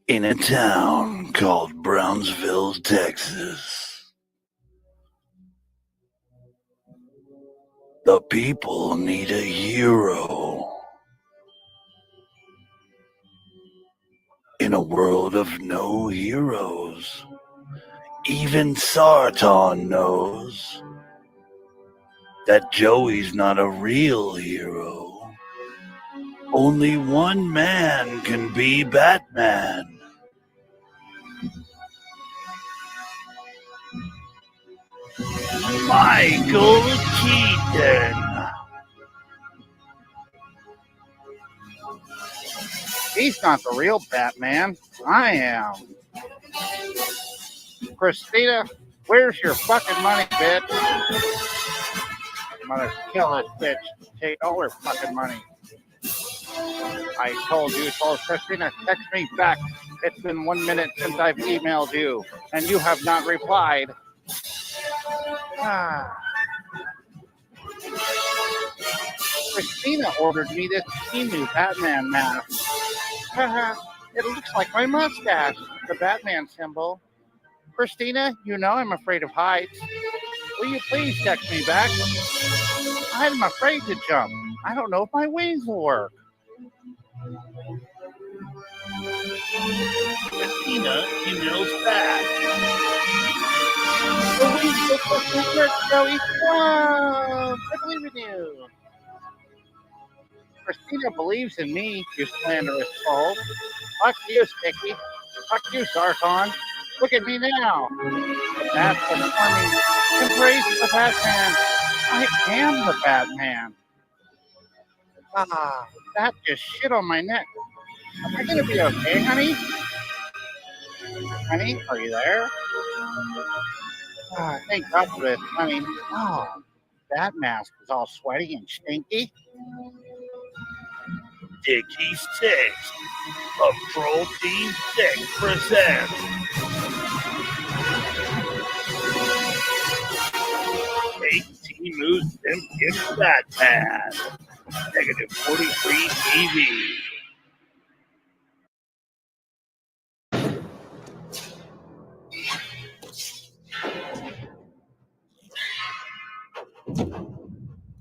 In a town called Brownsville, Texas, the people need a hero. In a world of no heroes, even Sarton knows that Joey's not a real hero. Only one man can be Batman. Michael Keaton. He's not the real Batman. I am. Christina, where's your fucking money, bitch? I'm gonna kill this bitch. Take all her fucking money. I told Christina, text me back. It's been 1 minute since I've emailed you, and you have not replied. Christina ordered me this new Batman mask. It looks like my mustache, the Batman symbol. Christina, you know I'm afraid of heights. Will you please text me back? I'm afraid to jump. I don't know if my wings will work. Christina emails back. The wings will work, Joey. Whoa! I believe in you. Christina believes in me, you slanderous soul. Fuck you, Sticky. Fuck you, Sarkon. Look at me now. That's what's funny. Embrace the Batman. I am the Batman. That just shit on my neck. Am I gonna be okay, honey? Honey, are you there? Thank God for this, honey. Oh, that mask is all sweaty and stinky. Dickie 6 of Troll Team 6 presents Timu's Simpkin Batman, Negative 43 TV.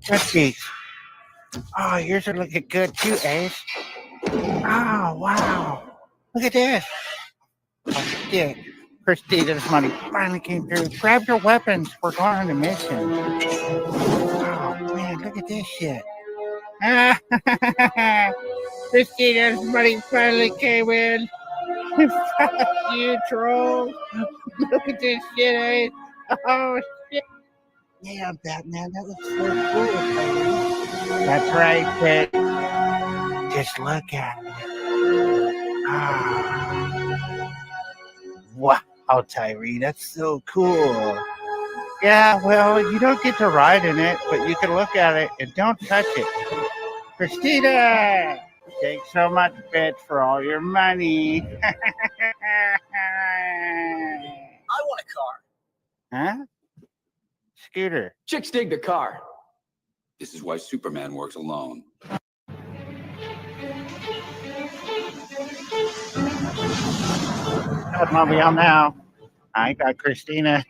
Let's Oh, yours are looking good too, Ace. Oh, wow. Look at this. Oh, shit. Christina's money finally came through. Grab your weapons. We're going on a mission. Oh, man, look at this shit. Christina's money finally came in. Fuck you, troll. Look at this shit, Ace. Oh, shit. Yeah, Batman, that looks so cool, baby. That's right, kid. Just look at it. Wow, Tyree, that's so cool. Yeah, well, you don't get to ride in it, but you can look at it and don't touch it. Christina! Thanks so much, bitch, for all your money. I want a car. Huh? Scooter. Chicks dig the car. This is why Superman works alone. Automobile now. I got Christina.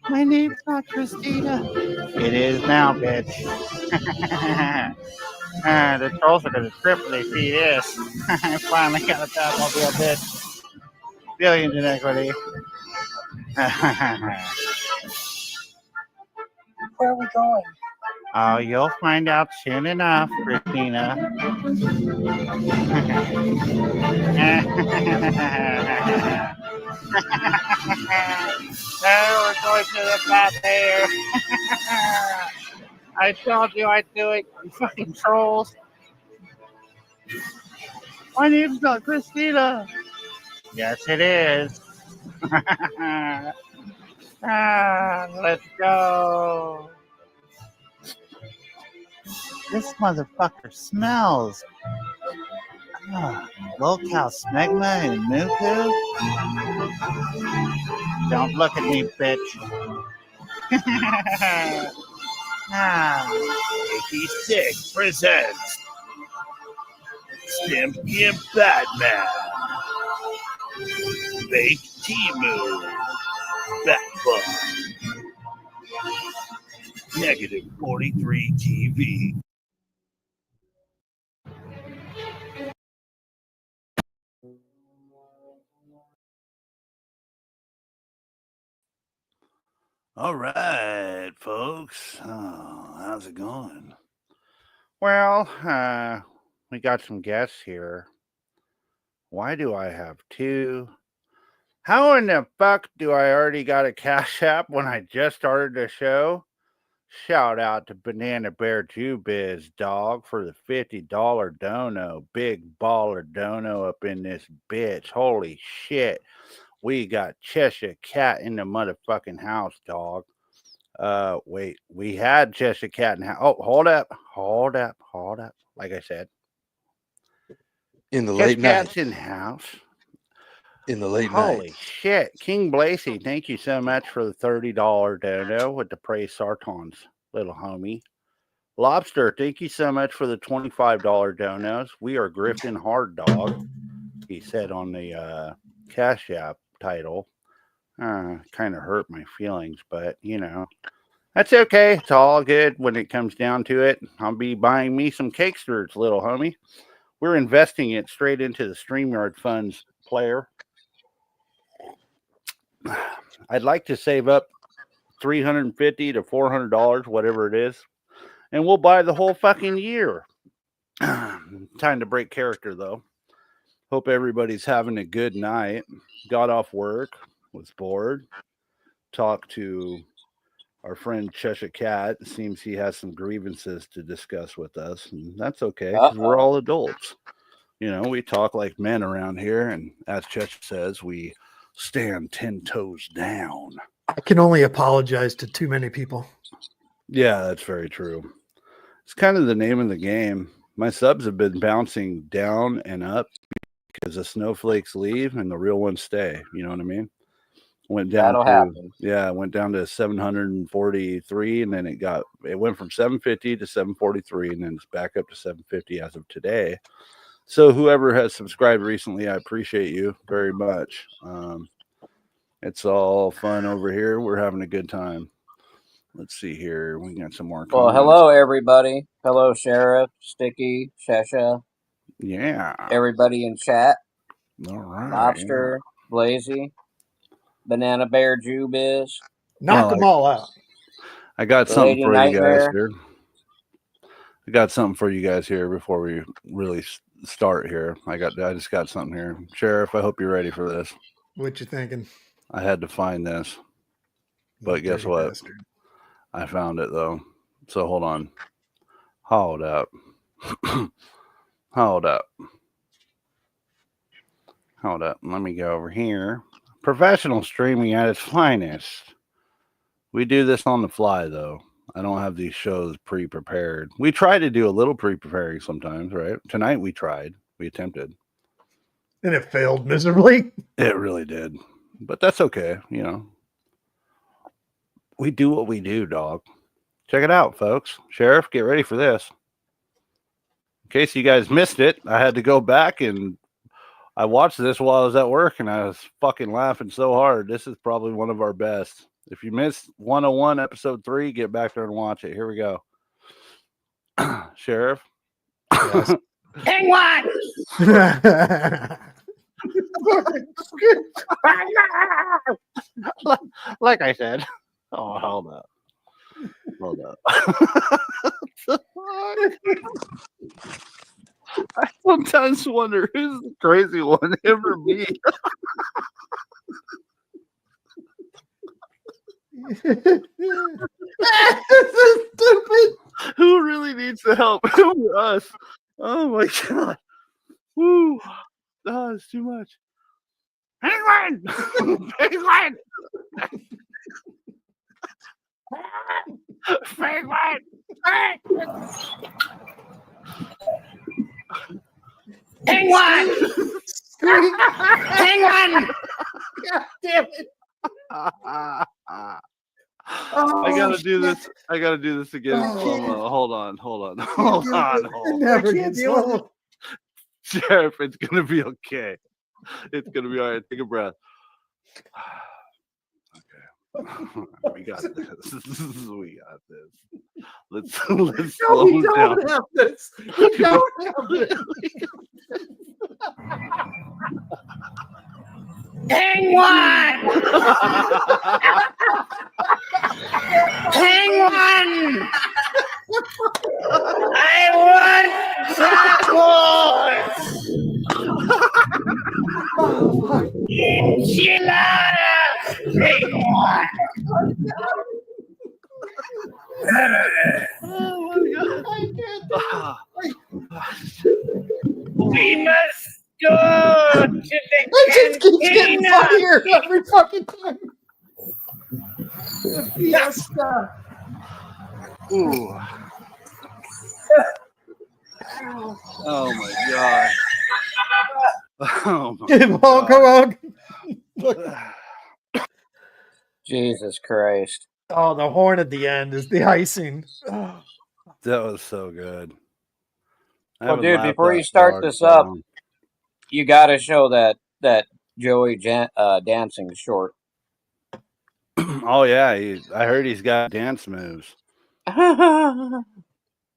My name's not Christina. It is now, bitch. The trolls are going to trip when they see this. I finally got a Batmobile, bitch. Billions in equity. Where are we going? Oh, you'll find out soon enough, Christina. Now we're going to the Bat Bear. I told you I'd do it, you fucking trolls. My name's not Christina. Yes, it is. Let's go. This motherfucker smells. Locale smegma and moo-poo? Don't look at me, bitch. 86 presents Stimpy and Batman. Fake Timu. Batbug. Negative 43 TV. All right, folks. Oh, how's it going? Well, we got some guests here. Why do I have two? How in the fuck do I already got a Cash App when I just started the show? Shout out to Banana Bear Biz, dog, for the $50 dono. Big baller dono up in this bitch. Holy shit. We got Cheshire Cat in the motherfucking house, dog. Wait, we had Cheshire Cat in house. Oh, hold up. Like I said, in the Cheshire late night. Cat's in house. In the late Holy night. shit. King Blasey, thank you so much for the $30 dono with the Praise Sartons, little homie. Lobster, thank you so much for the $25 donos. We are grifting hard, dog, he said on the Cash App title. Kind of hurt my feelings, but that's okay. It's all good when it comes down to it. I'll be buying me some Cakesters, little homie. We're investing it straight into the StreamYard funds, player. I'd like to save up $350 to $400, whatever it is, and we'll buy the whole fucking year. Time to break character, though. Hope everybody's having a good night. Got off work, was bored, talked to our friend Cheshire Cat. It seems he has some grievances to discuss with us, and that's okay because we're all adults. We talk like men around here, and as Cheshire says, we stand 10 toes down. I can only apologize to too many people. Yeah, that's very true. It's kind of the name of the game. My subs have been bouncing down and up because the snowflakes leave and the real ones stay. You know what I mean? Went down went down to 743, and then it went from 750 to 743, and then it's back up to 750 as of today. So whoever has subscribed recently, I appreciate you very much. It's all fun over here. We're having a good time. Let's see here. We got some more comments. Well, hello, everybody. Hello, Sheriff, Sticky, Chesha. Yeah. Everybody in chat. All right. Lobster, Blazy, Banana Bear Biz. Knock them all out. I got The something Lady for you guys Nightmare. here. I got something for you guys here before we really start here. I just got something here. Sheriff, I hope you're ready for this. What you thinking? I had to find this. But guess what? Bastard. I found it, though. So hold on. Hold up. Hold up. Hold up. Let me go over here. Professional streaming at its finest. We do this on the fly, though. I don't have these shows pre-prepared. We try to do a little pre-preparing sometimes, right? Tonight we tried. We attempted. And it failed miserably. It really did. But that's okay, We do what we do, dog. Check it out, folks. Sheriff, get ready for this. In case you guys missed it, I had to go back and I watched this while I was at work, and I was fucking laughing so hard. This is probably one of our best. If you missed 101 episode 3, get back there and watch it. Here we go. Sheriff. Yes. Penguin! Like I said. Oh, hold up. Hold up. I sometimes wonder who's the crazy one, him or me. Stupid. Who really needs the help? Who or us? Oh my god. Woo. Oh, it's too much. Penguin! Penguin! Penguin! Penguin! Penguin! God damn it. I gotta do this. I gotta do this again. Hold on. It never gets old. Sheriff, it's gonna be okay. It's gonna be all right. Take a breath. Okay. We got this. We got this. Let's No, slow we down. don't have this. We don't have this. Hang one! Hang one! I want tacos! Enchiladas! Hang one! We must go to the It just keeps getting cantina! funnier every fucking time. The fiesta. Ooh. Oh my god. Oh my Come on, come on. Look. Jesus Christ. Oh, the horn at the end is the icing. Oh. That was so good. I Well, haven't dude, laughed before that you start hard this so up, long. you got to show that Joey dancing short. Oh yeah, I heard he's got dance moves.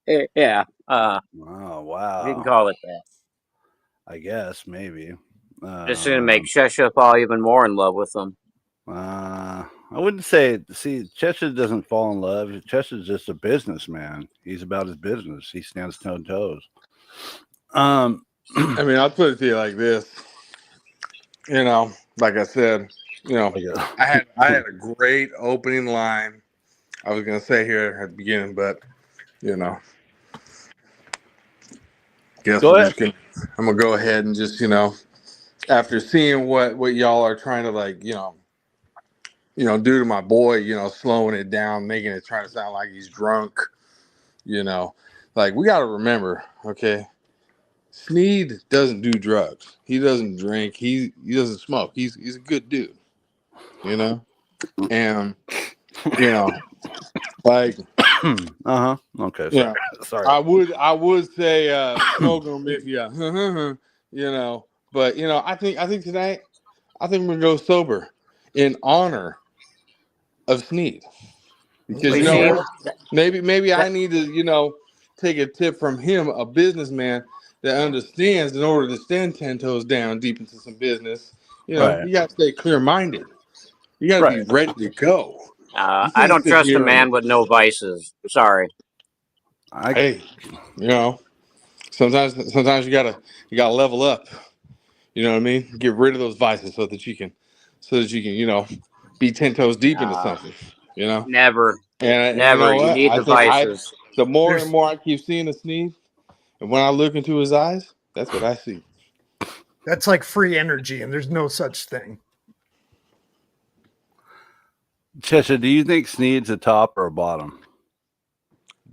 Yeah. Oh You can wow. call it that. I guess maybe. Just gonna make Chesha fall even more in love with him. I wouldn't say. See, Chesha doesn't fall in love. Chesha's just a businessman. He's about his business. He stands 10 toes. I mean, I'll put it to you like this. You know, like I said, you know, I had a great opening line. I was gonna say here at the beginning, but you know, guess Go I'm ahead. just gonna I'm gonna go ahead and just after seeing what y'all are trying to do to my boy, slowing it down, making it trying to sound like he's drunk, like we got to remember, okay, Sneed doesn't do drugs, he doesn't drink, he doesn't smoke, he's a good dude, and like Okay. yeah, Sorry. I would say smoke them if you but I think tonight I think we're gonna go sober in honor of Sneed. Because Well, you you know see, what? Maybe I that, need to, take a tip from him, a businessman that understands in order to stand 10 toes down deep into some business, Right. you got to stay clear minded. You got to be Right. ready to go. You I can't don't sit trust a here and, man with no vices. Sorry. hey, sometimes you gotta level up. You know what I mean? Get rid of those vices so that you can, be 10 toes deep into something. Never. And you Never. know You what? need the vices. The more and There's more I keep seeing the Sneed, and when I look into his eyes, that's what I see. that's like free energy, and there's no such thing. Chesha, do you think Sneed's a top or a bottom?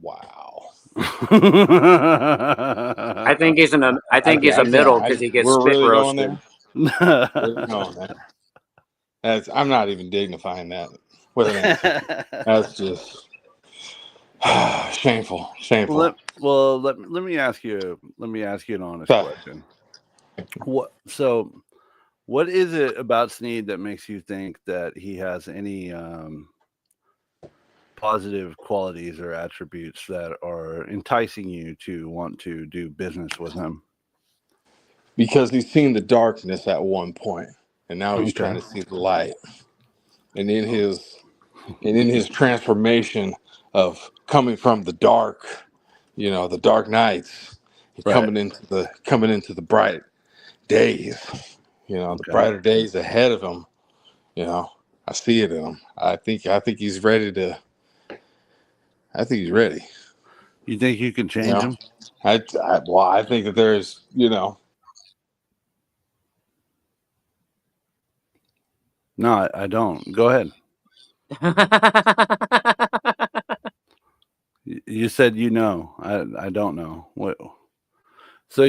Wow. I think he's in a. I think he's a middle because he gets We're spit really going roasted. there. Really going there. I'm not even dignifying that with an answer. That's just shameful. Shameful. let me ask you an honest So, question. What is it about Sneed that makes you think that he has any positive qualities or attributes that are enticing you to want to do business with him? because he's seen the darkness at one point, and now he's Okay. trying to see the light. And in his transformation of coming from the dark, the dark nights, Right. coming into the bright days, the brighter days ahead of him. I see it in him. I think he's ready to. I think he's ready. You think you can change him? I think that there's, No, I don't. Go ahead. You said I don't know. What? So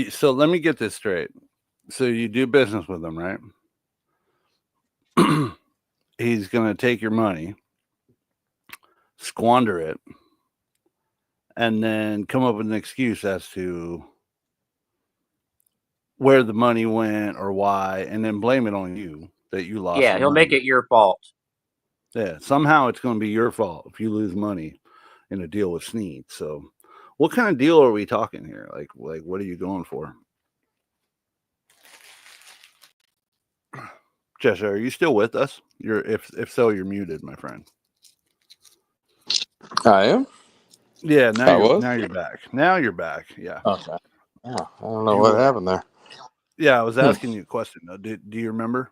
so let me get this straight. So you do business with him, right? He's gonna take your money, squander it, and then come up with an excuse as to where the money went or why, and then blame it on you that you lost. Yeah, the he'll money. make it your fault. Yeah, somehow it's going to be your fault if you lose money in a deal with Sneed. So, what kind of deal are we talking here? Like what are you going for? Chesha, are you still with us? You're if so, you're muted, my friend. I am. Yeah, I was. now you're back. Now you're back. Yeah. Okay. Yeah, I don't know You what were. happened there. Yeah, I was asking you a question though. Do you remember?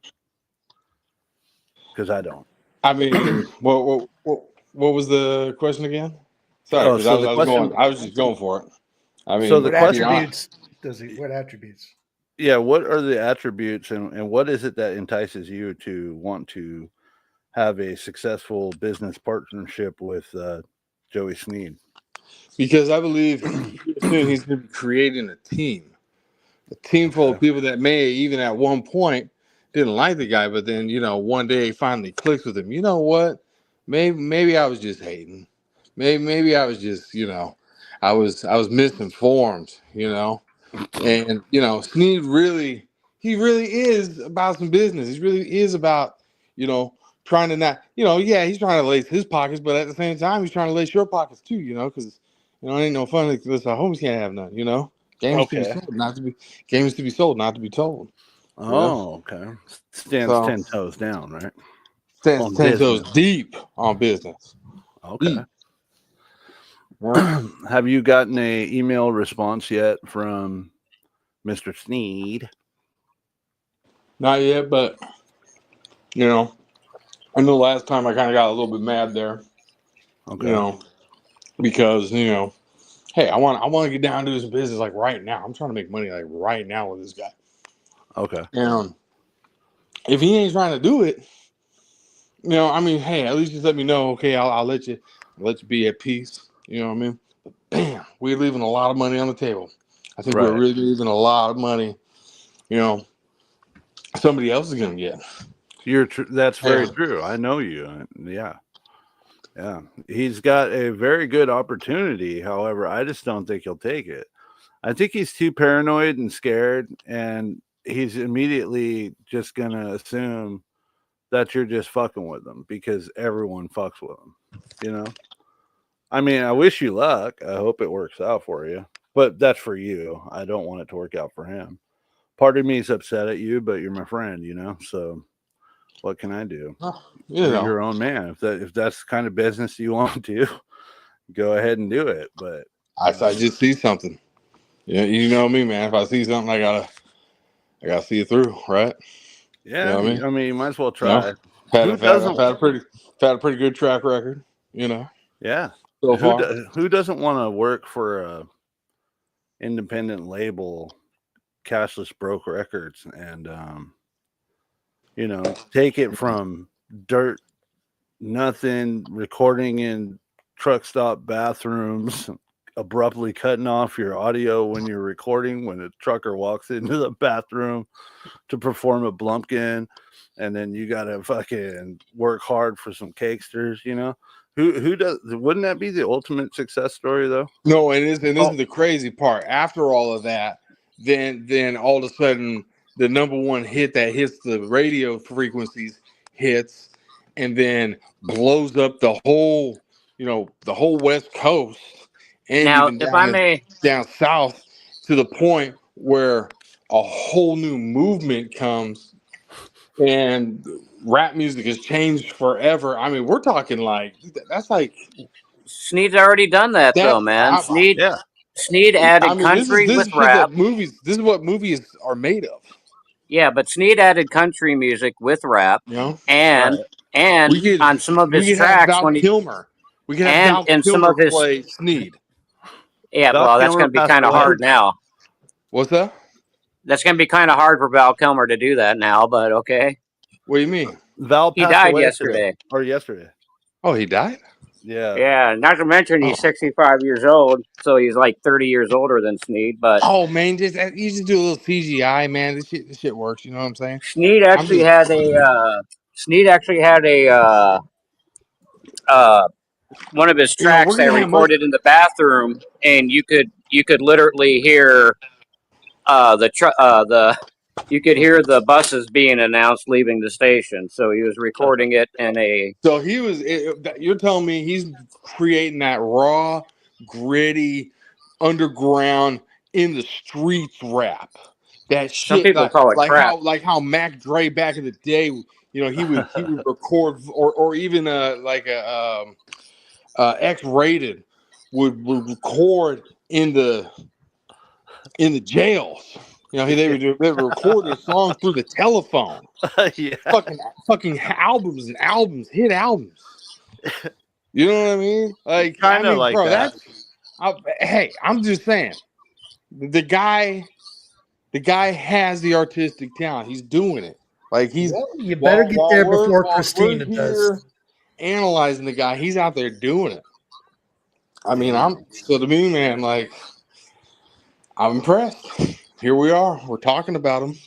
Because I don't. I mean, what was the question again? Sorry, Oh, because so the question. I was just going for it. I So mean, the What to be honest, attributes does he? What attributes? Yeah, what are the attributes and what is it that entices you to want to have a successful business partnership with Joey Sneed? because I believe soon he's going to be creating a team full of people that may even at one point didn't like the guy, but then one day he finally clicks with him. You know what? Maybe I was just hating. Maybe I was just I was misinformed. And Sneed he really is about some business. He really is about trying to not yeah, he's trying to lace his pockets, but at the same time he's trying to lace your pockets too. Because it ain't no fun. Listen, our homies can't have none. Games to be Okay. sold, not to be games to be sold, not to be told. Oh, okay. Stands So 10 toes down, right? stands On 10 toes business. deep on business. Okay. Deep. Yeah. Have you gotten a email response yet from Mr. Sneed? Not yet, but I know the last time I kind of got a little bit mad there. Okay. Because hey, I want to get down to this business like right now. I'm trying to make money like right now with this guy. Okay. And if he ain't trying to do it, I mean, hey, at least just let me know. Okay, I'll let you be at peace. You know what I mean? But bam, we're leaving a lot of money on the table. I think we're Right. really leaving a lot of money. Somebody else is gonna get. That's very Yeah. true. I know you. Yeah. Yeah. He's got a very good opportunity. However, I just don't think he'll take it. I think he's too paranoid and scared, and he's immediately just going to assume that you're just fucking with him because everyone fucks with him. I mean, I wish you luck. I hope it works out for you, but that's for you. I don't want it to work out for him. Part of me is upset at you, but you're my friend, so what can I do? You're your own man. If that's the kind of business you want to, go ahead and do it. But I just see something. Yeah, you know me, man. If I see something, I gotta see it through, right? yeah, You know what I mean? you might as well try. I've Who doesn't? had a pretty good track record, Yeah. so far. Who doesn't want to work for a independent label, Cashless Broke Records, and take it from dirt, nothing, recording in truck stop bathrooms, abruptly cutting off your audio when you're recording when a trucker walks into the bathroom to perform a blumpkin, and then you gotta fucking work hard for some cakesters. Who does? Wouldn't that be the ultimate success story though? No, and this is the crazy part. After all of that, then all of a sudden the number one hit that hits the radio frequencies hits, and then blows up the whole West Coast and Now, even if I may, down south to the point where a whole new movement comes and rap music has changed forever. I mean, we're talking like that's like Sneed's already done that that. though, man. Sneed Yeah. Sneed I added mean, this country is with shit rap. that movies. This is what movies are made of. Yeah, but Sneed added country music with rap, and Right. and on some of his We could have tracks Val when he Kilmer. We could have and Val in some Kilmer of his play Sneed. Val well, that's Kilmer going to be passed kind of away. hard now. What's that? That's going to be kind of hard for Val Kilmer to do that now, but okay. What do you mean? Val He passed died away yesterday. yesterday. Oh, he died? Yeah. Yeah, not to mention he's 65 years old, so he's like 30 years older than Sneed. But Oh man, you just do a little CGI, man. This shit works. You know what I'm saying? Sneed actually had a one of his tracks We're that gonna have much. recorded in the bathroom, and you could literally hear you could hear the buses being announced leaving the station. So he was recording it in a. So you're telling me he's creating that raw, gritty, underground, in the streets rap. That Some shit, people call it crap. like how Mac Dre back in the day, he would record, or even X-Rated would record in the jails. They would record their songs through the telephone. Yeah. Fucking albums and albums, hit albums. You know what I mean? Kinda like bro, that. Hey, I'm just saying, the guy has the artistic talent. He's doing it. Like he's. Well, you better get there before Christina does. Analyzing the guy, he's out there doing it. I mean, to me, man, like, I'm impressed. Here we are. We're talking about him.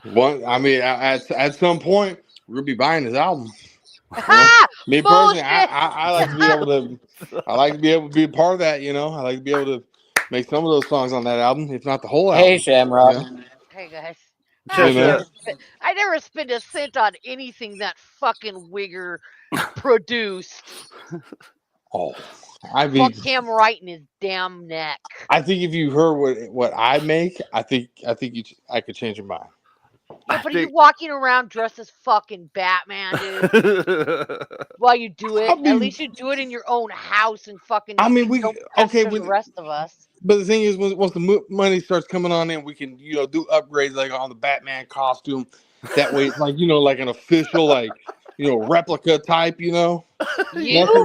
At some point, we're gonna be buying his album. Me personally, I like to be able to. I like to be able to be a part of that. I like to be able to make some of those songs on that album, if not the whole album. Hey, Shamrock. Hey guys. Chesha. I never spent a cent on anything that fucking Wigger produced. Oh, I mean, Fuck him right in his damn neck. I think if you heard what I make, I think I could change your mind. Yeah, but you're walking around dressed as fucking Batman, dude. While you do it, at least you do it in your own house and fucking. I mean, the rest of us. But the thing is, once the money starts coming on in, we can do upgrades like on the Batman costume. That way, it's like like an official replica type. Nothing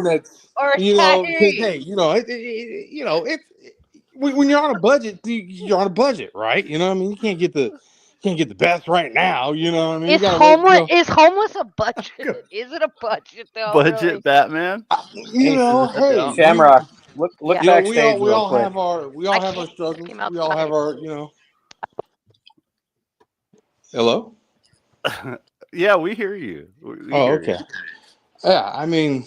that's hey, when you're on a budget, you're on a budget, right? You know what I mean? You can't get the best right now. You know what I mean? Is homeless a budget? Is it a budget though? Budget really? Batman. Hey, Shamrock. Look backstage we all real quick. have our struggles. We all have our Hello. Yeah, we hear you. We Oh, hear okay. you. Yeah, I mean,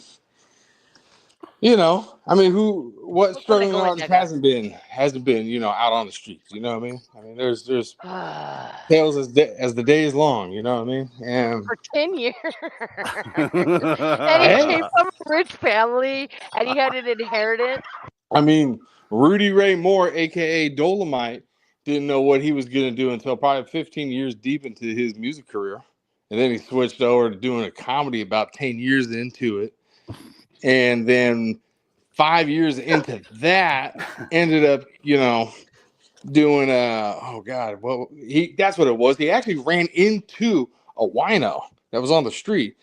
what struggling artist hasn't been, out on the streets, you know what I mean? I mean, there's tales as the day is long, you know what I mean? And for 10 years. And he came from a rich family and he had an inheritance. I mean, Rudy Ray Moore, aka Dolomite, didn't know what he was gonna do until probably 15 years deep into his music career. And then he switched over to doing a comedy about 10 years into it. And then 5 years into that, ended up, doing that's what it was. He actually ran into a wino that was on the street.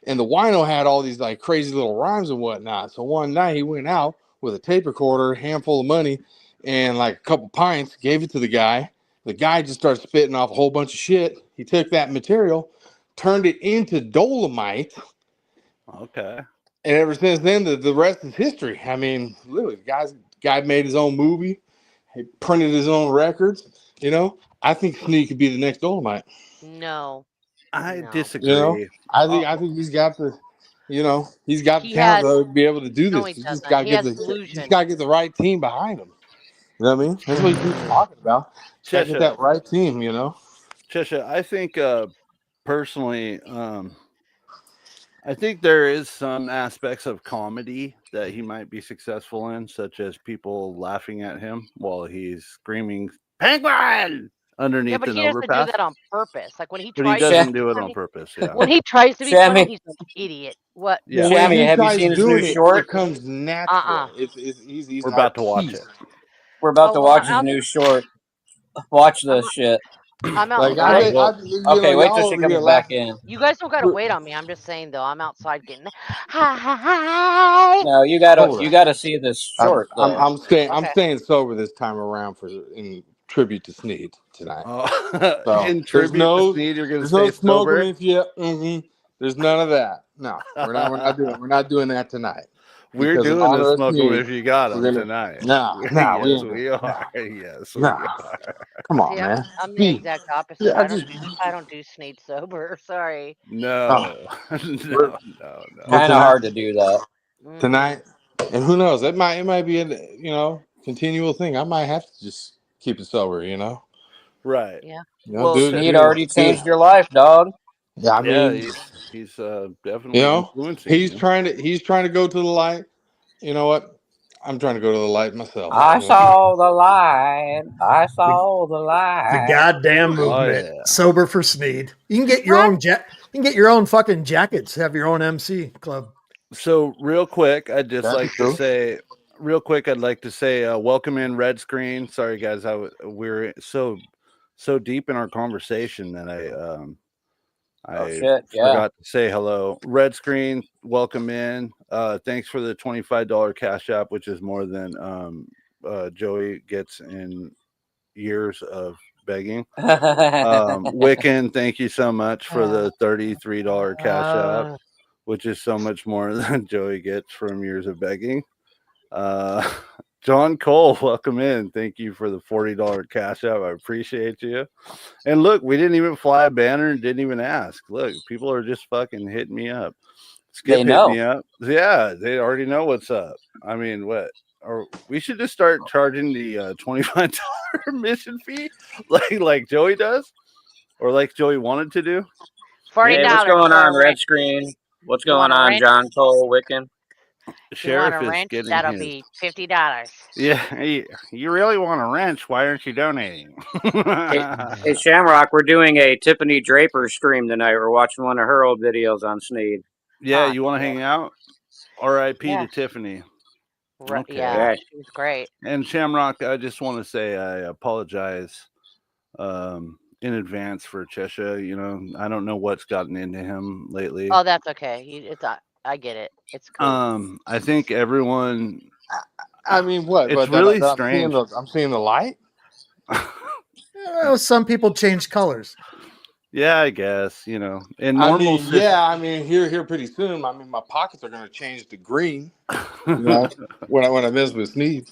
And the wino had all these like crazy little rhymes and whatnot. So one night he went out with a tape recorder, a handful of money, and like a couple pints, gave it to the guy. The guy just started spitting off a whole bunch of shit. He took that material, turned it into Dolomite. Okay. And ever since then, the rest is history. I mean, literally, guy made his own movie, he printed his own records. I think Sneed could be the next Dolomite. No, I disagree. I think he's got the, he's got the talent to be able to do this. He just got to get the right team behind him. You know what I mean? That's what he keeps talking about. Got to get that right team. Chesha, I think personally, I think there is some aspects of comedy that he might be successful in, such as people laughing at him while he's screaming "Penguin" underneath an overpass. Yeah, but he doesn't do that on purpose. Like when he tries. But he doesn't do it on purpose. Yeah. When he tries to be funny, he's an idiot. What? Yeah. Sammy, have you seen his new short? It comes natural. He's We're about to watch it. We're about to watch his new short. Watch this shit. I'm outside. Okay, wait till she comes back in. You guys don't gotta wait on me. I'm just saying though, I'm outside getting hi. No, you gotta see this short. I'm staying sober this time around in tribute to Sneed tonight. So, in tribute to Sneed, you're gonna stay sober. There's none of that. No, we're not doing that tonight. We're doing the smoking if you got them tonight. No, yes, we are. Yes, we are. Come on, man. I'm the exact opposite. I don't do Sneed sober. Sorry. No. No. Kind of hard to do that tonight. And who knows? It might be continual thing. I might have to just keep it sober, you know. Right. Yeah. You know, Well, Sneed already changed your life, dog. Yeah, I Yeah, mean, he's you definitely know, influencing he's you. trying to go to the light. You know what? I'm trying to go to the light myself. I you know? saw the light. I saw the light. The goddamn Oh, movement. yeah. Sober for Sneed. You can get your What? own you can get your own fucking jackets. Have your own MC club. So real quick, I'd just That's like true. to say, welcome in Red Screen. Sorry guys, we're so deep in our conversation that Oh I shit! Yeah. forgot to say hello. Red Screen, welcome in. Thanks for the $25 cash app, which is more than Joey gets in years of begging. Wiccan, thank you so much for the $33 cash app, which is so much more than Joey gets from years of begging. John Cole, welcome in. Thank you for the $40 cash app. I appreciate you. And look, we didn't even fly a banner and didn't even ask. Look, people are just fucking hitting me up. Skip They hit know. me up. Yeah, they already know what's up. I mean, what? Or we should just start charging the $25 mission fee, like Joey does, or like Joey wanted to do. $40 Hey, what's going for on, a Red wrench. Screen? What's You going want a on, wrench? John Cole, Wiccan? You want Sheriff a is wrench? getting That'll his. be $50. Yeah, you really want a wrench? Why aren't you donating? Hey, Shamrock, we're doing a Tiffany Draper stream tonight. We're watching one of her old videos on Sneed. Yeah, Oh, you want to shit. hang out? R.I.P. Yeah. to Tiffany. Okay. Yeah, Yeah. she's great. And Shamrock, I just want to say I apologize in advance for Chesha. You know, I don't know what's gotten into him lately. Oh, that's okay. I get it. It's cool. I think everyone. I mean, what? It's But really I'm strange. seeing the light. Well, some people change colors. Yeah, I guess, you know, in I normal mean, yeah. I mean, here pretty soon. I mean, my pockets are going to change to green. You know, when I mess with Sneed.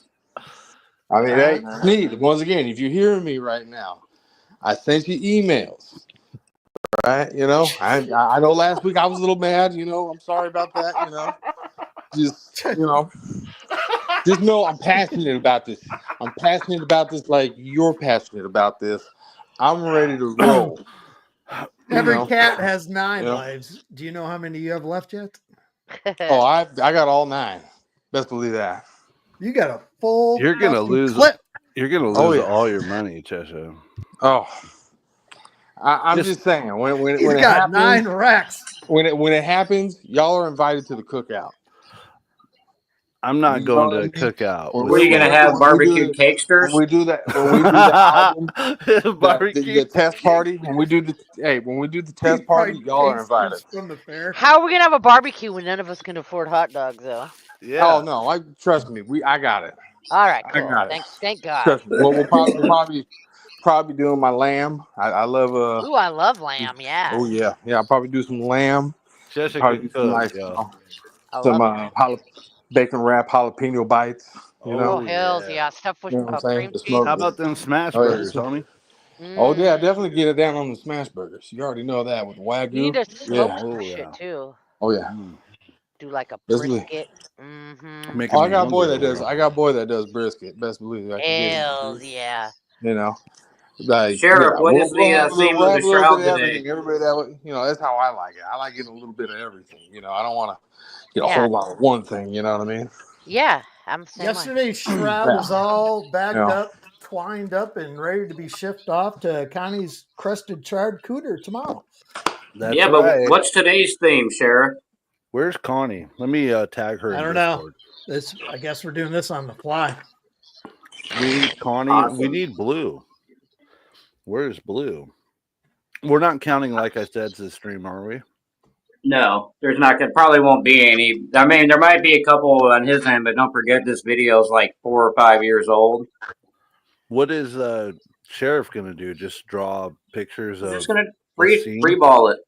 I mean, hey, Sneed. Once again, if you're hearing me right now, I sent you emails. Right? You know, I know last week I was a little mad. You know, I'm sorry about that. You know, just know I'm passionate about this. I'm passionate about this like you're passionate about this. I'm ready to roll. Every know? cat has 9 Yeah. lives. Do you know how many you have left yet? Oh, I got all 9. Best believe that. You got a full You're gonna fucking lose. clip. You're gonna lose Oh, yeah. all your money, Chesha. Oh, I'm just saying when He's it got happens, 9 racks. when it happens, y'all are invited to the cookout. I'm not You going know to what I mean? cookout. When What are you going to have, barbecued cakesters? When we do the album, Barbecue the test party, when we do the test party, y'all are invited. From the fair. How are we gonna have a barbecue when none of us can afford hot dogs, though? Yeah. Oh no, trust me, I got it. All right, I cool. got it. Thank God. Trust me. We'll probably doing my lamb. I love Ooh, I love lamb. Yeah. Oh yeah, I'll probably do some lamb. Chesha Probably can do some cook, nice, yo. I some love bacon wrap jalapeno bites. You know, Oh, hells yeah. Stuff with you know what I'm saying? cream The cheese. How smoke. about them smash Oh, yeah. burgers, homie? Oh yeah, definitely get it down on the smash burgers. You already know that with wagyu. You need to smoke Yeah. some Oh, shit yeah. too. Oh yeah. Do like a Best believe. brisket. Mm-hmm. Making Oh, I me got a boy hungry that over does. here. I got a boy that does brisket. Best believe I can get Hells it. yeah. You know, like Sheriff, what is we'll have the a little, theme we'll of have the a little bit shroud of today? everything. Everybody that that's how I like it. I like getting a little bit of everything. You know, I don't want to get a Yeah. whole lot of one thing. You know what I mean? Yeah, I'm the same way. Yesterday's shroud Yeah. is all bagged Yeah. up, twined up, and ready to be shipped off to Connie's crusted charcuterie tomorrow. That's Yeah, right. but what's today's theme, Sheriff? Where's Connie? Let me tag her. I in don't know. Discord. I guess we're doing this on the fly. We need Connie. Awesome. We need Blue. Where's Blue? We're not counting, like I said, to the stream, are we? No, there's not. There probably won't be any. I mean, there might be a couple on his end, but don't forget this video is like 4 or 5 years old. What is Sheriff gonna do? Just draw pictures I'm of just gonna the scene? free ball it.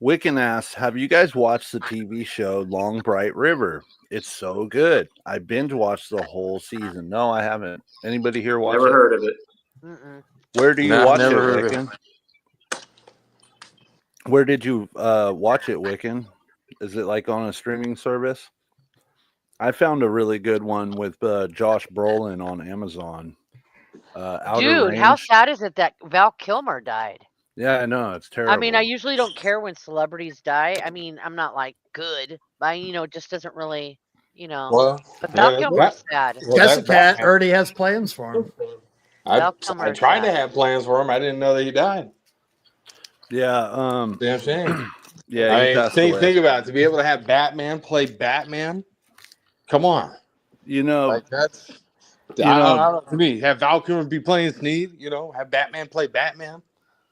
Wiccan asks, have you guys watched the TV show Long Bright River? It's so good. I binge watched the whole season. No, I haven't. Anybody here watch Never it? heard of it. Mm-mm. Where do you Nah, watch it, never heard of it. Wiccan? Where did you watch it, Wiccan? Is it like on a streaming service? I found a really good one with Josh Brolin on Amazon. Outer Dude, how Range. sad is it that Val Kilmer died? Yeah, I know it's terrible. I mean, I usually don't care when celebrities die. I mean, I'm not like good, but it just doesn't really, Well, But Val yeah, Kilmer's sad. well, Jessica that's Batman. already has plans for him. I Val Kilmer's tried to sad. have plans for him. I didn't know that he died. Yeah. Damn shame. Yeah, I he mean, passed away. think about it. To be able to have Batman play Batman, come on. Like that's, to me, have Val Kilmer be playing Sneed. Have Batman play Batman.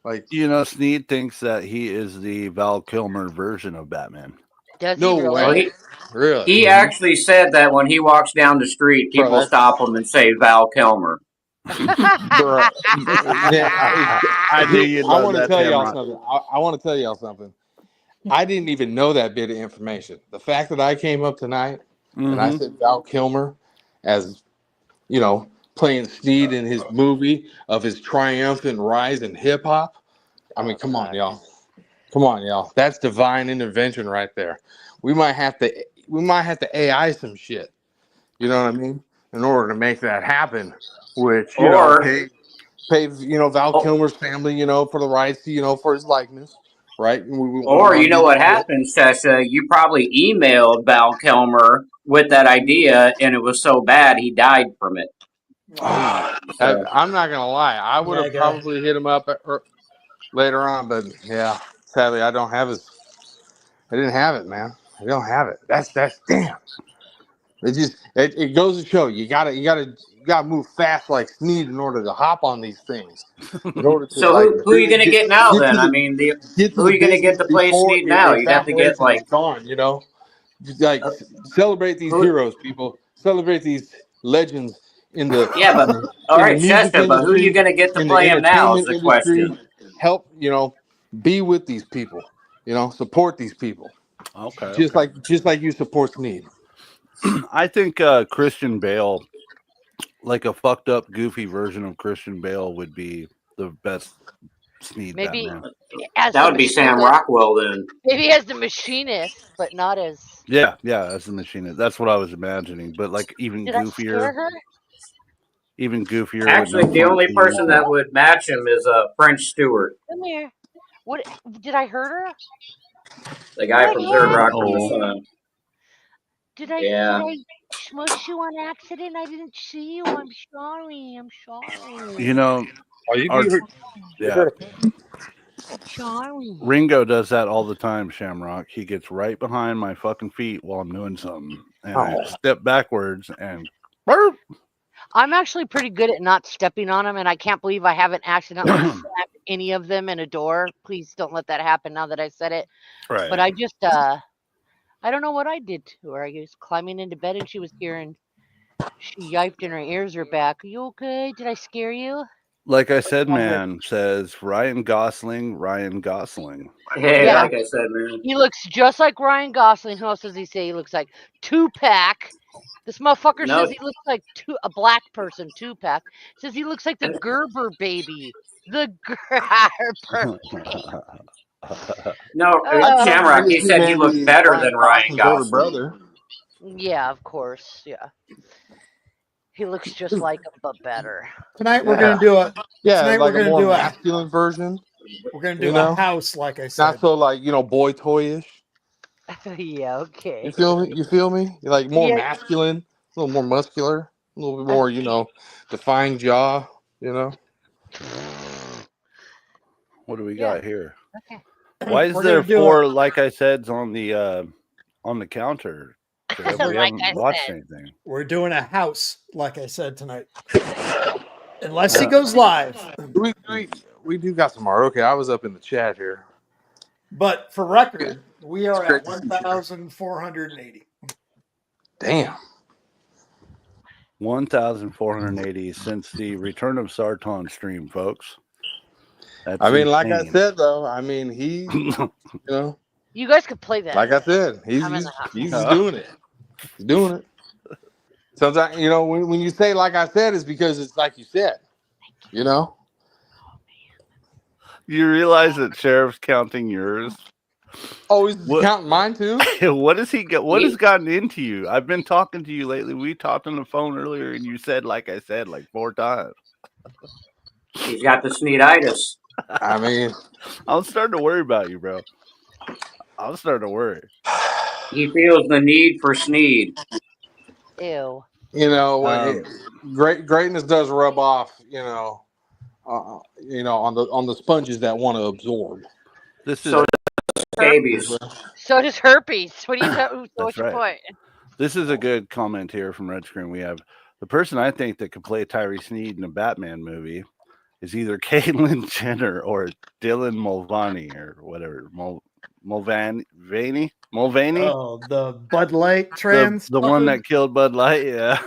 Like Sneed thinks that he is the Val Kilmer version of Batman. Does no he really? way. Really? He actually said that when he walks down the street, Bro, people that's- stop him and say Val Kilmer. Bruh. I knew you'd I love want to that, tell y'all Tamrock. something. I want to tell y'all something. I didn't even know that bit of information. The fact that I came up tonight and I said Val Kilmer as, playing Sneed in his movie of his triumphant rise in hip hop. I mean, come on, y'all. Come on, y'all. That's divine intervention right there. We might have to AI some shit. You know what I mean? In order to make that happen, which pay Val Kilmer's family, for the rights, for his likeness, right? Or you know what happens, Chesha? You probably emailed Val Kilmer with that idea, and it was so bad he died from it. I'm not gonna lie. I would have probably hit him up later on, but yeah, sadly, I don't have his. I didn't have it, man. I don't have it. That's damn. It goes to show you gotta move fast like Sneed in order to hop on these things. In order to So who are you gonna get now then? I mean, who are you gonna get to play Sneed now? You'd have to get like gone. Just like celebrate these heroes, people. Celebrate these legends in the but all right, music Chester. But who are you industry, gonna get to in the play him now? Is entertainment the industry. question. Help be with these people. Support these people. Okay. Just like you support Sneed. I think Christian Bale, like a fucked up, goofy version of Christian Bale, would be the best Sneed Maybe Batman. That would be Sam Rockwell then. Maybe as the machinist, but not as. Yeah, as the machinist. That's what I was imagining. But like even Did I scare goofier. her? Even goofier. Actually, the only person that would match him is French Stewart. Come here. What did I hurt her? The guy from Third Rock from the Sun. Did I smush you on accident? I didn't see you. I'm sorry. Yeah. Sorry. Ringo does that all the time, Shamrock. He gets right behind my fucking feet while I'm doing something. And I step backwards and burp. I'm actually pretty good at not stepping on them, and I can't believe I haven't accidentally slammed any of them in a door. Please don't let that happen now that I said it. Right. But I just, I don't know what I did to her. I was climbing into bed, and she was here, and she yiped, and her ears are back. Are you okay? Did I scare you? Like I said, man, says Ryan Gosling. Hey, yeah. Like I said, man. He looks just like Ryan Gosling. Who else does he say he looks like? Tupac. This motherfucker says he looks like a black person. Tupac says he looks like the Gerber baby. The Gerber. No, Shamrock. He said he looked better than Ryan Gosling. Brother. Yeah, of course. Yeah, he looks just like him, but better. Tonight we're gonna do a like we're gonna do a masculine version. We're gonna do a house, like I said. Not so like boy toyish. Yeah, okay. You feel me? Like more masculine, a little more muscular, a little bit more, defined jaw, What do we got here? Okay. Why is there 4 like I said's on the counter? We haven't watched anything. We're doing a house, like I said tonight. Unless he goes live. We do got some art. Okay, I was up in the chat here. But for record, we are at 1,480. Damn. 1,480 since the return of Sarton stream, folks. That's like I said, though, he, You guys could play that. Like I said, he's doing it. He's doing it. Sometimes, when you say like I said, it's because it's like you said, You realize that Sheriff's counting yours? Oh, he's What- counting mine too. What has he got? What has gotten into you? I've been talking to you lately. We talked on the phone earlier, and you said, like I said, like 4 times. He's got the Sneeditis. I mean, I'm starting to worry about you, bro. I'm starting to worry. He feels the need for Sneed. Ew. you know, greatness does rub off. On the sponges that want to absorb. This is So scabies. So does herpes. What are you talking? That's What's your right. point? This is a good comment here from Red Screen. We have the person I think that could play Tyree Sneed in a Batman movie is either Caitlyn Jenner or Dylan Mulvaney or whatever. Mulvaney? Oh, the Bud Light trans. The one that killed Bud Light, yeah.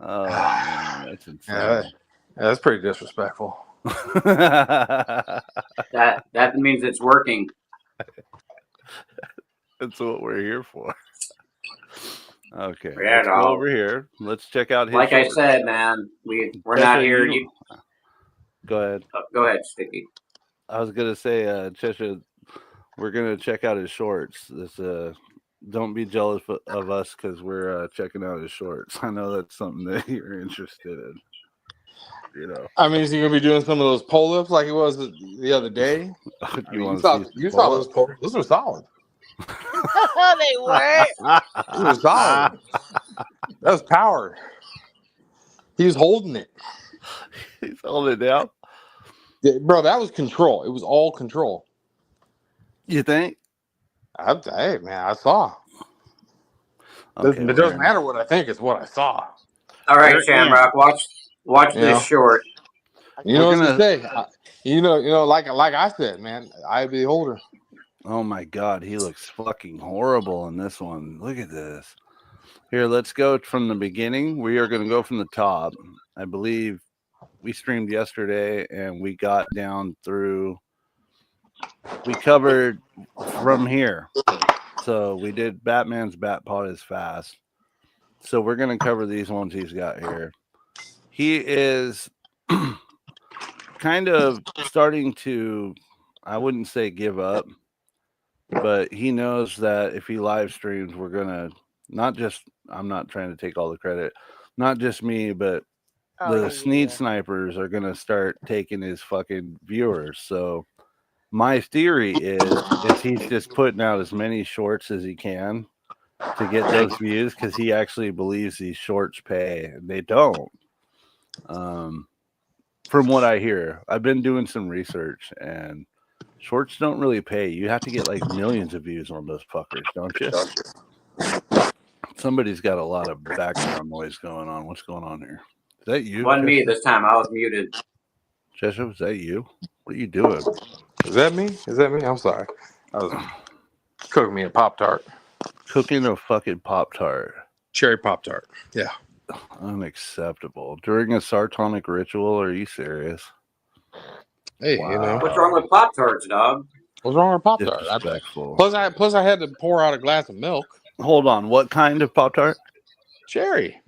Oh, man, that's insane. Yeah, that's pretty disrespectful. That means it's working. That's what we're here for. Okay, Yeah, let's go dog. over here. Let's check out his. Like I shorts. said, man, we're Chesha, not here. Go ahead. Go ahead, Sticky. I was gonna say, Chesha, we're gonna check out his shorts. This, don't be jealous of us because we're checking out his shorts. I know that's something that you're interested in. You know, I mean, is he gonna be doing some of those pull-ups like he was the other day? You saw those pull-ups. Those were solid. They were. Those were solid. That was power. He was holding it. He's holding it down. Yeah, bro, that was control. It was all control. You think? Hey, man, I saw. Okay, it doesn't matter what I think; it's what I saw. All right, Shamrock, watch this short. You know what I'm saying? You know, like I said, man, I be the holder. Oh my God, he looks fucking horrible in this one. Look at this. Here, let's go from the beginning. We are going to go from the top. I believe we streamed yesterday, and we got down through. We covered from here. So we did Batman's Bat Pod is Fast. So we're going to cover these ones he's got here. He is kind of starting to, I wouldn't say give up, but he knows that if he live streams, we're going to I'm not trying to take all the credit, not just me, but the Sneed snipers are going to start taking his fucking viewers. So my theory is he's just putting out as many shorts as he can to get those views because he actually believes these shorts pay. And they don't. From what I hear, I've been doing some research and shorts don't really pay. You have to get like millions of views on those fuckers, don't you? Somebody's got a lot of background noise going on. What's going on here? Is that you? Wasn't me this time. I was muted. Chesha, was that you? What are you doing? Is that me? I'm sorry. I was cooking me a Pop-Tart. Cooking a fucking Pop-Tart. Cherry Pop-Tart. Yeah. Unacceptable. During a sartonic ritual? Are you serious? Hey, you know. What's wrong with Pop-Tarts, dog? What's wrong with Pop-Tart? Disrespectful. Plus I had to pour out a glass of milk. Hold on. What kind of Pop-Tart? Cherry.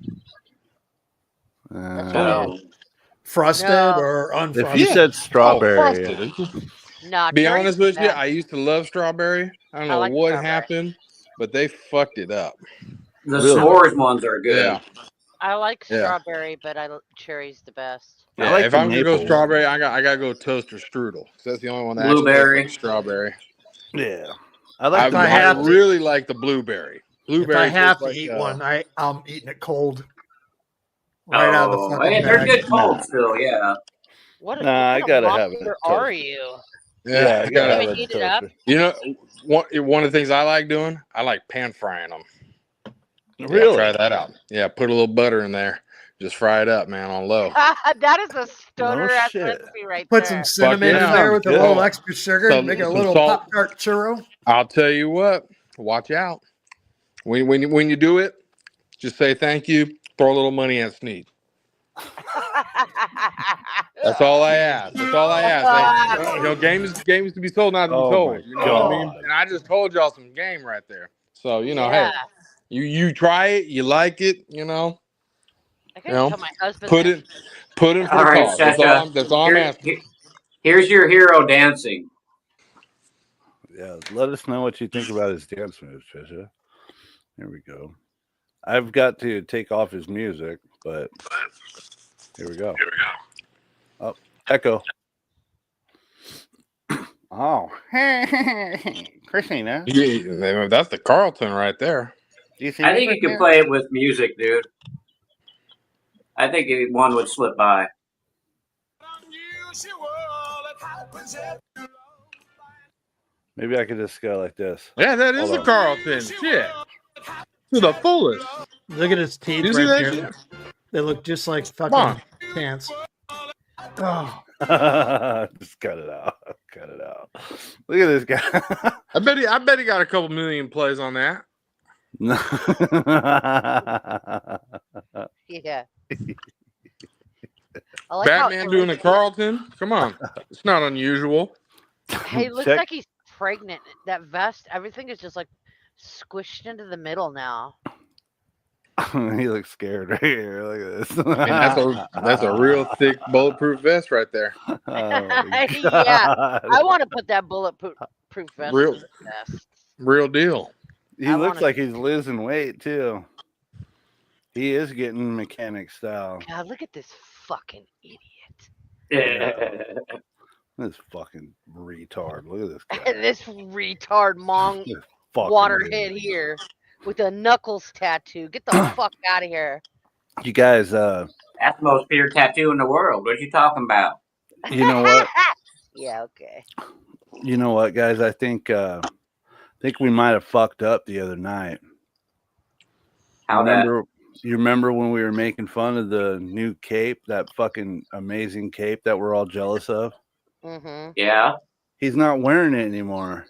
Frosted or unfrosted? If you said strawberry. Be honest with you, I used to love strawberry. I don't know what happened, but they fucked it up. The s'mores ones are good. Yeah. I like strawberry, but cherry's the best. Yeah, like if I'm gonna go maple. strawberry, I gotta go toast or strudel. That's the only one that Blueberry. actually strawberry. Yeah. I really like the blueberry. If I have to eat one, I'm eating it cold. Right out of the fucking they're bag. good cold still, yeah. What I gotta have it. Are you? Yeah, I gotta have it toasted. You know, one of the things I like doing, I like pan frying them. Really? Yeah, try that out. Yeah, put a little butter in there. Just fry it up, man, on low. That is a stoner ass shit. recipe right Put there. some cinnamon in there with a little extra sugar and make a little salt. Pop-Tart churro. I'll tell you what, watch out. When you do it, just say thank you, throw a little money at Sneed. That's all I ask. Like, you know, games to be sold, not to be told. You know what I mean? And I just told y'all some game right there. So, you know, hey, you try it, you like it, you know. I gotta tell my husband put in for All the right, cause. Chesha. That's all I'm asking. Here's your hero dancing. Yeah, let us know what you think about his dance moves, Chesha. Here we go. I've got to take off his music, but here we go. Oh, echo. Oh, Christina. Yeah, that's the Carlton right there. Do you see I me, think you can Christina? play it with music, dude. I think one would slip by. Maybe I could just go like this. Yeah, that is Hold a on. Carlton. Shit. To the fullest. Look at his teeth You see right that there. shit? They look just like Come fucking on. pants. Oh, Just cut it out. Cut it out. Look at this guy. I bet he got a couple million plays on that. Yeah. I like how Batman doing a Carlton? Come on. It's not unusual. Hey, looks Check- like he's pregnant. That vest, everything is just like squished into the middle now. He looks scared right here. Look at this. I mean, that's a real thick bulletproof vest right there. Oh my Yeah. God. I want to put that bulletproof vest Real- in the vest. Real deal. He I looks wanna- like he's losing weight too. He is getting mechanic style. God, look at this fucking idiot. This fucking retard. Look at this guy. This retard mong This fucking waterhead dude. here with a knuckles tattoo. Get the fuck out of here. You guys, That's the most feared tattoo in the world. What you talking about? you know what? Yeah, okay. You know what, guys? I think we might have fucked up the other night. How that? You remember when we were making fun of the new cape, that fucking amazing cape that we're all jealous of? Mm-hmm. Yeah. He's not wearing it anymore.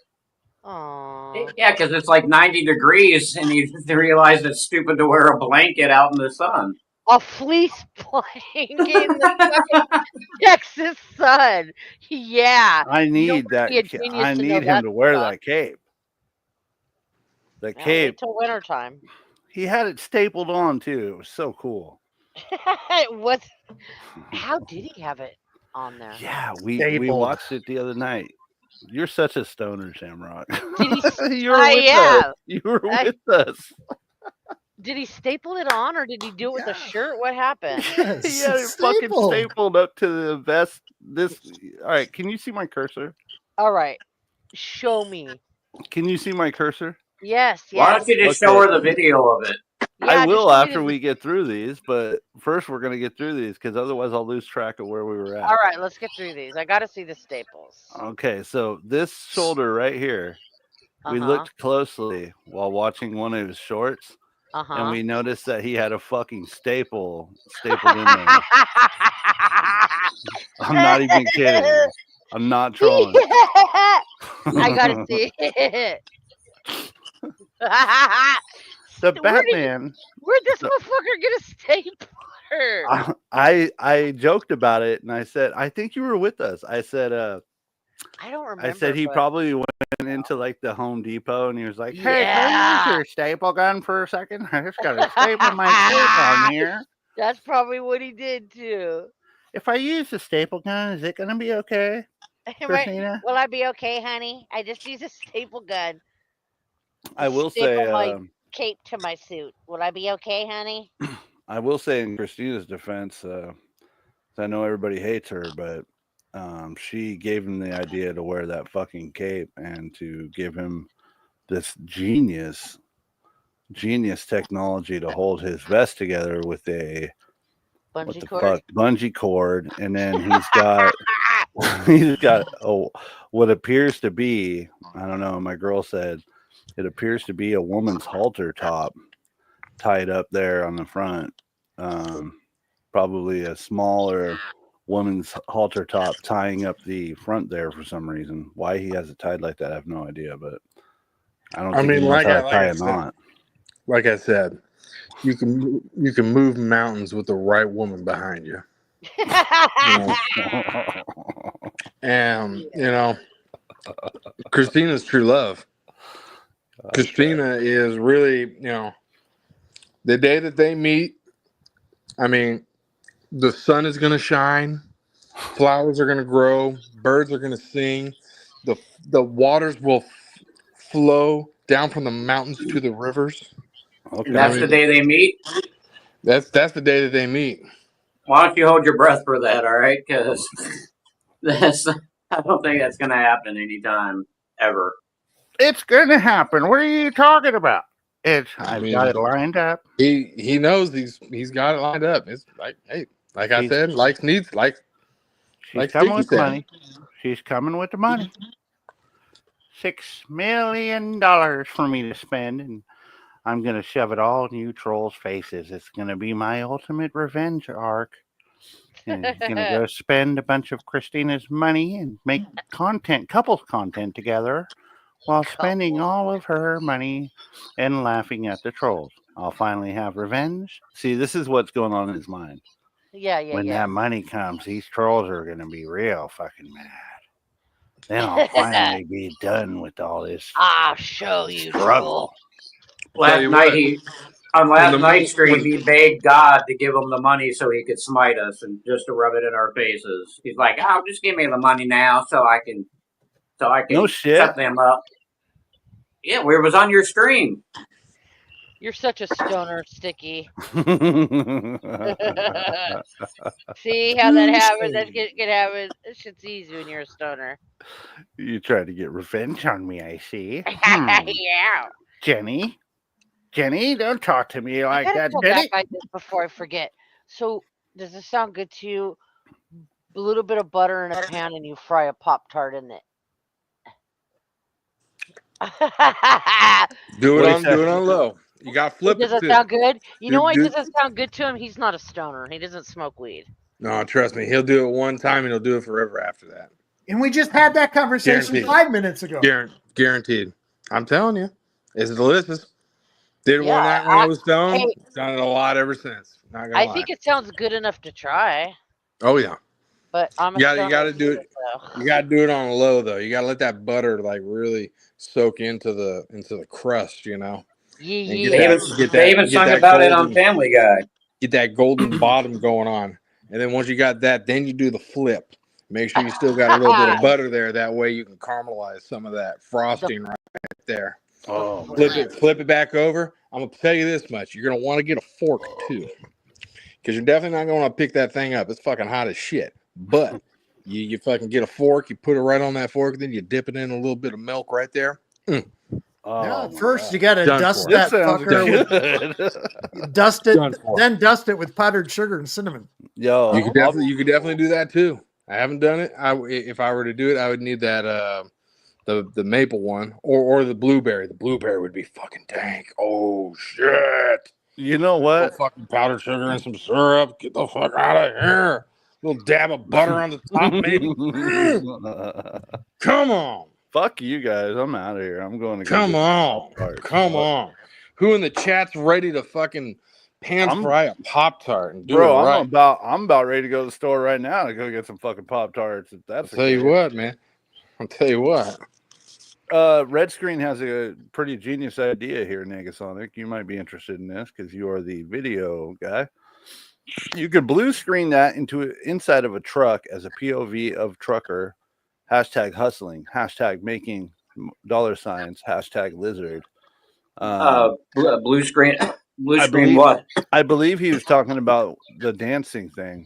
Aww. Yeah, because it's like 90 degrees, and you realize it's stupid to wear a blanket out in the sun. A fleece blanket in the fucking Texas sun. Yeah. I need that. be a genius I to know need him that to wear stuff. that cape. The Well, cape. wait till wintertime. He had it stapled on too. It was so cool. What? How did he have it on there? Yeah, we Stapled. watched it the other night. You're such a stoner, Shamrock. Did he? You were with yeah. us. You were I- with us. Did he staple it on, or did he do it with a shirt? What happened? yes, He had it it's fucking stapled. stapled up to the vest. This. All right. Can you see my cursor? All right, show me. Can you see my cursor? Yes, Why yes. don't you just show her the video of it? Yeah, I just will show me after the- we get through these, but first we're gonna get through these because otherwise I'll lose track of where we were at. All right, let's get through these. I got to see the staples. Okay, so this shoulder right here, we looked closely while watching one of his shorts, and we noticed that he had a fucking stapled in there. I'm not even kidding. I'm not trolling. I gotta see it. The Where did- Batman. Where'd this motherfucker get a stapler? I joked about it and I said, I think you were with us. I said, I don't remember. I said he but- probably went into like the Home Depot and he was like, "Hey, can I Yeah. use your staple gun for a second? I just got to staple my cape on here. That's probably what he did too. If I use the staple gun, is it going to be okay, Christina?" Will I be okay, honey? I just use a staple gun. I will Staple say, my cape to my suit. Will I be okay, honey? I will say in Christina's defense, I know everybody hates her, but she gave him the idea to wear that fucking cape and to give him this genius technology to hold his vest together with a bungee cord, and then he's got what appears to be, I don't know, my girl said it appears to be a woman's halter top tied up there on the front. Probably a smaller woman's halter top tying up the front there for some reason. Why he has it tied like that, I have no idea, but I don't think he knows how to tie a knot. Like I said, you can move mountains with the right woman behind you. And Christina's true love. Christina is really, the day that they meet, I mean, the sun is going to shine, flowers are going to grow, birds are going to sing, the waters will flow down from the mountains to the rivers. Okay. And that's the day they meet. That's the day that they meet. Why don't you hold your breath for that? All right, because I don't think that's going to happen anytime ever. It's gonna happen. What are you talking about? I I've mean, got it lined up. He knows he's got it lined up. It's like, hey, like I said, like Sneed, She's coming with the money. She's coming with the money. $6 million for me to spend, and I'm gonna shove it all in you trolls' faces. It's gonna be my ultimate revenge arc. And he's gonna go spend a bunch of Christina's money and make couples content together, while spending all of her money and laughing at the trolls. I'll finally have revenge. See, this is what's going on in his mind. Yeah. When that money comes, these trolls are going to be real fucking mad. Then I'll finally be done with all this I'll show you, struggle. Last night's stream, he begged God to give him the money so he could smite us and just to rub it in our faces. He's like, "Oh, just give me the money now so I can No shit. shut them up." Yeah, we was on your stream. You're such a stoner, Sticky. See how that happens? That can happen. This shit's easy when you're a stoner. You tried to get revenge on me, I see. Yeah. Jenny, don't talk to me like that, Go Jenny. back like this before I forget. So, does this sound good to you? A little bit of butter in a pan and you fry a Pop-Tart in it. Do it on low. You got to flip it. Does it sound good? You know why it doesn't sound good to him? He's not a stoner. He doesn't smoke weed. No, trust me. He'll do it one time and he'll do it forever after that. And we just had that conversation Guaranteed. 5 minutes ago. Guaranteed. I'm telling you. It's delicious. Did it one night when I was stoned. Done it a lot ever since. Not gonna lie. think it sounds good enough to try. Oh yeah. But I'm a you gotta do it. You gotta do it on low though. You gotta let that butter like really soak into the crust, you know. Yeah. They even sung about it on Family Guy. Get that golden bottom going on. And then once you got that, then you do the flip. Make sure you still got a little bit of butter there. That way you can caramelize some of that frosting right there. Oh, flip it back over. I'm gonna tell you this much: you're gonna want to get a fork too, because you're definitely not gonna pick that thing up. It's fucking hot as shit. But you fucking get a fork. You put it right on that fork. Then you dip it in a little bit of milk right there. Oh, first you gotta dust that fucker. Dust it, then dust it with powdered sugar and cinnamon. Yo, you could definitely do that too. I haven't done it. If I were to do it, I would need that the maple one or the blueberry. The blueberry would be fucking dank. Oh shit! You know what? Fucking powdered sugar and some syrup. Get the fuck out of here. A little dab of butter on the top, maybe. Come on. Fuck you guys. I'm out of here. I'm going to Come on. Who in the chat's ready to fucking pan fry a Pop-Tart and do it right? I'm about ready to go to the store right now to go get some fucking Pop-Tarts. I'll tell you what, man. I'll tell you what. Red Screen has a pretty genius idea here, Negasonic. You might be interested in this because you are the video guy. You could blue screen that inside of a truck as a POV of trucker. Hashtag hustling. Hashtag making $signs. Hashtag lizard. Blue screen. Blue screen. What? I believe he was talking about the dancing thing.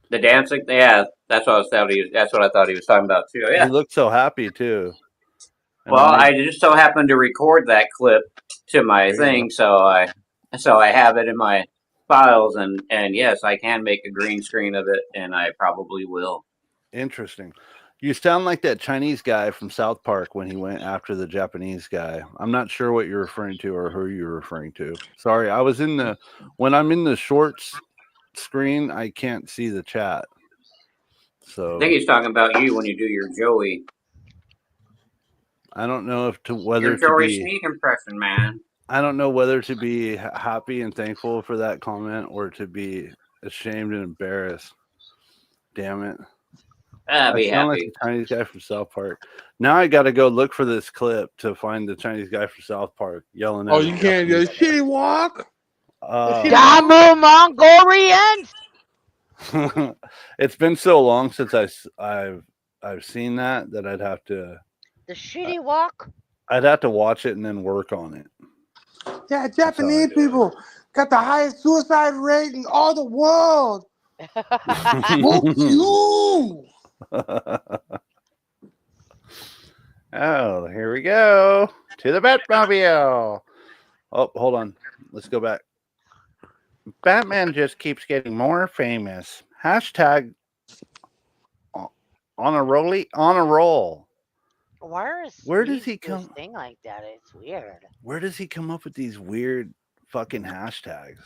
The dancing. Yeah, that's what I thought he was talking about too. Yeah. He looked so happy too. Well, I just so happened to record that clip to my thing, so I have it in my files, and yes, I can make a green screen of it, and I probably will. Interesting. You sound like that Chinese guy from South Park when he went after the Japanese guy. I'm not sure what you're referring to or who you're referring to. Sorry, when I'm in the shorts screen, I can't see the chat. So I think he's talking about you when you do your Joey. I don't know whether your Joey Sneed impression, man. I don't know whether to be happy and thankful for that comment or to be ashamed and embarrassed. Damn it. Be happy. Like the Chinese guy from South Park. Now I got to go look for this clip to find the Chinese guy from South Park yelling at. Oh, you can't do shitty walk. Damu Mongolians. It's been so long since I've I've seen that I'd have to The shitty walk. I'd have to watch it and then work on it. Yeah, Japanese people got the highest suicide rate in all the world. Whoop you! Oh, here we go to the Batmobile. Oh, hold on. Let's go back. Batman just keeps getting more famous. Hashtag on a roll. Where does he come? Thing like that? It's weird. Where does he come up with these weird fucking hashtags?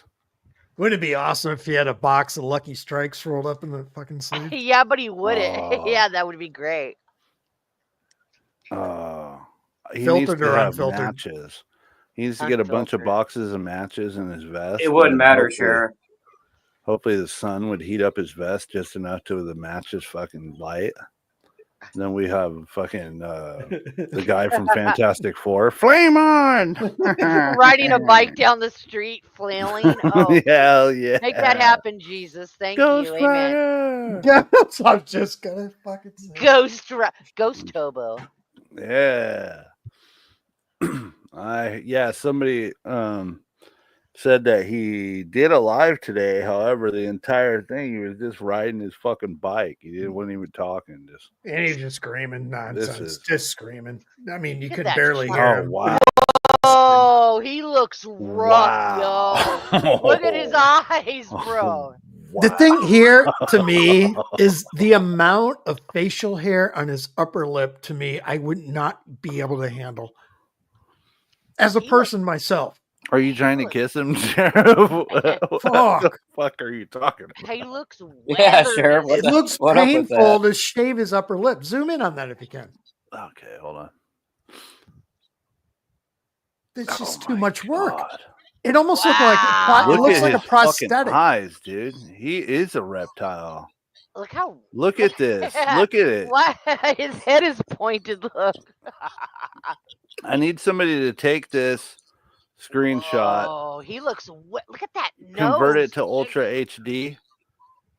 Wouldn't it be awesome if he had a box of Lucky Strikes rolled up in the fucking sleeve? Yeah, but he wouldn't. Yeah, that would be great. He Filtered needs to or have unfiltered? matches. He needs to get a bunch of boxes of matches in his vest. It wouldn't matter, sure. Hopefully the sun would heat up his vest just enough to the matches fucking light. And then we have fucking the guy from Fantastic Four, flame on, riding a bike down the street, flailing. Oh, hell yeah! Make that happen, Jesus. Thank Ghost you, Rider. Amen. I'm just gonna fucking say. Ghost Tobo. Yeah. Somebody said that he did a live today. However, the entire thing, he was just riding his fucking bike. Wasn't even talking. And he's just screaming nonsense. Just screaming. I mean, you could that barely hear him. Wow. Oh, he looks rough, yo. Look at his eyes, bro. Wow. The thing here to me is the amount of facial hair on his upper lip. To me, I would not be able to handle as a person myself. Are you trying to kiss him, Sheriff? What the fuck are you talking about? He looks weathered. Yeah, sure. It looks painful to shave his upper lip. Zoom in on that if you can. Okay, hold on. It's just too much work. It almost looks like a prosthetic. Eyes, dude. He is a reptile. Look at this. Look at it. Why his head is pointed? Look. I need somebody to take this screenshot. Oh, he looks. Look at that nose. Convert it to Ultra HD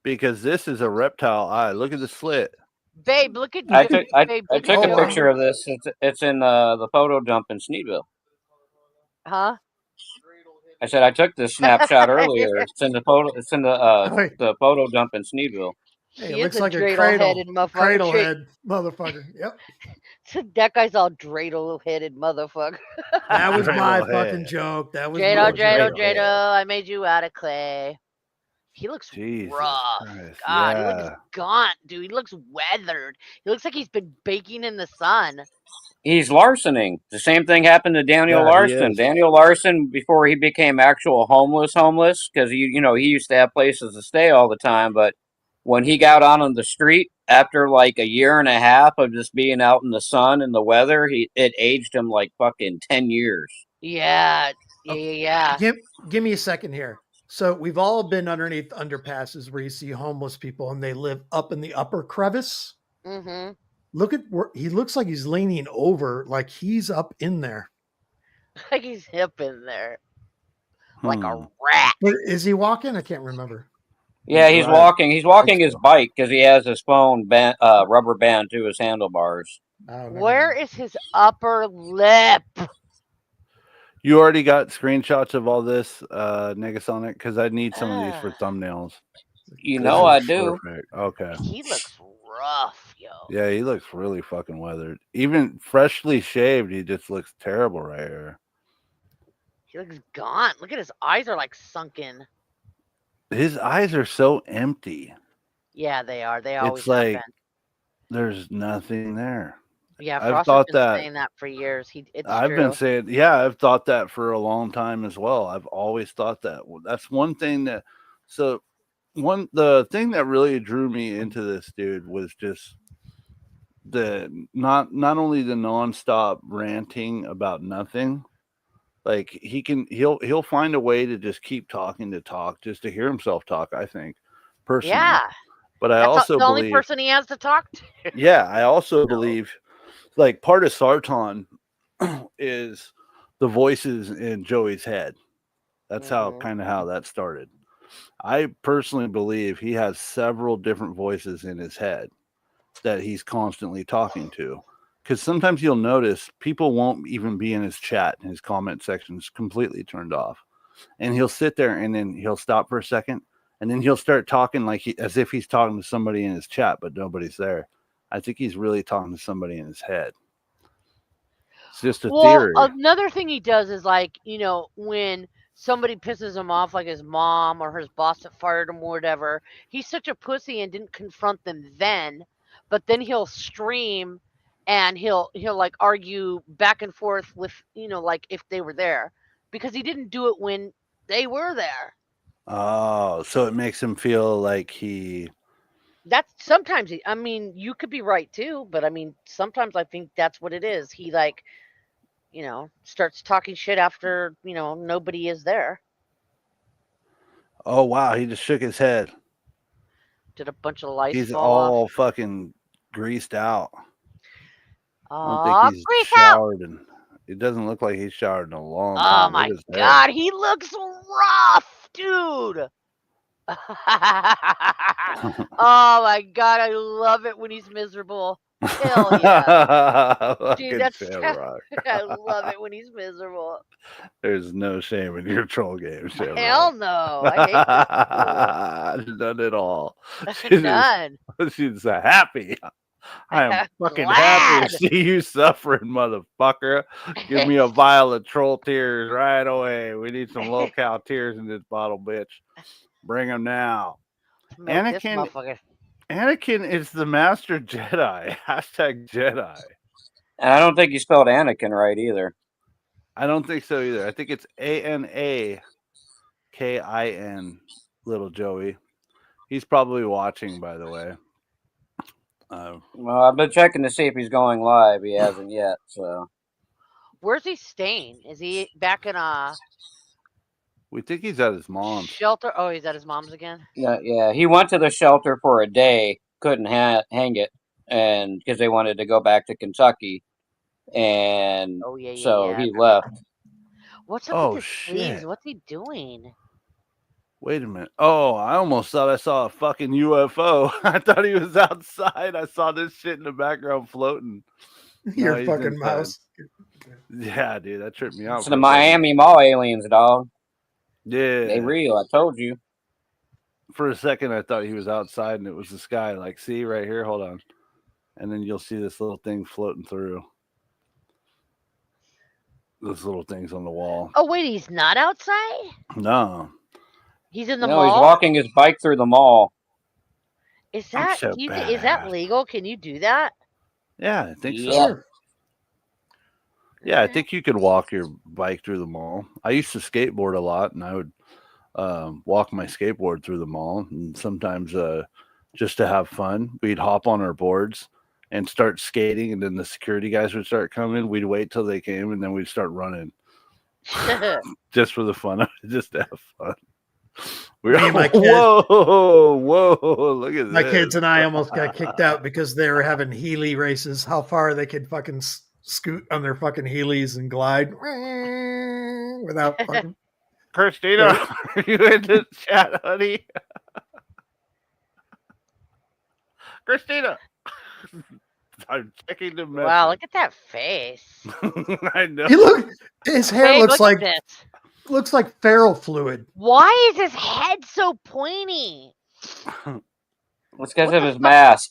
because this is a reptile eye. Look at the slit. Babe, look at. I took a picture of this. It's in the photo dump in Sneedville. Huh? I said I took this snapshot earlier. It's in the photo. It's in the photo dump in Sneedville. Hey, it looks like a cradle head motherfucker. Yep. That guy's all dreidel-headed motherfucker. That was my fucking joke. That was dreidel. I made you out of clay. He looks rough. Christ, God, he looks gaunt, dude. He looks weathered. He looks like he's been baking in the sun. He's larcening. The same thing happened to Daniel Larson. Daniel Larson, before he became actual homeless, because he used to have places to stay all the time, but when he got out on the street after like a year and a half of just being out in the sun and the weather, it aged him like fucking 10 years. Yeah. Give me a second here. So we've all been underneath underpasses where you see homeless people and they live up in the upper crevice. Mm-hmm. Look at where he looks like he's leaning over, like he's up in there. Like he's up in there. Like a rat. But is he walking? I can't remember. Yeah, he's walking. He's walking his bike because he has his phone rubber band to his handlebars. Where is his upper lip? You already got screenshots of all this, Negasonic? Because I need some of these for thumbnails. I do. Perfect. Okay. He looks rough, yo. Yeah, he looks really fucking weathered. Even freshly shaved, he just looks terrible right here. He looks gaunt. Look at his eyes are like sunken. His eyes are so empty. Yeah, they are. They always it's like have been. There's nothing there. Yeah, I've thought saying that for years. I've been saying, I've thought that for a long time as well. I've always thought that. That's one thing that. So, the thing that really drew me into this dude was just the not only the nonstop ranting about nothing. Like he'll find a way to just keep talking to talk, just to hear himself talk. I think personally. Yeah. But I also the only person he has to talk to. Yeah, I also believe, like, part of Sarton is the voices in Joey's head. That's how that started. I personally believe he has several different voices in his head, that he's constantly talking to. Because sometimes you'll notice people won't even be in his chat, and his comment section is completely turned off. And he'll sit there and then he'll stop for a second and then he'll start talking like as if he's talking to somebody in his chat, but nobody's there. I think he's really talking to somebody in his head. It's just a theory. Another thing he does is like, when somebody pisses him off, like his mom or his boss that fired him or whatever, he's such a pussy and didn't confront them then, but then he'll stream and he'll like argue back and forth with, like if they were there, because he didn't do it when they were there. Oh, so it makes him feel like That's sometimes, I mean, you could be right too, but I mean, sometimes I think that's what it is. He like, starts talking shit after, nobody is there. Oh, wow. He just shook his head. Did a bunch of lights He's fall all off? fucking greased out. I don't think he's Grease showered, and it doesn't look like he's showered in a long time. Oh my God, he looks rough, dude. Oh my God, I love it when he's miserable. Hell yeah. Dude, that's I love it when he's miserable. There's no shame in your troll game, Shamrock. Hell no. I hate this. None at all. None. She's happy. I am fucking happy to see you suffering, motherfucker. Give me a vial of troll tears right away. We need some low-cal tears in this bottle, bitch. Bring them now. Anakin is the master Jedi. Hashtag Jedi. And I don't think you spelled Anakin right either. I don't think so either. I think it's Anakin, little Joey. He's probably watching, by the way. Well, I've been checking to see if he's going live. He hasn't yet. So, where's he staying? Is he back in We think he's at his mom's shelter. Oh, he's at his mom's again. Yeah. He went to the shelter for a day, couldn't hang it, and because they wanted to go back to Kentucky, and he left. What's up with his sleeves? What's he doing? Wait a minute. Oh, I almost thought I saw a fucking UFO. I thought he was outside. I saw this shit in the background floating. Your fucking mouse. Yeah, dude, that tripped me out. It's the Miami Mall aliens, dog. Yeah. They real, I told you. For a second, I thought he was outside and it was the sky. Like, see right here? Hold on. And then you'll see this little thing floating through. Those little things on the wall. Oh, wait, he's not outside? No. He's in the mall? No, he's walking his bike through the mall. Is that is that legal? Can you do that? Yeah, I think so. Yeah, I think you could walk your bike through the mall. I used to skateboard a lot, and I would walk my skateboard through the mall. And sometimes just to have fun, we'd hop on our boards and start skating, and then the security guys would start coming. We'd wait till they came, and then we'd start running. Just for the fun of it, just to have fun. Whoa, look at my this. kids and I almost got kicked out because they were having Healy races, how far they could fucking scoot on their fucking Heelys and glide without fucking... Christina, are you in the chat, honey? Christina, I'm checking the message. Wow, look at that face. I know. His hair looks like feral fluid. Why is his head so pointy? It's because of his mask.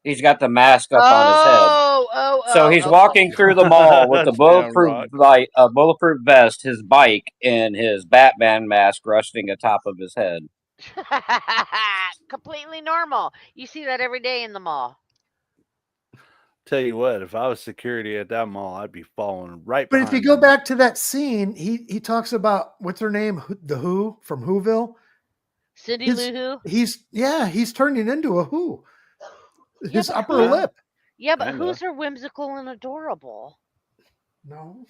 He's got the mask up on his head. So he's walking through the mall with the bulletproof vest, his bike, and his Batman mask resting atop of his head. Completely normal. You see that every day in the mall. Tell you what, if I was security at that mall, I'd be following right. But if you go back to that scene, he talks about what's her name, the Who from Whoville. Cindy Lou Who. He's turning into a Who. His upper lip. Yeah, but who's her whimsical and adorable? No.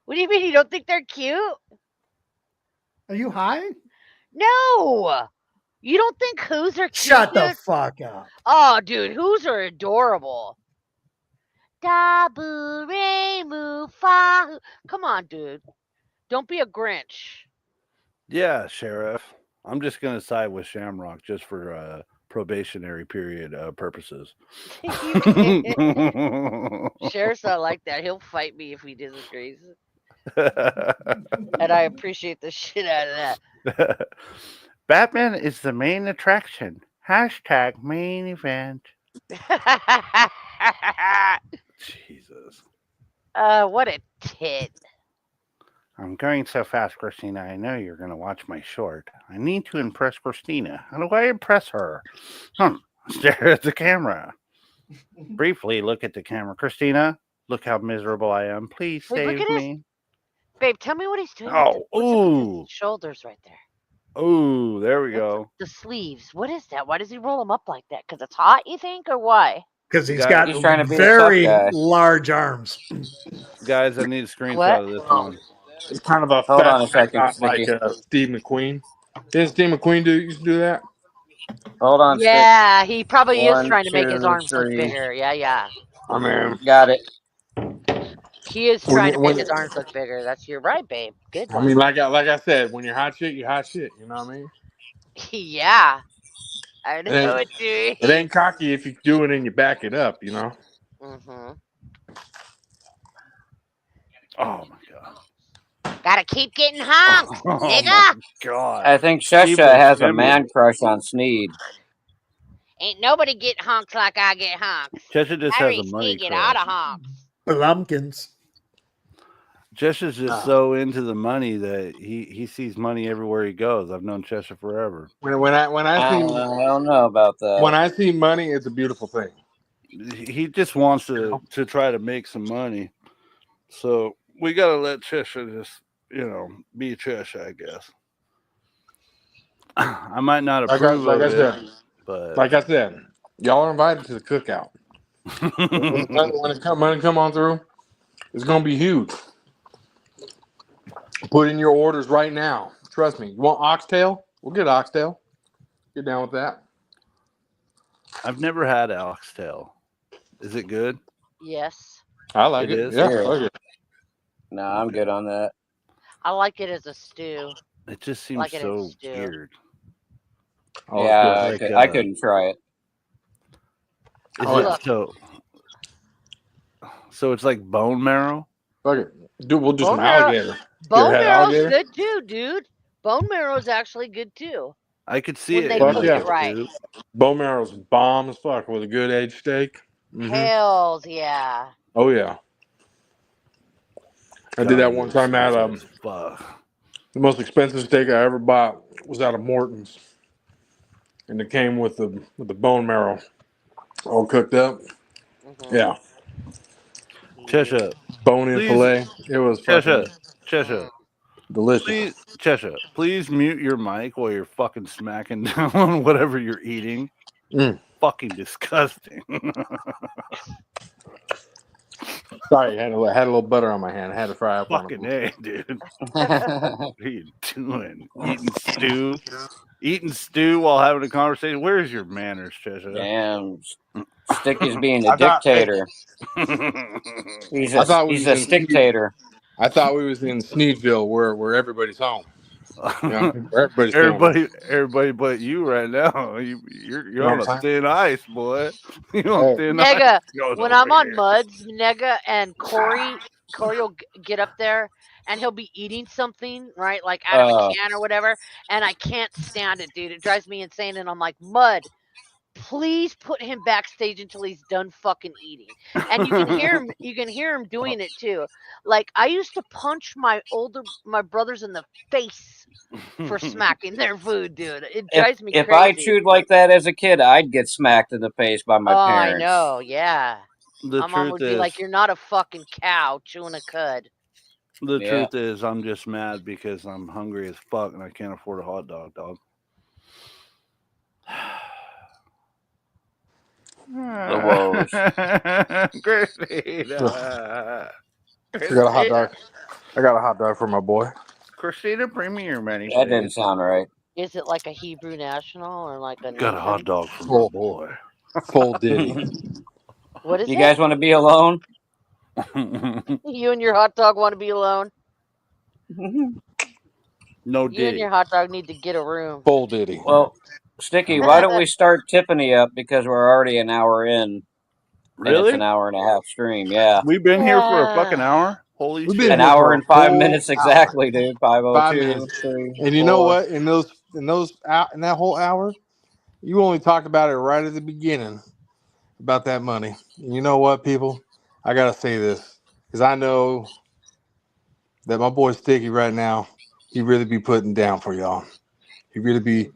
What do you mean? You don't think they're cute? Are you high? No. You don't think Who's are cute? Shut the fuck up. Oh, dude, Who's are adorable. Dabu re mu fa. Come on, dude. Don't be a Grinch. Yeah, Sheriff. I'm just gonna side with Shamrock just for probationary period purposes. You can't. Sheriff's not like that. He'll fight me if he disagrees. And I appreciate the shit out of that. Batman is the main attraction. Hashtag main event. Jesus. What a tit. I'm going so fast, Christina. I know you're going to watch my short. I need to impress Christina. How do I impress her? Stare at the camera. Briefly look at the camera. Christina, look how miserable I am. Please Wait, look save at his- me. Babe, tell me what he's doing. Oh, What's up with his ooh. shoulders right there? Ooh, there we What's go. the sleeves. What is that? Why does he roll them up like that? Because it's hot, you think, or why? Because he's Guys- got He's trying to be a very tough guy. large arms. Guys, I need a screenshot What? of this one. It's kind of a Hold fat on a second, not like Sticky. Steve McQueen. Didn't Steve McQueen used to do that? Hold on, Stick. Yeah, he probably is 1, trying to make his 2, arms look 3. bigger. Yeah. I mean, Got it. He is When trying you- to when make his you- arms look bigger. You're right, babe. Good I one. mean, like I said, when you're hot shit, you're hot shit. You know what I mean? Yeah. I know ain't- what you It ain't cocky if you do it and you back it up. You know. Mm-hmm. Oh, my God. Gotta keep getting honked, Oh, nigga. my God. I think Steve Chesha has a Buscemi. man crush on Sneed. Ain't nobody get honks like I get honks. Chesha just I has a reach money get out crush. of honks. Plumpkins. Chesha's just so into the money that he sees money everywhere he goes. I've known Chesha forever. When I I see don't know about that. when I see money, it's a beautiful thing. He just wants to try to make some money. So we got to let Chesha just, be Chesha, I guess. I might not approve of it, but like I said, y'all are invited to the cookout. when money come on through, it's gonna be huge. Put in your orders right now. Trust me. You want oxtail? We'll get oxtail. Get down with that. I've never had oxtail. Is it good? Yes. I like It it. is? Yeah, Yeah. I like it. No, I'm good on that. I like it as a stew. It just seems Like it in so stew. weird. Oh, Yeah, it's good. Like, I couldn't try it. Is Oh, it yeah. so it's like bone marrow? Fuck it. Dude, we'll do some Bone marrow- alligator. Bone had marrow's alligator? good too, dude. Bone marrow's actually good too. I could see When it. they in cook like it a right. soup. Bone marrow's bomb as fuck with a good aged steak. Mhm. Hells yeah. Oh yeah. I did that one time at Fuck. the most expensive steak I ever bought was out of Morton's, and it came with the bone marrow, all cooked up. Mhm. Yeah, Chesha, bone in Please- fillet. It was fucking Chesha, delicious. please, Chesha, please mute your mic while you're fucking smacking down whatever you're eating. Fucking disgusting. Sorry, I had a little butter on my hand. I had to fry up on Fucking it. A, dude. What are you doing? Eating stew while having a conversation? Where's your manners, Chesha? Damn, Sticky's being a I thought- dictator. He's a dictator. I thought we was in Sneedville where everybody's home. Where everybody's family. everybody but you right now. You're know on what a I'm thin ice, boy. You're on thin ice. Nega, Goes when over I'm on here. Muds, Nega and Corey will get up there and he'll be eating something, right? Like out of a can or whatever. And I can't stand it, dude. It drives me insane. And I'm like, Mud, please put him backstage until he's done fucking eating. And you can hear him doing it too. Like I used to punch my brothers in the face for smacking their food, dude. It drives me crazy. If I chewed like that as a kid, I'd get smacked in the face by my parents. I know, yeah. The My mom truth would be is, like, "You're not a fucking cow chewing a cud." the Yeah. truth is, I'm just mad because I'm hungry as fuck and I can't afford a hot dog, dog. The woes. Christina. I got a hot dog. I got a hot dog for my boy. Christina, bring me your many. That didn't sound right. Is it like a Hebrew national or like a? Got a hot Nathan? dog for my boy. Full ditty. What is You it? guys want to be alone? You and your hot dog want to be alone? No You and diddy. your hot dog need to get a room. Full ditty. Well, Sticky, why don't we start Tiffany up because we're already an hour in, and it's Really? an hour and a half stream. Yeah, We've been here for a fucking hour. Holy We've shit! been an here for hour a and 5 whole minutes hour. exactly, dude. 5 5:02, minutes. 3, And you know 4. what? In that whole hour, you only talked about it right at the beginning about that money. And you know what, people? I gotta say this because I know that my boy Sticky right now, he really be putting down for y'all. He really be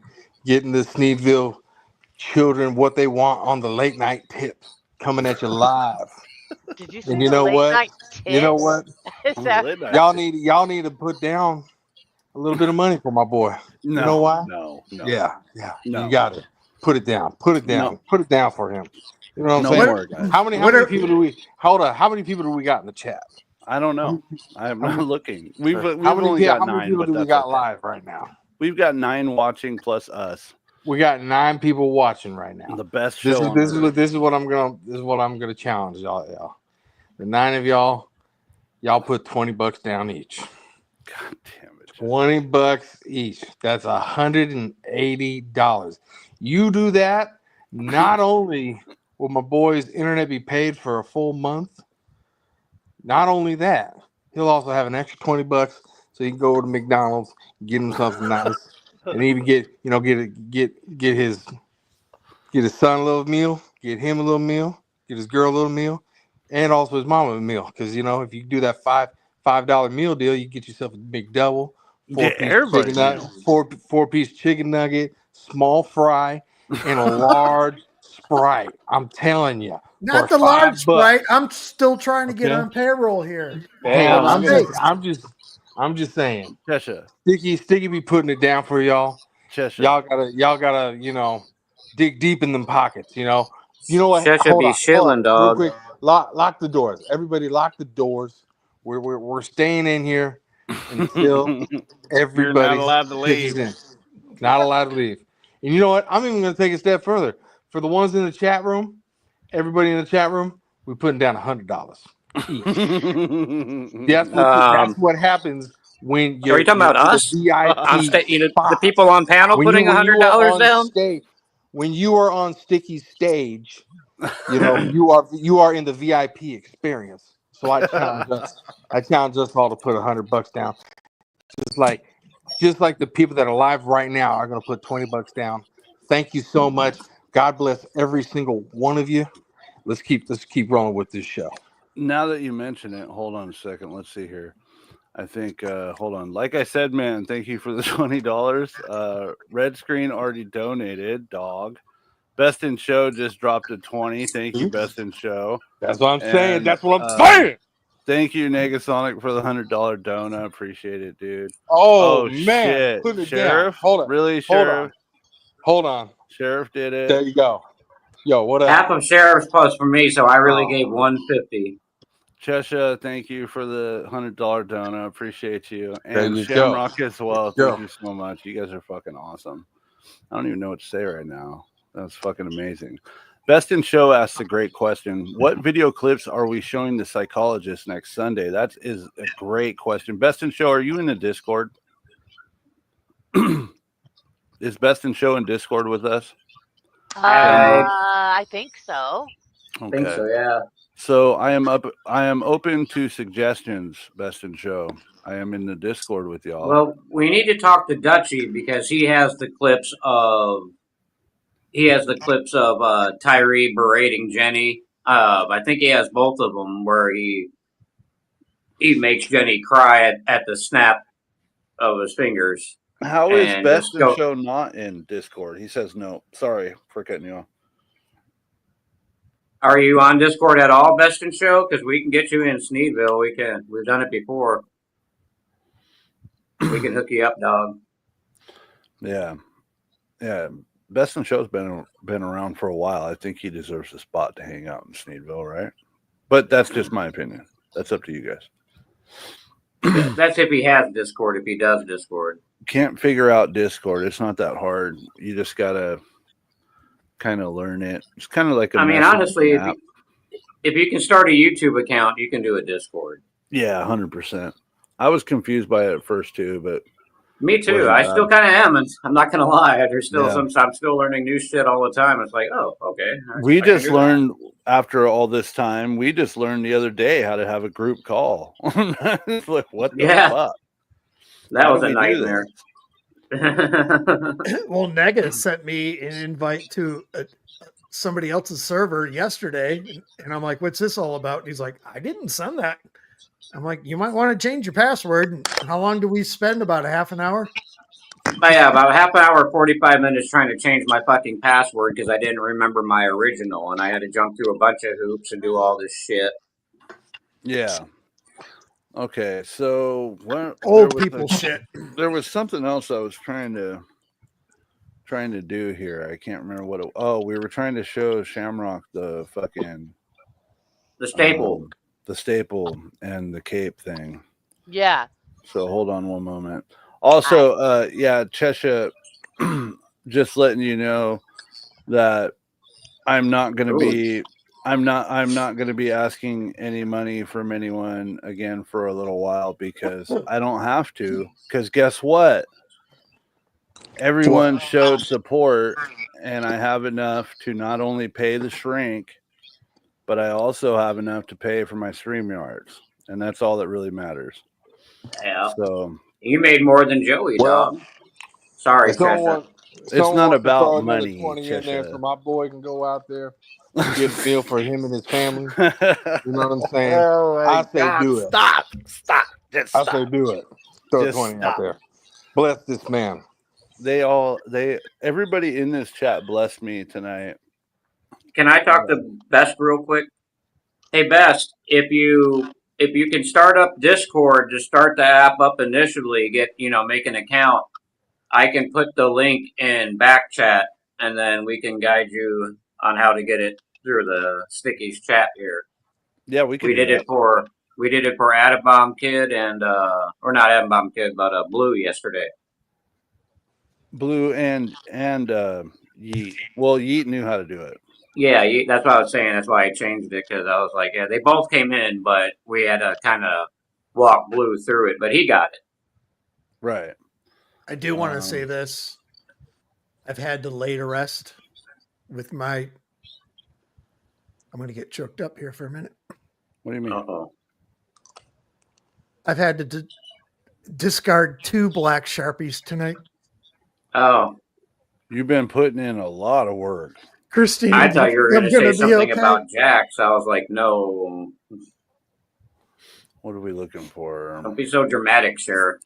getting the Sneedville children what they want on the late night tip, coming at you live. Did you And say you the know late what? night You know tits? what? Is On the that late night. Y'all need to put down a little bit of money for my boy. You know No, why? no. Yeah. You No. got it. Put it down. Put it down. No. Put it down for him. You know what I'm No saying? more, guys. How many people do we hold on? How many people do we got in the chat? I don't know. I am How not many- looking. We've How only got many 9, people but do we that's got okay. live right now? We've got 9 watching plus us. We got 9 people watching right now. The best This show is on earth. this is what I'm gonna challenge y'all. The 9 of y'all put $20 down each. God damn it. $20 each. That's $180. You do that, not only will my boy's internet be paid for a full month, not only that, he'll also have an extra $20 so he can go to McDonald's, get him something nice, and even get his son a little meal, get him a little meal, get his girl a little meal, and also his mom a meal. Because if you do that $5 meal deal, you get yourself a big double, Get everybody meal. four-piece chicken nugget, small fry, and a large Sprite. I'm telling you, Not for the large $5. Sprite. I'm still trying to get Okay. on payroll here. Hey, Damn, I'm saying. I'm just saying. Chesha. Sticky be putting it down for y'all. Chesha. Y'all gotta dig deep in them pockets. You know what? Chesha be shilling, real dog. quick. Lock the doors. Everybody, lock the doors. We're staying in here until You're not everybody allowed to pitches leave. in. Not allowed to leave. And you know what? I'm even gonna take a step further. For the ones in the chat room, everybody in the chat room, we're putting down $100 each. That's what happens when Are you talking about you're the us? On VIP the spot. people on panel putting When you are $100 on down? stage, when you are on Sticky's stage, you are in the VIP experience. So I challenge us all to put $100 down. Just like the people that are live right now are going to put $20 down. Thank you so much. God bless every single one of you. Let's keep rolling with this show. Now that you mention it, hold on a second. Let's see here. I think hold on. Like I said, man, thank you for the $20. Red Screen already donated, dog. Best in Show just dropped a 20. Thank you, Best in Show. That's what I'm saying. And, That's what I'm saying. Thank you, Negasonic, for the $100 donut. Appreciate it, dude. Oh man, shit. putting it Sheriff? down. Hold on. Really, Hold Sheriff? Hold on. Sheriff did it. There you go. Yo, what up? Half of Sheriff's post for me, so I really gave $150. Chesha, thank you for the $100 donut. Appreciate you. There And you Shamrock as well. Go. Thank you so much. You guys are fucking awesome. I don't even know what to say right now. That's fucking amazing. Best in Show asks a great question. What video clips are we showing the psychologist next Sunday? That is a great question. Best in Show, are you in the Discord? Is Best in Show in Discord with us? I think so. Okay. I think so, yeah. So I am open to suggestions, Best in Show. I am in the Discord with y'all. Well, we need to talk to Dutchy because he has the clips of Tyree berating Jenny. I think he has both of them where he makes Jenny cry at the snap of his fingers. How is and Best just in go- Show not in Discord? He says no. Sorry for cutting you off. Are you on Discord at all, Best in Show? Because we can get you in Sneedville. We've done it before. We can hook you up, dog. Yeah. Best in Show's been around for a while. I think he deserves a spot to hang out in Sneedville, right? But that's just my opinion. That's up to you guys. That's if he has Discord. If he does Discord, can't figure out Discord. It's not that hard. You just gotta kind of learn it. It's kind of like a. I mean, honestly, if you can start a YouTube account, you can do a Discord. Yeah, 100%. I was confused by it at first too, but Me too. wasn't I bad. still kind of am, and I'm not gonna lie. There's still Yeah. I'm still learning new shit all the time. It's like, oh, okay. We I can just do that. learned after all this time. We just learned the other day how to have a group call. It's like, what the Yeah. fuck? That How was do a we do nightmare. Well, Nega sent me an invite to somebody else's server yesterday, and I'm like, "What's this all about?" And he's like, "I didn't send that." I'm like, "You might want to change your password." And how long do we spend? About a half an hour. But yeah, about half an hour, 45 minutes trying to change my fucking password because I didn't remember my original, and I had to jump through a bunch of hoops and do all this shit. Yeah. Okay, so what? Old people shit. There was something else I was trying to do here. I can't remember what. We were trying to show Shamrock the fucking The staple. the staple and the cape thing. Yeah. So hold on one moment. Also, Chesha, just letting you know that I'm not going to be. I'm not going to be asking any money from anyone again for a little while because I don't have to. Because guess what? Everyone showed support, and I have enough to not only pay the shrink, but I also have enough to pay for my StreamYards, and that's all that really matters. Yeah. So You made more than Joey, dog. Sorry, Chesha. it's not wants to about throw another money, 20 in there Chesha. so my boy can go out there and get a meal for him and his family. You know what I'm saying? Oh my I say God, do it. Stop. Just I stop. say do it. Throw Just 20 out stop. there. Bless this man. Everybody in this chat blessed me tonight. Can I talk to Best real quick? Hey, Best, if you can start up Discord, just start the app up initially. Make an account. I can put the link in back chat, and then we can guide you on how to get it through the Sticky's chat here. Yeah, we did it for Atom Bomb Kid and or not Atom Bomb Kid, but Blue yesterday. Blue and Yeet. Well, Yeet knew how to do it. Yeah, that's what I was saying. That's why I changed it because I was like, yeah, they both came in, but we had to kind of walk Blue through it, but he got it. Right. I do want to say this. I've had to lay to rest with my. I'm going to get choked up here for a minute. What do you mean? Uh-oh. I've had to discard 2 black Sharpies tonight. Oh. You've been putting in a lot of work. Christine, I thought you were going to say something okay? about Jax. I was like, no. What are we looking for? Don't be so dramatic, Sheriff.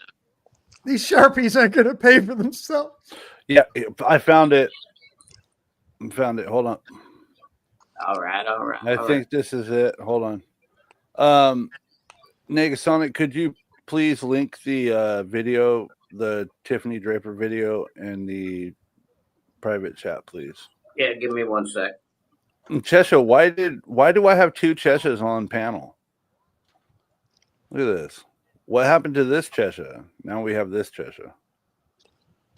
These Sharpies aren't going to pay for themselves. Yeah, I found it. Hold on. All right. I think this is it. Hold on. Negasonic, could you please link the video, the Tiffany Draper video, in the private chat, please? Yeah, give me 1 sec. Chesha, why do I have 2 Cheshas on panel? Look at this. What happened to this Chesha? Now we have this Chesha.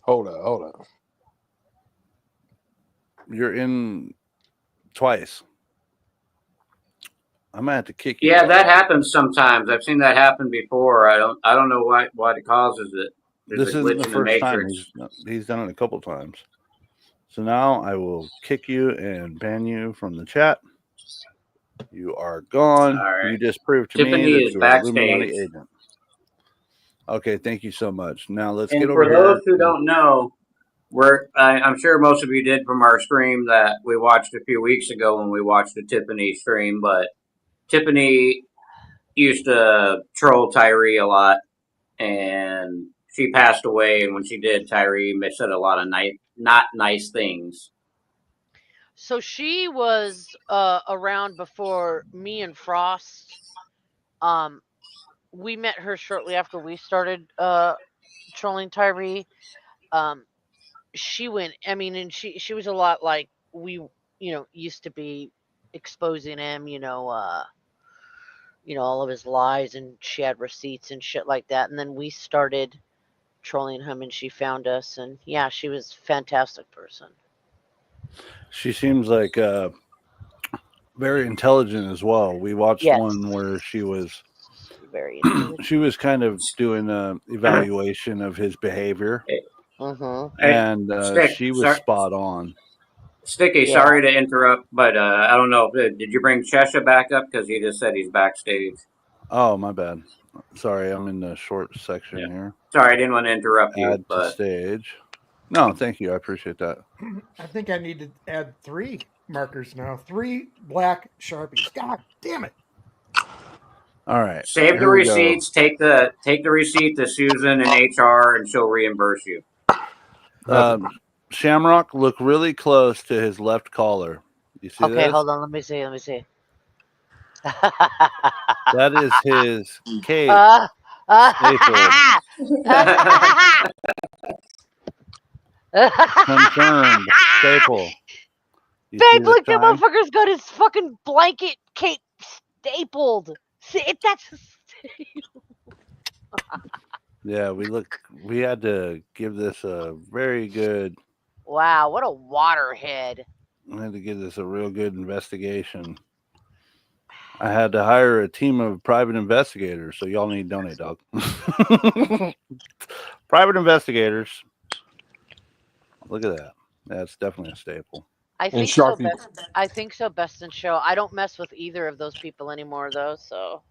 Hold up. You're in twice. I might have to kick you. Yeah, that happens sometimes. I've seen that happen before. I don't know what it causes it. This isn't the first time. He's done it a couple times. So now I will kick you and ban you from the chat. You are gone. Right. You just proved to Tiffany me that is you're an Illuminati backstage. agent. Okay, thank you so much. Now let's And get over for here. those who don't know, I'm sure most of you did from our stream that we watched a few weeks ago when we watched the Tiffany stream, but Tiffany used to troll Tyree a lot, and she passed away. And when she did, Tyree said a lot of not nice things. So she was around before me and Frost. We met her shortly after we started trolling Tyree. She went. I mean, and she was a lot like we, used to be exposing him. All of his lies, and she had receipts and shit like that. And then we started trolling him, and she found us. And yeah, she was a fantastic person. She seems like very intelligent as well. We watched one where she was very intelligent. She was kind of doing an evaluation of his behavior, Mm-hmm. and Stick, she was spot on. Sticky, Yeah. sorry to interrupt, but I don't know. Did you bring Chesha back up? Because he just said he's backstage. Oh, my bad. Sorry, I'm in the short section Yeah. here. Sorry, I didn't want to interrupt you, Add to but stage. No, thank you. I appreciate that. I think I need to add 3 markers now. 3 black Sharpies. God damn it. All right. save the here we go. receipts. Take the receipt to Susan and HR, and she'll reimburse you. Shamrock, look really close to his left collar. You see Okay, this? hold on. Let me see. Let me see. That is his cape. Confirmed. Staple. You see Babe, the look, that shine? motherfucker's got his fucking blanket cape stapled. See, that's Yeah, we had to give this a very good, wow. What a waterhead. we had to give this a real good investigation. I had to hire a team of private investigators, so y'all need to donate, dog. Private investigators. Look at that. That's definitely a staple. I And think so. Sharpie. I think so. Best in show. I don't mess with either of those people anymore, though. So,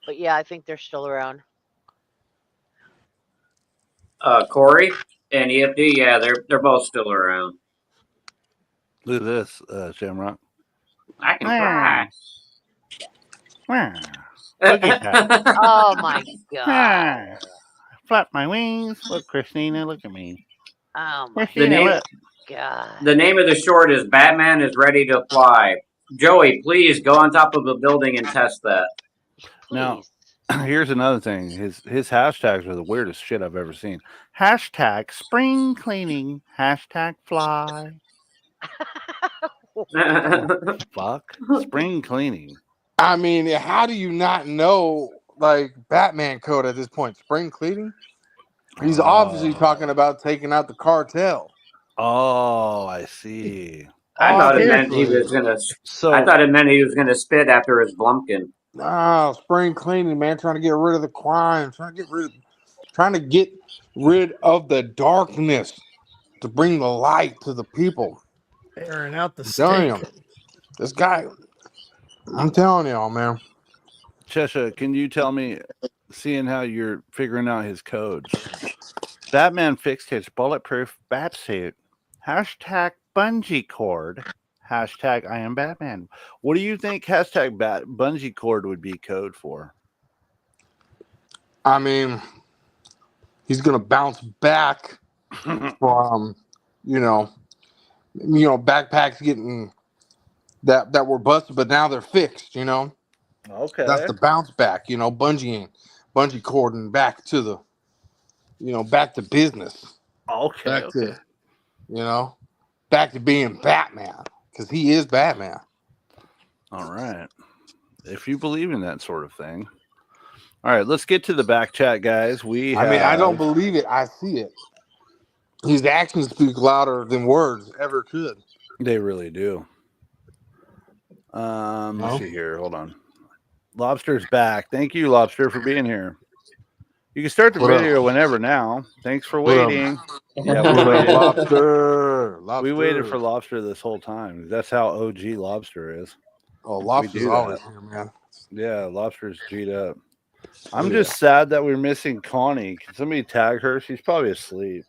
but yeah, I think they're still around. Corey and EFD, yeah, they're both still around. Look at this, Shamrock. I can try. Cookie time. Oh my god. Flap my wings. Look, Christina, look at me. Oh my The name god. the name of the short is Batman is Ready to Fly. Joey, please go on top of a building and test that. Now, here's another thing. His hashtags are the weirdest shit I've ever seen. Hashtag spring cleaning. Hashtag fly. Fuck. Spring cleaning. I mean, how do you not know like Batman code at this point? Spring cleaning? He's obviously talking about taking out the cartel. Oh, I see. I thought it meant he was Obviously. gonna. So I thought it meant he was gonna spit after his blumpkin. Oh, spring cleaning, man, trying to get rid of the crime, trying to get rid of the darkness to bring the light to the people. Airing out the I'm telling stink. you, this guy, I'm telling y'all, man. Chesha, can you tell me, seeing how you're figuring out his codes? Batman fixed his bulletproof bat suit. Hashtag bungee cord. Hashtag I am Batman. What do you think hashtag bungee cord would be code for? I mean, he's gonna bounce back from, backpacks getting that were busted, but now they're fixed. Okay. That's the bounce back. Bungee cording back to the, back to business. Okay. Back to, back to being Batman, because he is Batman. All right. If you believe in that sort of thing. All right, let's get to the back chat, guys. I don't believe it. I see it. His actions speak louder than words ever could. They really do. Let's see here. Hold on. Lobster's back. Thank you, Lobster, for being here. You can start the video whenever now. Thanks for waiting. Yeah, we waited. Lobster. We waited for Lobster this whole time. That's how OG Lobster is. Oh, Lobster's always here, man. Yeah, Lobster's G'd up. I'm just sad that we're missing Connie. Can somebody tag her? She's probably asleep.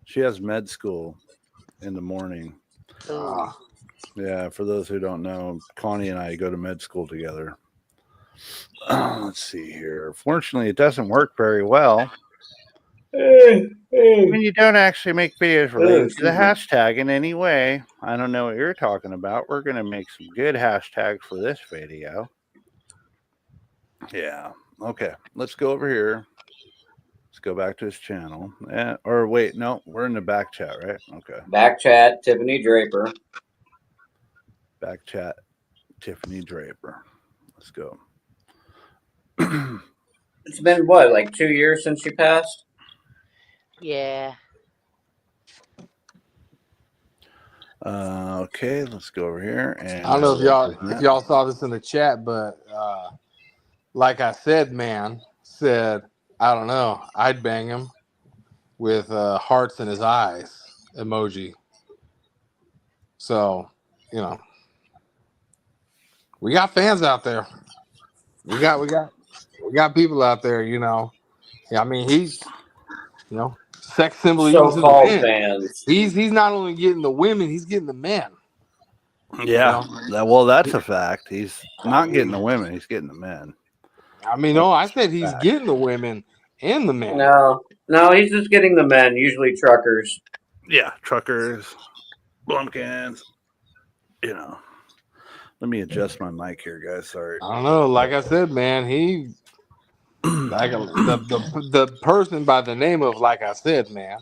She has med school in the morning. Yeah, for those who don't know, Connie and I go to med school together. Let's see here. Fortunately, it doesn't work very well. When you don't actually make videos related to the hashtag in any way. I don't know what you're talking about. We're going to make some good hashtags for this video. Yeah. Okay. Let's go over here. Let's go back to his channel. Or wait, no, we're in the back chat, right? Okay. Back chat, Tiffany Draper. Back chat, Tiffany Draper. Let's go. It's been what, like 2 years since she passed? Yeah. Okay, let's go over here. And I don't know if y'all saw this in the chat, but like I said, man, said, I don't know, I'd bang him with hearts in his eyes emoji. So, you know, we got fans out there. We got people out there, you know. Yeah, I mean, he's, you know, sex symbol even to the So-called men. fans. He's not only getting the women, he's getting the men. Yeah. You Well, that's a fact. He's not getting the women. He's getting the men. I mean, no, I said he's getting the women and the men. No, he's just getting the men, usually truckers. Yeah, truckers, blumpkins. You know. Let me adjust my mic here, guys. Sorry. I don't know. Like I said, man, he like the person by the name of, like I said, man.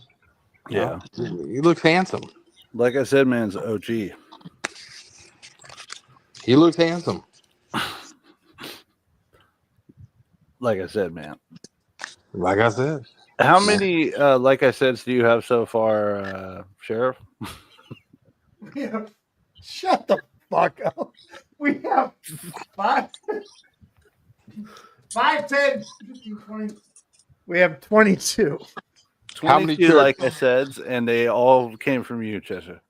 Yeah. He looks handsome. Like I said, man's OG. He looks handsome. Like I said, man. Like I said. How many like I said do you have so far, Sheriff? Yeah. Shut the fuck up. We have 5, 10, 15, 20. We have 22. 22, How many church- like I said, and they all came from you, Chesha.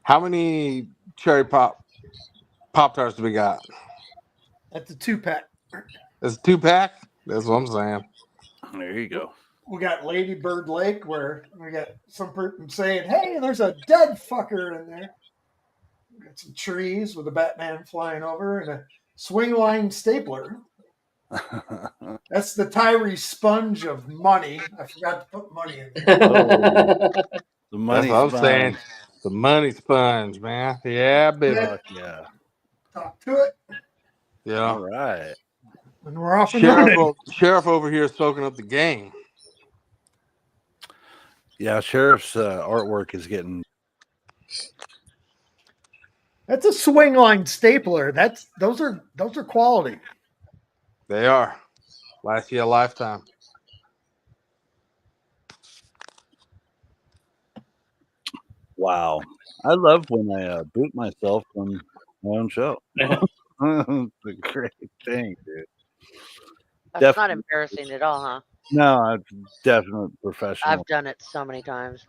How many cherry Pop-Tarts do we got? That's a 2-pack. It's a 2-pack? That's what I'm saying. There you go. We got Lady Bird Lake, where we got some person saying, hey, there's a dead fucker in there. We got some trees with a Batman flying over and a swing line stapler. That's the Tyree sponge of money. I forgot to put money in there. The money That's what I'm sponge. saying. The money sponge, man. Yeah, baby. Fuck yeah. Talk to it. Yeah. All right. And we're off and running. Sheriff over here is soaking up the game. Yeah, Sheriff's artwork is getting. That's a swing line stapler. Those are quality. They are. Last year, lifetime. Wow. I love when I boot myself from my own show. It's a great thing, dude. That's not embarrassing at all, huh? No, it's definitely professional. I've done it so many times.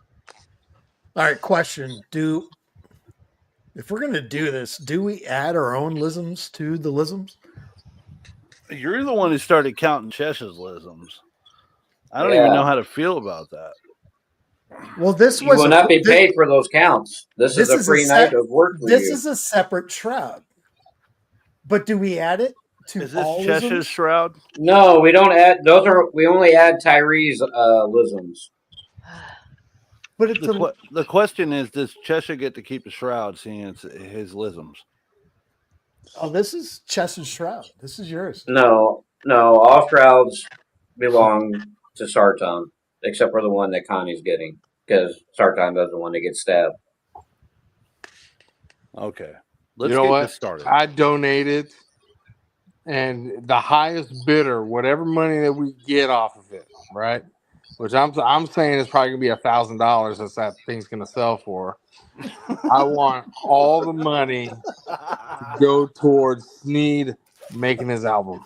All right, question. If we're going to do this, do we add our own lisms to the lisms? You're the one who started counting Chesha's lisms. I don't even know how to feel about that. Well, this You will not be paid for those counts. This is a free night of work for This you. is a separate shroud. But do we add it to Is this all Chesha's lisms? shroud? No, we don't add. We only add Tyree's lisms. But it's The question is, does Chesha get to keep the shroud, seeing it's his lisms? Oh, this is Chess's shroud. This is yours. No, all shrouds belong to Sartan, except for the one that Connie's getting, because Sartan doesn't want to get stabbed. Okay. Let's you know get what? this started. I donated, and the highest bidder, whatever money that we get off of it, right? Which I'm saying is probably gonna be $1,000 as that thing's gonna sell for. I want all the money to go towards Sneed making his album.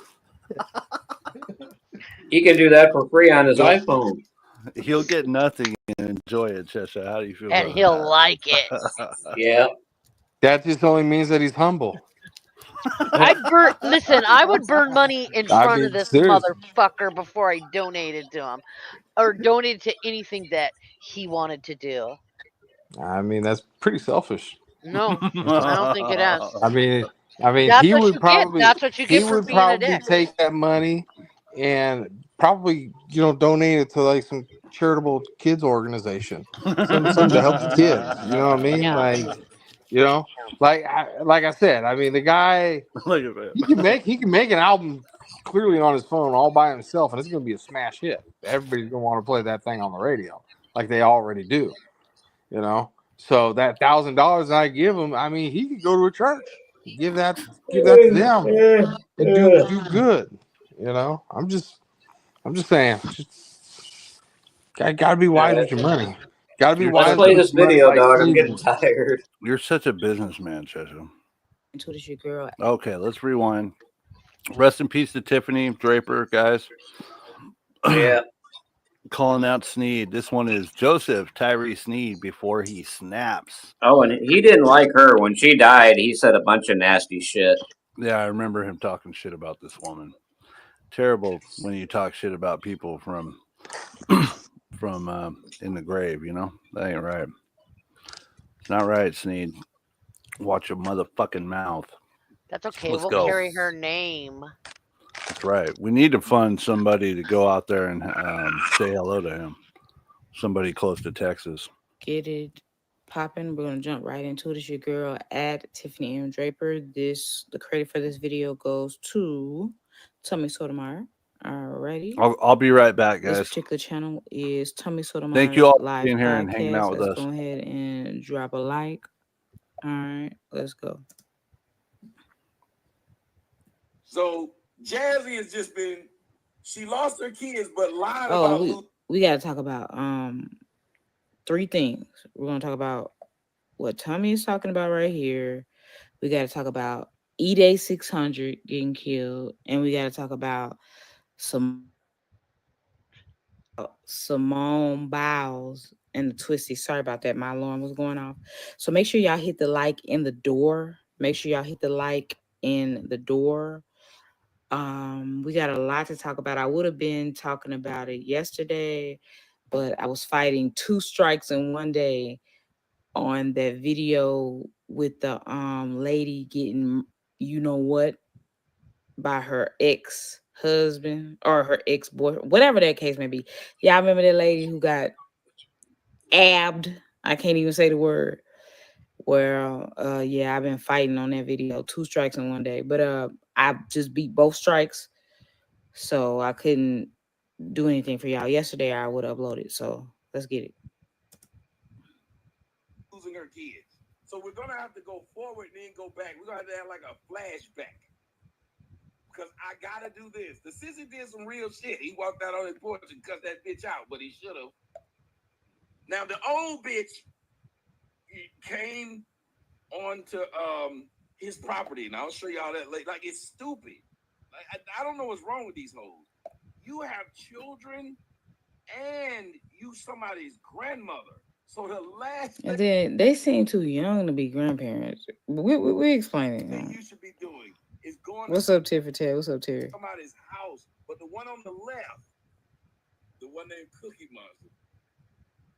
He can do that for free on his iPhone. He'll get nothing and enjoy it, Chesha. How do you feel? And about he'll that? like it. Yeah. That just only means that he's humble. Listen, I would burn money in front of this seriously. motherfucker before I donated to him. Or donated to anything that he wanted to do. I mean, that's pretty selfish. No, I don't think it is. I mean, That's he what would you probably get. That's what you get for being a dick. take that money and probably donate it to like some charitable kids organization, something to help the kids. You know what I mean? Yeah. Like I said, I mean, the guy Look at that. he can make an album clearly on his phone all by himself, and it's going to be a smash hit. Everybody's going to want to play that thing on the radio, like they already do. So that $1,000 I give him, I mean, he could go to a church, give that to them, and do good. I'm just saying, gotta be wise with your money. Gotta be wise. Let's play this video, like dog. I'm Sneed. getting tired. You're such a businessman, Chesha. What is your girl? Okay, let's rewind. Rest in peace to Tiffany Draper, guys. Yeah. Calling out Sneed. This one is Joseph Tyree Sneed before he snaps. Oh, and he didn't like her when she died. He said a bunch of nasty shit. Yeah, I remember him talking shit about this woman. Terrible when you talk shit about people from in the grave. You know that ain't right. It's not right, Sneed. Watch your motherfucking mouth. That's okay. Let's We'll go. carry her name. That's right. We need to fund somebody to go out there and say hello to him. Somebody close to Texas. Get it popping. We're gonna jump right into it. It's your girl at Tiffany M. Draper. The credit for this video goes to Tummy Sotomayor. Alrighty. I'll be right back, This guys. particular channel is Tummy Sotomayor's Thank you all for live being here podcast. and hanging out with Let's us. go ahead and drop a like. All right, let's go. So Jazzy has just been, she lost her kids, but lied about. We gotta talk about three things. We're gonna talk about what Tommy is talking about right here. We gotta talk about E-Day 600 getting killed, and we gotta talk about Simone Biles and the Twisty. Sorry about that. My alarm was going off. So make sure y'all hit the like in the door. Make sure y'all hit the like in the door. We got a lot to talk about. I would have been talking about it yesterday, but I was fighting 2 strikes in one day on that video with the lady getting you know what by her ex-husband or her ex-boy, whatever that case may be. Y'all remember that lady who got abbed? I can't even say the word. Well, yeah, I've been fighting on that video. 2 strikes in one day. But I just beat both strikes. So I couldn't do anything for y'all. Yesterday I would upload it. So let's get it. Losing her kids. So we're gonna have to go forward and then go back. We're gonna have to have like a flashback. Because I gotta do this. The sissy did some real shit. He walked out on his porch and cut that bitch out, but he should have. Now the old bitch came onto his property, and I'll show y'all that later. Like, it's stupid. Like, I don't know what's wrong with these hoes. You have children and you somebody's grandmother. So the last And then they seem too young to be grandparents. We explain thing it. you should be doing is going What's up, Tiffany? What's up, Terry? somebody's house, but the one on the left, the one named Cookie Monster.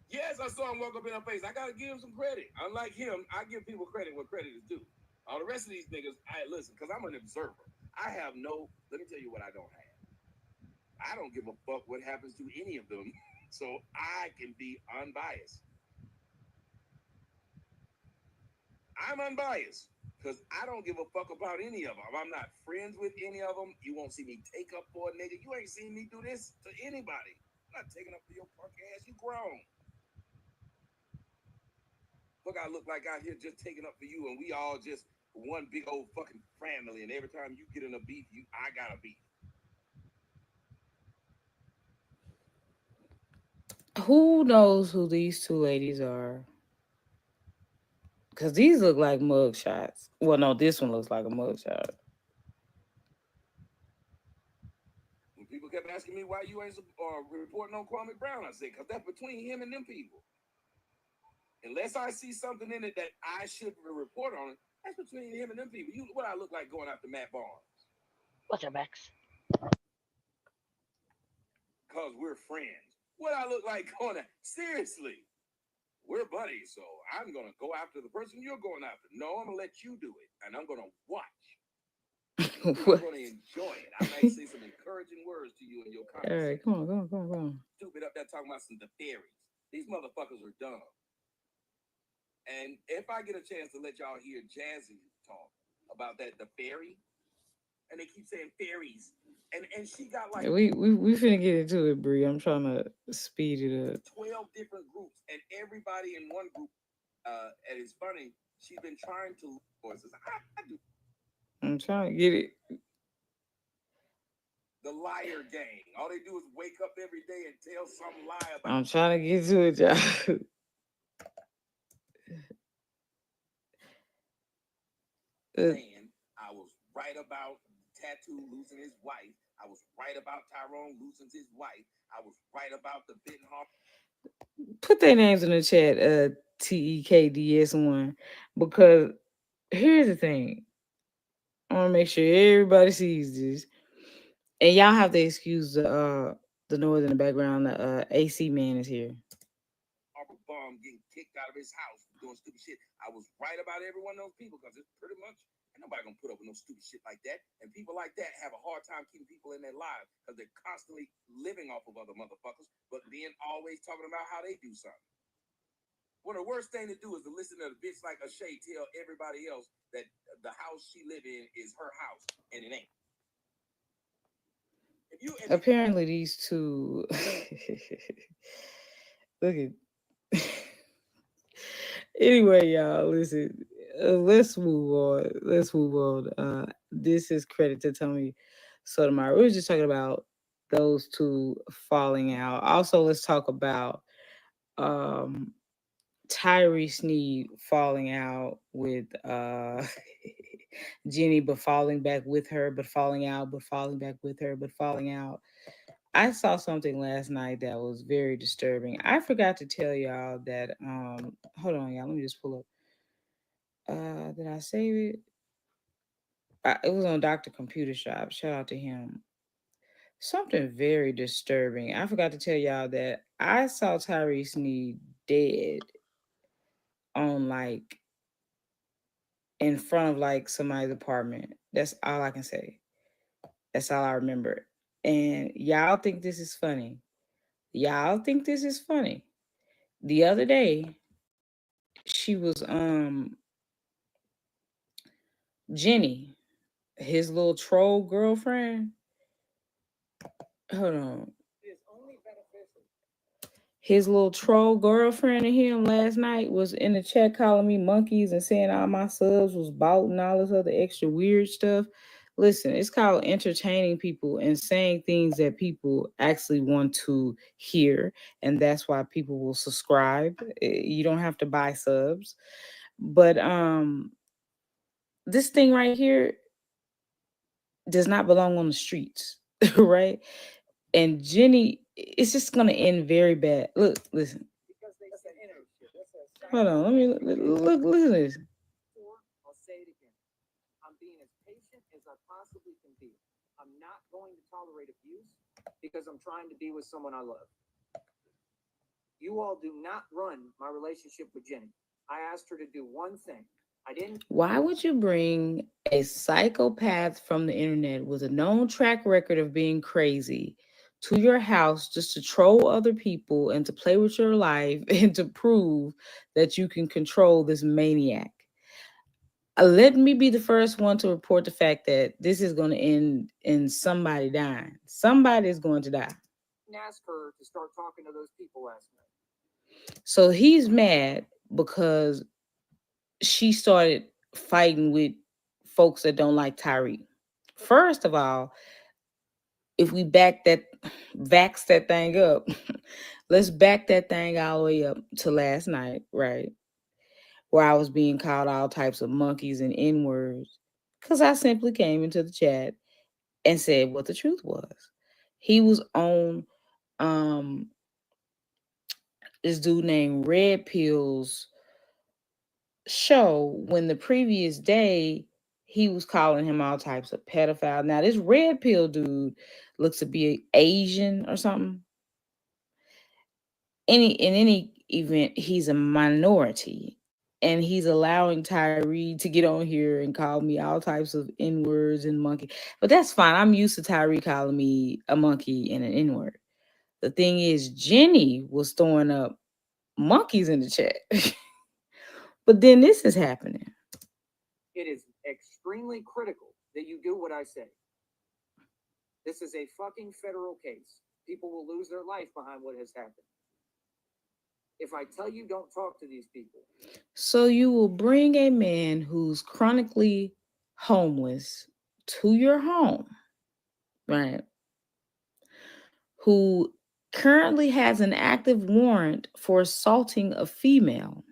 Yes, I saw him walk up in her face. I gotta give him some credit. Unlike him, I give people credit where credit is due. All the rest of these niggas, I listen, because I'm an observer. I have no, let me tell you what I don't have. I don't give a fuck what happens to any of them, so I can be unbiased. I'm unbiased because I don't give a fuck about any of them. I'm not friends with any of them. You won't see me take up for a nigga. You ain't seen me do this to anybody. I'm not taking up for your punk ass. You grown. Look, I look like out here just taking up for you, and we all just one big old fucking family. And every time you get in a beef, I got a beef. Who knows who these 2 ladies are? Because these look like mug shots. Well, no, this one looks like a mug shot. When people kept asking me why you ain't reporting on Kwame Brown, I said, because that's between him and them people. Unless I see something in it that I should report on it, that's between him and them people. What I look like going after Matt Barnes? What's up, Max? Because we're friends. What I look like going after? Seriously. We're buddies, so I'm going to go after the person you're going after. No, I'm going to let you do it, and I'm going to watch. I'm going to enjoy it. I might say some encouraging words to you in your conversation. All right, come on. Stupid up there talking about some theories. These motherfuckers are dumb. And if I get a chance to let y'all hear Jazzy talk about that, the fairy, and they keep saying fairies, and she got like We finna get into it, Bree. I'm trying to speed it up. 12 different groups, and everybody in one group. And it's funny, she's been trying to voices. I do. I'm trying to get it. The liar gang. All they do is wake up every day and tell some lie about. I'm trying to get to it, y'all. Saying I was right about Tattoo losing his wife. I was right about Tyrone losing his wife. I was right about the Benton Harbor. Put their names in the chat, TEKDS1, because here's the thing. I want to make sure everybody sees this. And y'all have to excuse the noise in the background. The AC man is here. Bomb getting kicked out of his house for doing stupid shit. I was right about every one of those people because it's pretty much ain't nobody gonna put up with no stupid shit like that. And people like that have a hard time keeping people in their lives because they're constantly living off of other motherfuckers, but then always talking about how they do something. One of the worst thing to do is to listen to a bitch like Shay tell everybody else that the house she live in is her house, and it ain't. Apparently, these two. Look at. Anyway, y'all, listen. Let's move on. This is credit to Tony Sotomayor. We were just talking about those two falling out. Also, let's talk about Tyree Sneed falling out with Jenny, but falling back with her, but falling out, but falling back with her, but falling out. I saw something last night that was very disturbing. I forgot to tell y'all that hold on, y'all, let me just pull up. Did I save it? It was on Dr. Computer Shop. Shout out to him. Something very disturbing. I forgot to tell y'all that I saw Tyree Sneed dead on like in front of like somebody's apartment. That's all I can say. That's all I remember. And y'all think this is funny. The other day, she was Jenny, his little troll girlfriend. Hold on. His little troll girlfriend and him last night was in the chat calling me monkeys and saying all my subs was bought and all this other extra weird stuff. Listen, it's called entertaining people and saying things that people actually want to hear. And that's why people will subscribe. You don't have to buy subs. But this thing right here does not belong on the streets, right? And Jenny, it's just gonna end very bad. Look, listen. Hold on, let me look at this. I'll say it again. I'm being as patient as I possibly can be. I'm not going to tolerate abuse because I'm trying to be with someone I love. You all do not run my relationship with Jenny. I asked her to do one thing. I didn't. Why would you bring a psychopath from the internet with a known track record of being crazy to your house just to troll other people and to play with your life and to prove that you can control this maniac? Let me be the first one to report the fact that this is going to end in somebody dying. Somebody is going to die. Ask her to start talking to those people last night. So he's mad because she started fighting with folks that don't like Tyree. First of all, if we vax that thing up, let's back that thing all the way up to last night, right? Where I was being called all types of monkeys and N-words because I simply came into the chat and said what the truth was. He was on this dude named Red Pill's show when the previous day he was calling him all types of pedophile. Now this Red Pill dude looks to be Asian or something. In any event, he's a minority, and he's allowing Tyree to get on here and call me all types of N-words and monkey. But that's fine. I'm used to Tyree calling me a monkey and an N-word. The thing is, Jenny was throwing up monkeys in the chat. But then this is happening. It is extremely critical that you do what I say. This is a fucking federal case. People will lose their life behind what has happened. If I tell you don't talk to these people. So you will bring a man who's chronically homeless to your home, right? Who currently has an active warrant for assaulting a female,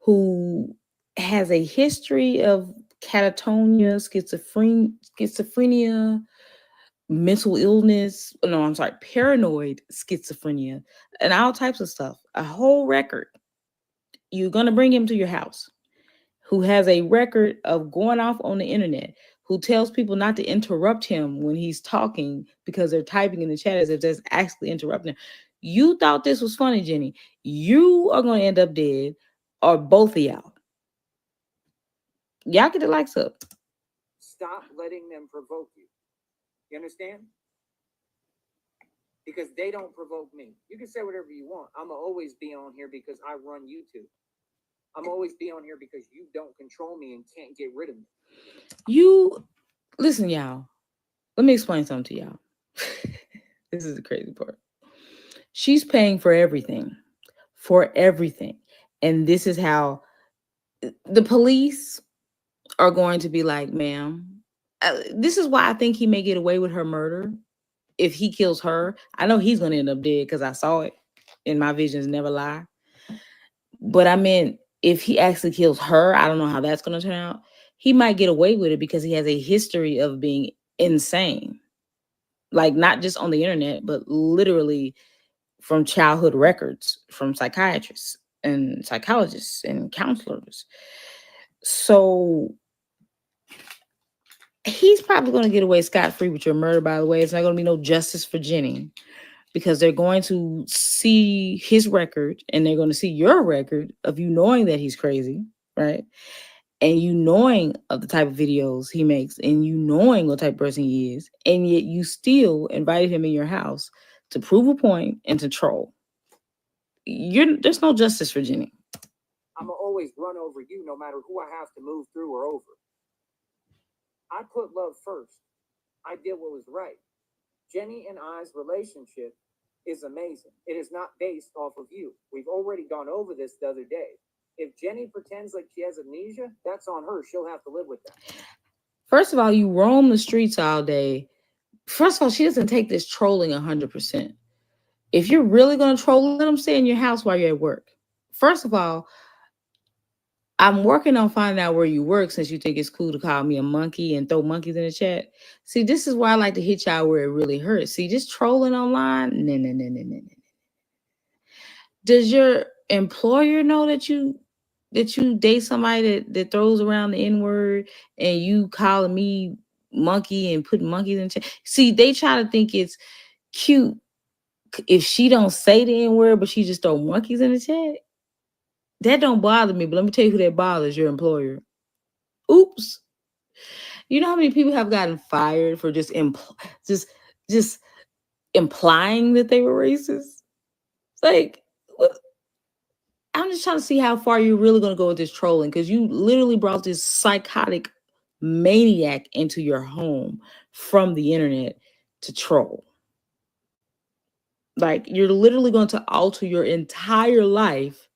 who has a history of catatonia, schizophrenia, mental illness. No, I'm sorry, paranoid schizophrenia, and all types of stuff. A whole record. You're gonna bring him to your house, who has a record of going off on the internet, who tells people not to interrupt him when he's talking because they're typing in the chat as if that's actually interrupting him. You thought this was funny, Jenny. You are going to end up dead, or both of y'all. Y'all get the likes up. Stop letting them provoke you. You understand? Because they don't provoke me. You can say whatever you want. I'm going to always be on here because I run YouTube. I'm always be on here because you don't control me and can't get rid of me. You, listen, y'all. Let me explain something to y'all. This is the crazy part. She's paying for everything. For everything. And this is how the police are going to be like, ma'am. This is why I think he may get away with her murder. If he kills her, I know he's going to end up dead because I saw it. And my visions never lie. But I mean, if he actually kills her, I don't know how that's going to turn out. He might get away with it because he has a history of being insane. Like, not just on the internet, but literally from childhood records, from psychiatrists and psychologists and counselors. So he's probably going to get away scot-free with your murder, by the way. It's not going to be no justice for Jenny because they're going to see his record and they're going to see your record of you knowing that he's crazy, right? And you knowing of the type of videos he makes and you knowing what type of person he is, and yet you still invited him in your house to prove a point and to troll. There's no justice for Jenny. I'm going to always run over you no matter who I have to move through or over. I put love first. I did what was right. Jenny and I's relationship is amazing. It is not based off of you. We've already gone over this the other day. If Jenny pretends like she has amnesia, that's on her. She'll have to live with that. First of all, you roam the streets all day. First of all, she doesn't take this trolling 100%. If you're really going to troll, let them stay in your house while you're at work. First of all, I'm working on finding out where you work since you think it's cool to call me a monkey and throw monkeys in the chat. See, this is why I like to hit y'all where it really hurts. See, just trolling online? No. Does your employer know that you date somebody that throws around the N-word and you calling me monkey and putting monkeys in the chat? See, they try to think it's cute if she don't say the N-word, but she just throw monkeys in the chat. That don't bother me, but let me tell you who that bothers, your employer. Oops. You know how many people have gotten fired for just implying that they were racist? Like, I'm just trying to see how far you're really going to go with this trolling, because you literally brought this psychotic maniac into your home from the internet to troll. Like, you're literally going to alter your entire life.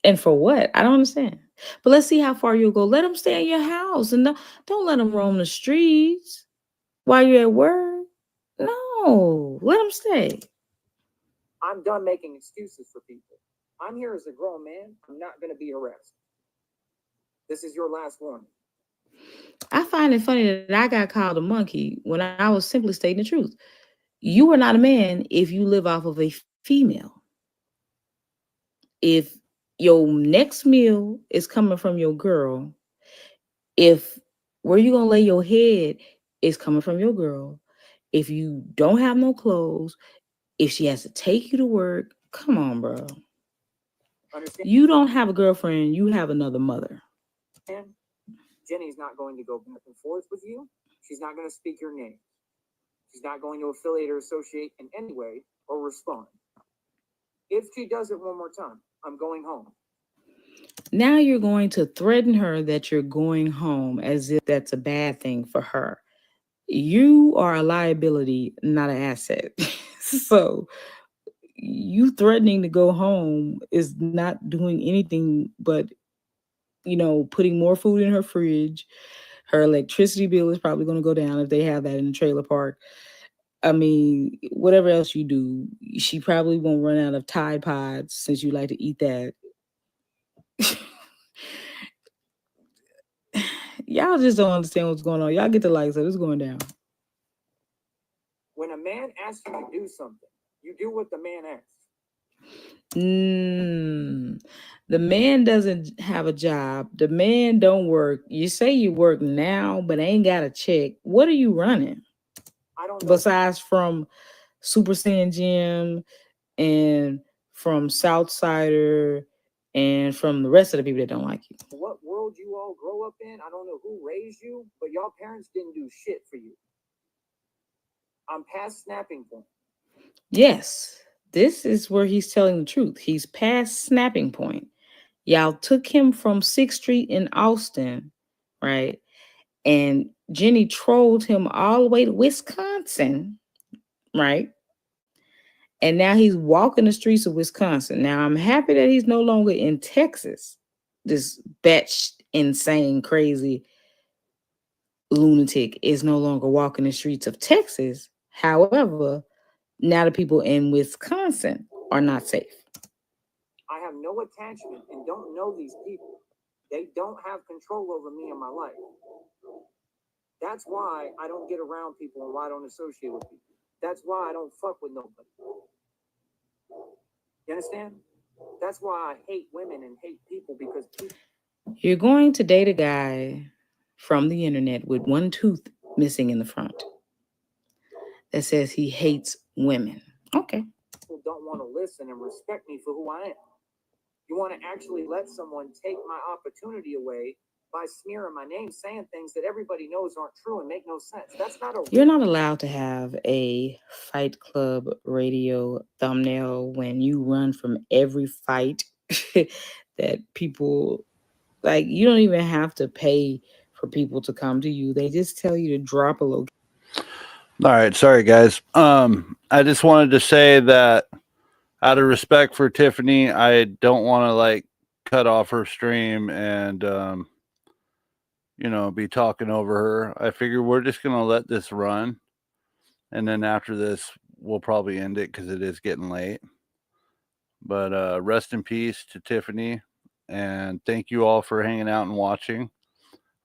And for what? I don't understand. But let's see how far you'll go. Let them stay in your house and don't let them roam the streets while you're at work. No, let them stay. I'm done making excuses for people. I'm here as a grown man. I'm not going to be harassed. This is your last warning. I find it funny that I got called a monkey when I was simply stating the truth. You are not a man if you live off of a female. If your next meal is coming from your girl, if where you gonna lay your head is coming from your girl, if you don't have no clothes, if she has to take you to work, come on, bro. Understand? You don't have a girlfriend, you have another mother. And Jenny's not going to go back and forth with you. She's not going to speak your name. She's not going to affiliate or associate in any way or respond. If she does it one more time, I'm going home. Now you're going to threaten her that you're going home as if that's a bad thing for her. You are a liability, not an asset. So you threatening to go home is not doing anything but, putting more food in her fridge. Her electricity bill is probably going to go down if they have that in the trailer park. I mean, whatever else you do, she probably won't run out of Tide Pods since you like to eat that. Y'all just don't understand what's going on. Y'all get the lights up. It's going down. When a man asks you to do something, you do what the man asks. The man doesn't have a job. The man don't work. You say you work now, but ain't got a check. What are you running? I don't know. Besides from Super Saiyan Gym and from Southsider and from the rest of the people that don't like you. What world you all grow up in, I don't know who raised you, but y'all parents didn't do shit for you. I'm past snapping point. Yes, this is where he's telling the truth. He's past snapping point. Y'all took him from 6th Street in Austin, right? And Jenny trolled him all the way to Wisconsin, right? And now he's walking the streets of Wisconsin. Now I'm happy that he's no longer in Texas. This batch insane, crazy lunatic is no longer walking the streets of Texas. However, now the people in Wisconsin are not safe. I have no attachment and don't know these people. They don't have control over me and my life. That's why I don't get around people and why I don't associate with people. That's why I don't fuck with nobody. You understand? That's why I hate women and hate people, because people... You're going to date a guy from the internet with one tooth missing in the front that says he hates women. Okay. People don't want to listen and respect me for who I am. You want to actually let someone take my opportunity away by smearing my name, saying things that everybody knows aren't true and make no sense. That's not a... You're not allowed to have a Fight Club radio thumbnail when you run from every fight that people, like, you don't even have to pay for people to come to you. They just tell you to drop a location. All right, sorry guys. I just wanted to say that out of respect for Tiffany, I don't want to like cut off her stream and be talking over her. I figure we're just gonna let this run, and then after this, we'll probably end it because it is getting late. But rest in peace to Tiffany, and thank you all for hanging out and watching.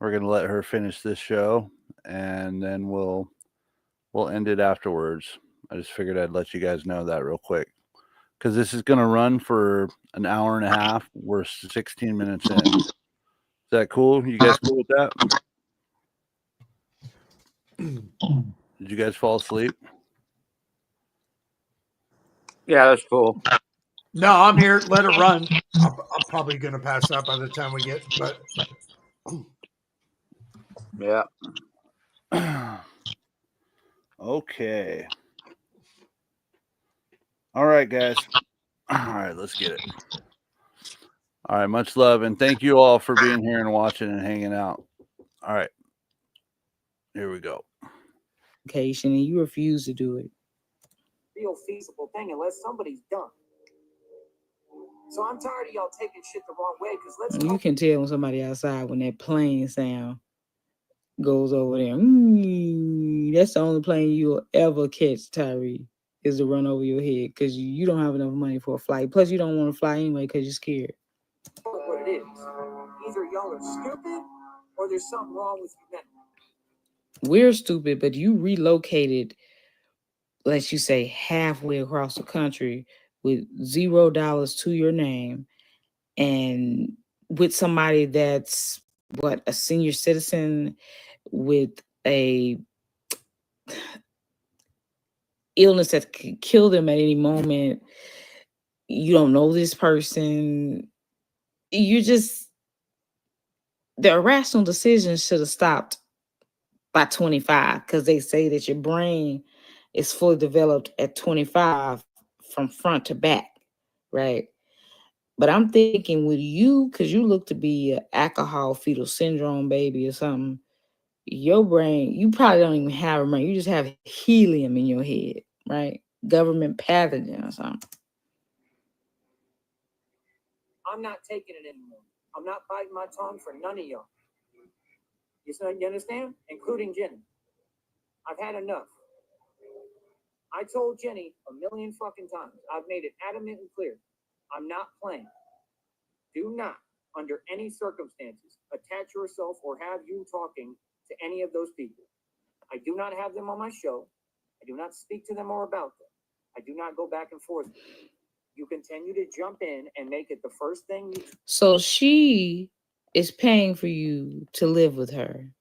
We're gonna let her finish this show, and then we'll end it afterwards. I just figured I'd let you guys know that real quick, because this is gonna run for an hour and a half. We're 16 minutes in. Is that cool? You guys cool with that? Did you guys fall asleep? Yeah, that's cool. No, I'm here. Let it run. I'm probably going to pass out by the time we get, but Yeah. Okay. All right, guys. All right, let's get it. All right, much love, and thank you all for being here and watching and hanging out. All right, here we go. And you refuse to do it. Real feasible thing unless somebody's dumb. So I'm tired of y'all taking shit the wrong way, because You can tell when somebody outside when that plane sound goes over there. That's the only plane you'll ever catch, Tyree, is to run over your head, because you don't have enough money for a flight. Plus, you don't want to fly anyway because you're scared. What it is. Either y'all are stupid or there's something wrong with you now. We're stupid, but you relocated, let's you say, halfway across the country with $0 to your name, and with somebody that's a senior citizen with a illness that could kill them at any moment. You don't know this person. The irrational decisions should have stopped by 25, because they say that your brain is fully developed at 25 from front to back, right? But I'm thinking with you, because you look to be an alcohol fetal syndrome baby or something, your brain, you probably don't even have a brain. You just have helium in your head, right? Government pathogen or something. I'm not taking it anymore. I'm not biting my tongue for none of y'all. You understand? Including Jenny. I've had enough. I told Jenny 1,000,000 fucking times. I've made it adamant and clear. I'm not playing. Do not under any circumstances, attach yourself or have you talking to any of those people. I do not have them on my show. I do not speak to them or about them. I do not go back and forth with them. You continue to jump in and make it the first thing you... So she is paying for you to live with her,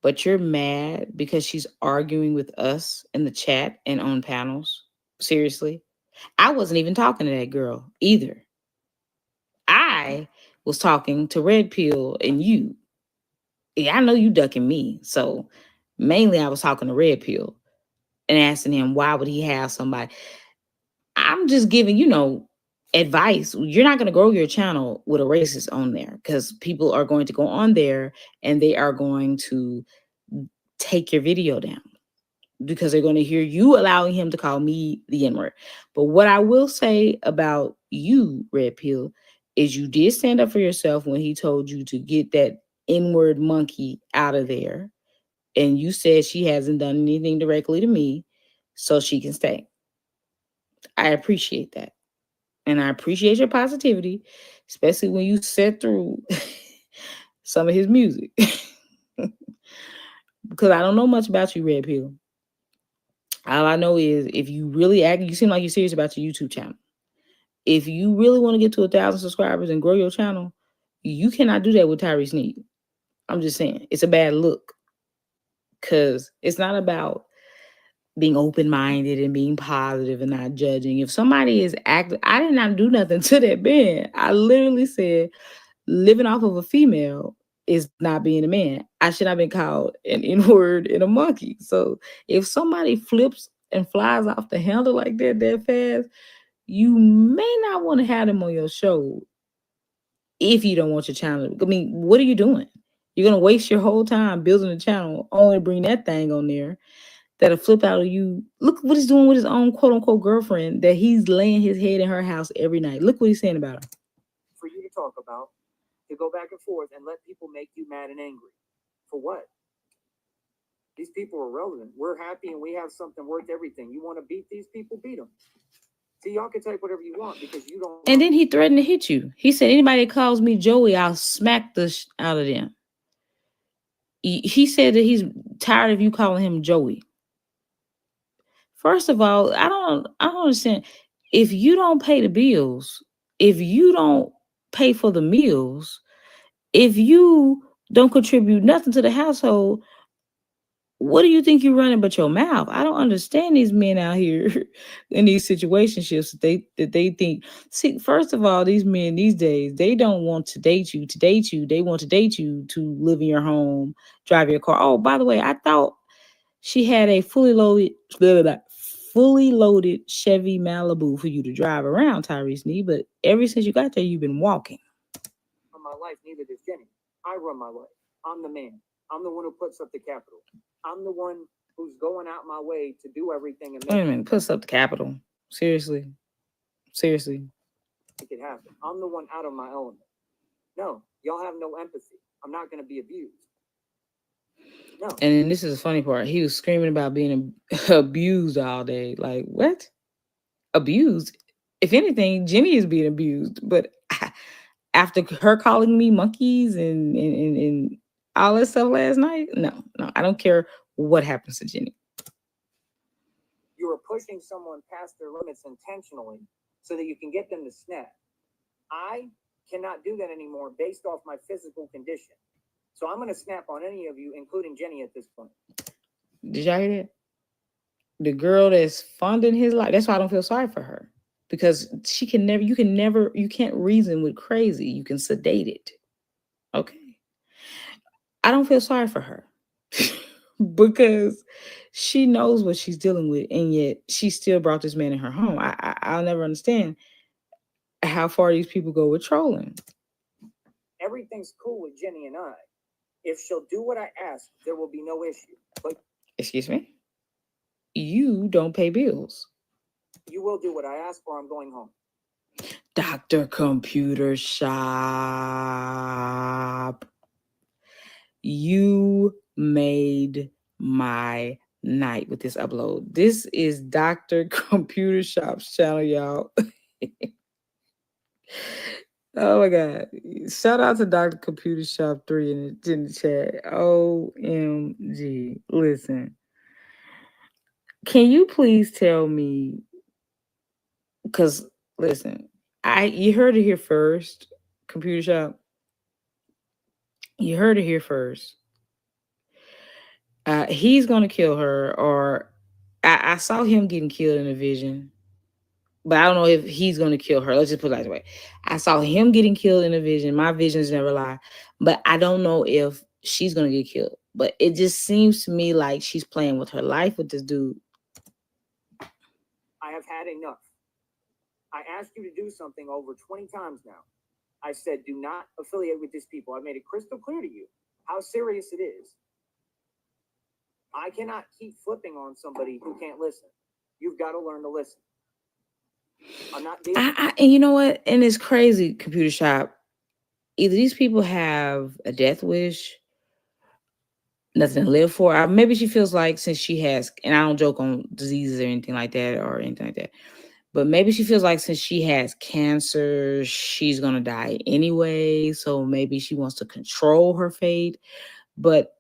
but you're mad because she's arguing with us in the chat and on panels? Seriously? I wasn't even talking to that girl either. I was talking to Red Pill and you. Yeah, I know you ducking me. So mainly I was talking to Red Pill and asking him why would he have somebody. I'm just giving, advice. You're not going to grow your channel with a racist on there because people are going to go on there and they are going to take your video down because they're going to hear you allowing him to call me the N-word. But what I will say about you, Red Pill, is you did stand up for yourself when he told you to get that N-word monkey out of there. And you said she hasn't done anything directly to me, so she can stay. I appreciate that. And I appreciate your positivity, especially when you sit through some of his music. Because I don't know much about you, Red Pill. All I know is if you really act, you seem like you're serious about your YouTube channel. If you really want to get to 1,000 subscribers and grow your channel, you cannot do that with Tyree Sneed. I'm just saying, it's a bad look. Because it's not about being open-minded and being positive and not judging. If somebody is acting, I did not do nothing to that man. I literally said, living off of a female is not being a man. I should have been called an N-word and a monkey. So if somebody flips and flies off the handle like that fast, you may not want to have them on your show if you don't want your channel. I mean, what are you doing? You're going to waste your whole time building a channel, only bring that thing on there that'll flip out of you. Look what he's doing with his own quote-unquote girlfriend that he's laying his head in her house every night. Look what he's saying about her. For you to talk about, to go back and forth and let people make you mad and angry. For what? These people are relevant. We're happy and we have something worth everything. You want to beat these people? Beat them. See, y'all can take whatever you want because you don't. And then he threatened to hit you. He said, anybody that calls me Joey, I'll smack the out of them. He said that he's tired of you calling him Joey. First of all, I don't understand. If you don't pay the bills, if you don't pay for the meals, if you don't contribute nothing to the household, what do you think you're running but your mouth? I don't understand these men out here in these situationships that they think. See, first of all, these men these days, they don't want to date you. They want to date you to live in your home, drive your car. Oh, by the way, I thought she had a fully loaded Chevy Malibu for you to drive around, Tyree Sneed, but ever since you got there, you've been walking. My life, neither does Jenny. I run my life. I'm the man. I'm the one who puts up the capital. I'm the one who's going out my way to do everything and Wait a minute, puts up the capital. Seriously. Make it happen. I'm the one out of my element. No, y'all have no empathy. I'm not going to be abused. No. And then this is the funny part. He was screaming about being abused all day. Like, what? Abused? If anything, Jenny is being abused. But after her calling me monkeys and all that stuff last night, no, I don't care what happens to Jenny. You are pushing someone past their limits intentionally so that you can get them to snap. I cannot do that anymore based off my physical condition. So I'm going to snap on any of you, including Jenny at this point. Did y'all hear that? The girl that's funding his life. That's why I don't feel sorry for her. Because you can't reason with crazy. You can sedate it. Okay. I don't feel sorry for her. Because she knows what she's dealing with. And yet she still brought this man in her home. I'll never understand how far these people go with trolling. Everything's cool with Jenny and I. If she'll do what I ask, there will be no issue. But excuse me? You don't pay bills. You will do what I ask or I'm going home. Dr. Computer Shop. You made my night with this upload. This is Dr. Computer Shop's channel, y'all. Oh my God. Shout out to Dr. Computer Shop 3 in the chat. OMG. Listen. Can you please tell me? Because listen, you heard it here first, Computer Shop. You heard it here first. He's gonna kill her, or I saw him getting killed in a vision, but I don't know if he's gonna kill her. Let's just put it that way. I saw him getting killed in a vision. My visions never lie, but I don't know if she's gonna get killed. But it just seems to me like she's playing with her life with this dude. I have had enough. I asked you to do something over 20 times now. I said, do not affiliate with these people. I made it crystal clear to you how serious it is. I cannot keep flipping on somebody who can't listen. You've got to learn to listen. I'm not dealing. And you know what? And it's crazy, Computer Shop. Either these people have a death wish, nothing to live for. Maybe she feels like since she has, and I don't joke on diseases or anything like that, but maybe she feels like since she has cancer, she's going to die anyway. So maybe she wants to control her fate. But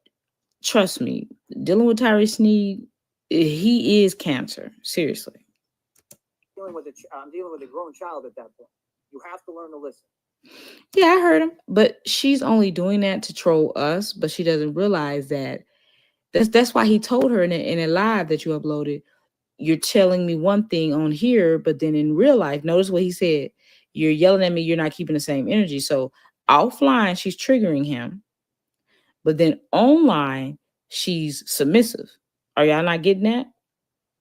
trust me, dealing with Tyree Sneed, he is cancer. Seriously. I'm dealing with a grown child at that point. You have to learn to listen. Yeah, I heard him. But she's only doing that to troll us, but she doesn't realize that that's why he told her in a live that you uploaded, you're telling me one thing on here, but then in real life, notice what he said. You're yelling at me, you're not keeping the same energy. So offline, she's triggering him. But then online, she's submissive. Are y'all not getting that?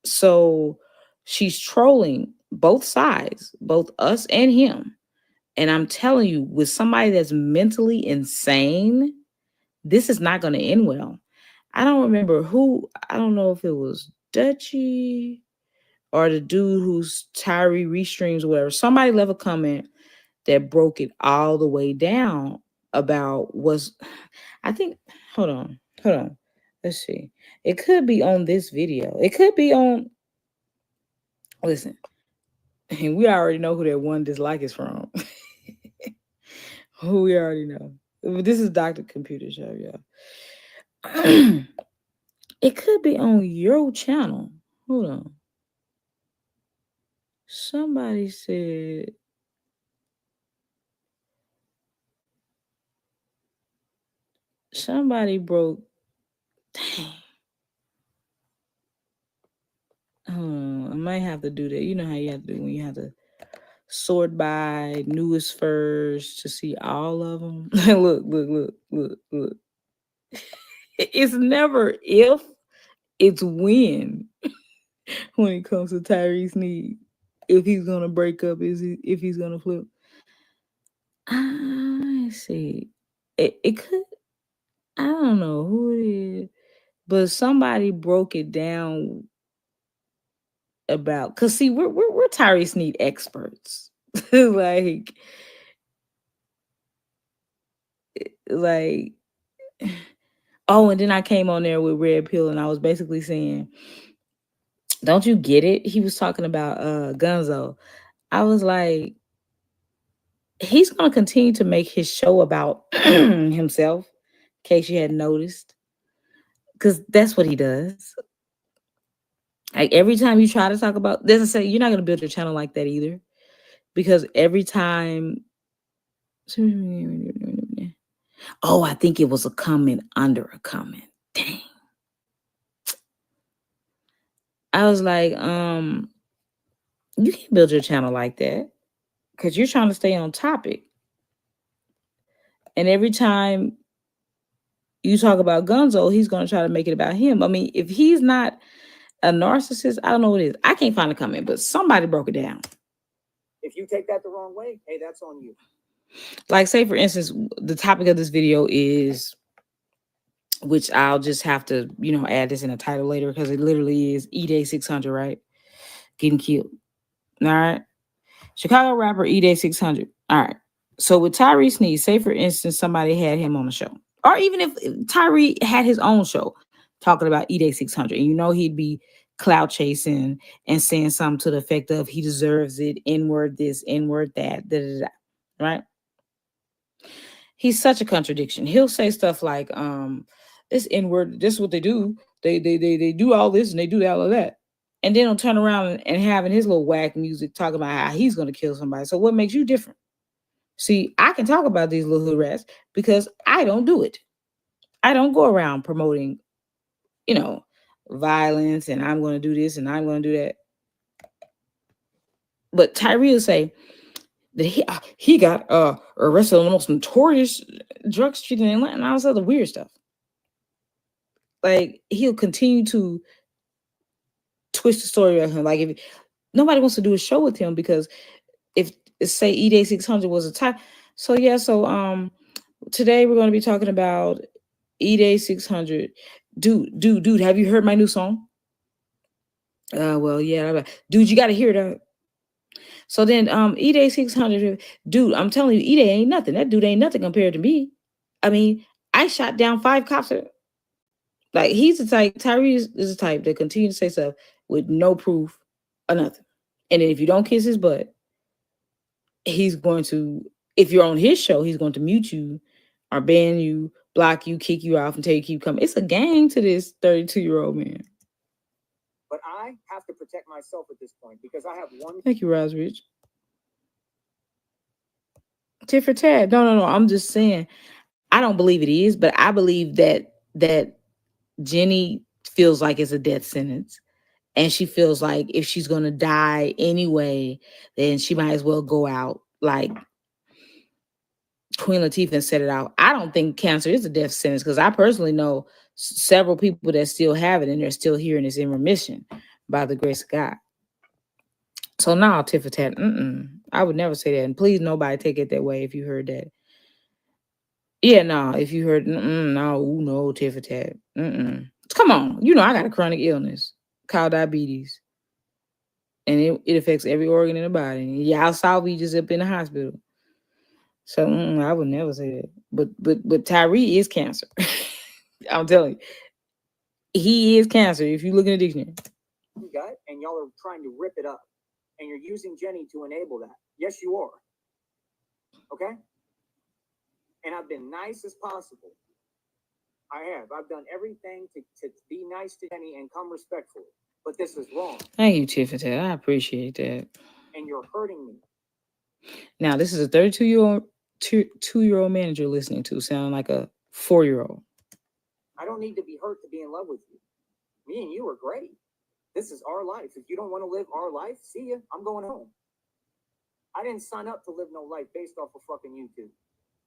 So she's trolling both sides, both us and him. And I'm telling you, with somebody that's mentally insane, this is not going to end well. I don't remember who, I don't know if it was Dutchie or the dude who's Tyree restreams or whatever. Somebody left a comment that broke it all the way down about I think, hold on. Let's see. It could be on this video. It could be on, listen, and we already know who that one dislike is from. Who we already know. This is Dr. Computer Shop, y'all. It could be on your channel. Hold on. Somebody said, somebody broke. Dang. I might have to do that. You know how you have to do when you have to sort by newest first to see all of them. Look. It's never if, it's when. When it comes to Tyree Sneed, if he's gonna break up, if he's gonna flip. I see. It could. I don't know who it is, but somebody broke it down about. Cause see, we're Tyree Sneed experts. like. Oh, and then I came on there with Red Pill, and I was basically saying, "Don't you get it?" He was talking about Gunzo. I was like, he's going to continue to make his show about himself, in case you hadn't noticed, because that's what he does. Like every time you try to talk about, doesn't say you're not going to build your channel like that either, because every time, oh, I think it was a comment under a comment. Dang. I was like, you can't build your channel like that because you're trying to stay on topic. And every time you talk about Gunzo, he's going to try to make it about him. I mean, if he's not a narcissist, I don't know what it is. I can't find a comment, but somebody broke it down. If you take that the wrong way, hey, that's on you. Like, say, for instance, the topic of this video is, which I'll just have to, add this in a title later because it literally is E-Day 600, right? Getting killed. All right. Chicago rapper E-Day 600. All right. So with Tyree Sneed, say, for instance, somebody had him on the show. Or even if Tyree had his own show talking about E-Day 600, and he'd be clout chasing and saying something to the effect of he deserves it, N-word this, N-word that, da-da-da, right? He's such a contradiction. He'll say stuff like, this N-word, this is what they do. They do all this and they do all of that. And then he'll turn around and having his little whack music talking about how he's gonna kill somebody. So what makes you different? See, I can talk about these little hood rats because I don't do it. I don't go around promoting, violence and I'm gonna do this and I'm gonna do that. But Tyree will say that he got arrested on the most notorious drug street in Atlanta and all this other weird stuff. Like he'll continue to twist the story of him. Like if nobody wants to do a show with him because if say E-Day 600 was a type. So yeah, today we're going to be talking about E-Day 600. Dude, have you heard my new song? Well, yeah, dude, you got to hear it. So then E-Day 600, dude, I'm telling you, E-Day ain't nothing. That dude ain't nothing compared to me. I mean, I shot down 5 cops. Like he's the type, Tyree is the type that continue to say stuff with no proof or nothing. And then if you don't kiss his butt, he's going to, if you're on his show, he's going to mute you or ban you, block you, kick you off until you keep coming. It's a gang to this 32-year-old man. But I have to protect myself at this point because I have one. Thank you, Rosrich. Tit for tat. No. I'm just saying, I don't believe it is, but I believe that Jenny feels like it's a death sentence. And she feels like if she's going to die anyway, then she might as well go out like Queen Latifah said it out. I don't think cancer is a death sentence because I personally know several people that still have it and they're still here and it's in remission by the grace of God. So now, tit for tat, I would never say that. And please, nobody take it that way if you heard that. Yeah, no, if you heard, no, tit for tat. Come on. I got a chronic illness called diabetes. And it affects every organ in the body. Y'all saw me just up in the hospital. So I would never say that. But Tyree is cancer. I'm telling you. He is cancer if you look in the dictionary. Gut, and y'all are trying to rip it up. And you're using Jenny to enable that. Yes, you are. Okay? And I've been nice as possible. I have. I've done everything to be nice to Jenny and come respectfully. But this is wrong. Thank you, Tiffany. I appreciate that. And you're hurting me. Now, this is a 32-year-old man you're listening to, sounding like a 4-year-old. I don't need to be hurt to be in love with you. Me and you are great. This is our life. If you don't want to live our life, see ya. I'm going home. I didn't sign up to live no life based off of fucking YouTube.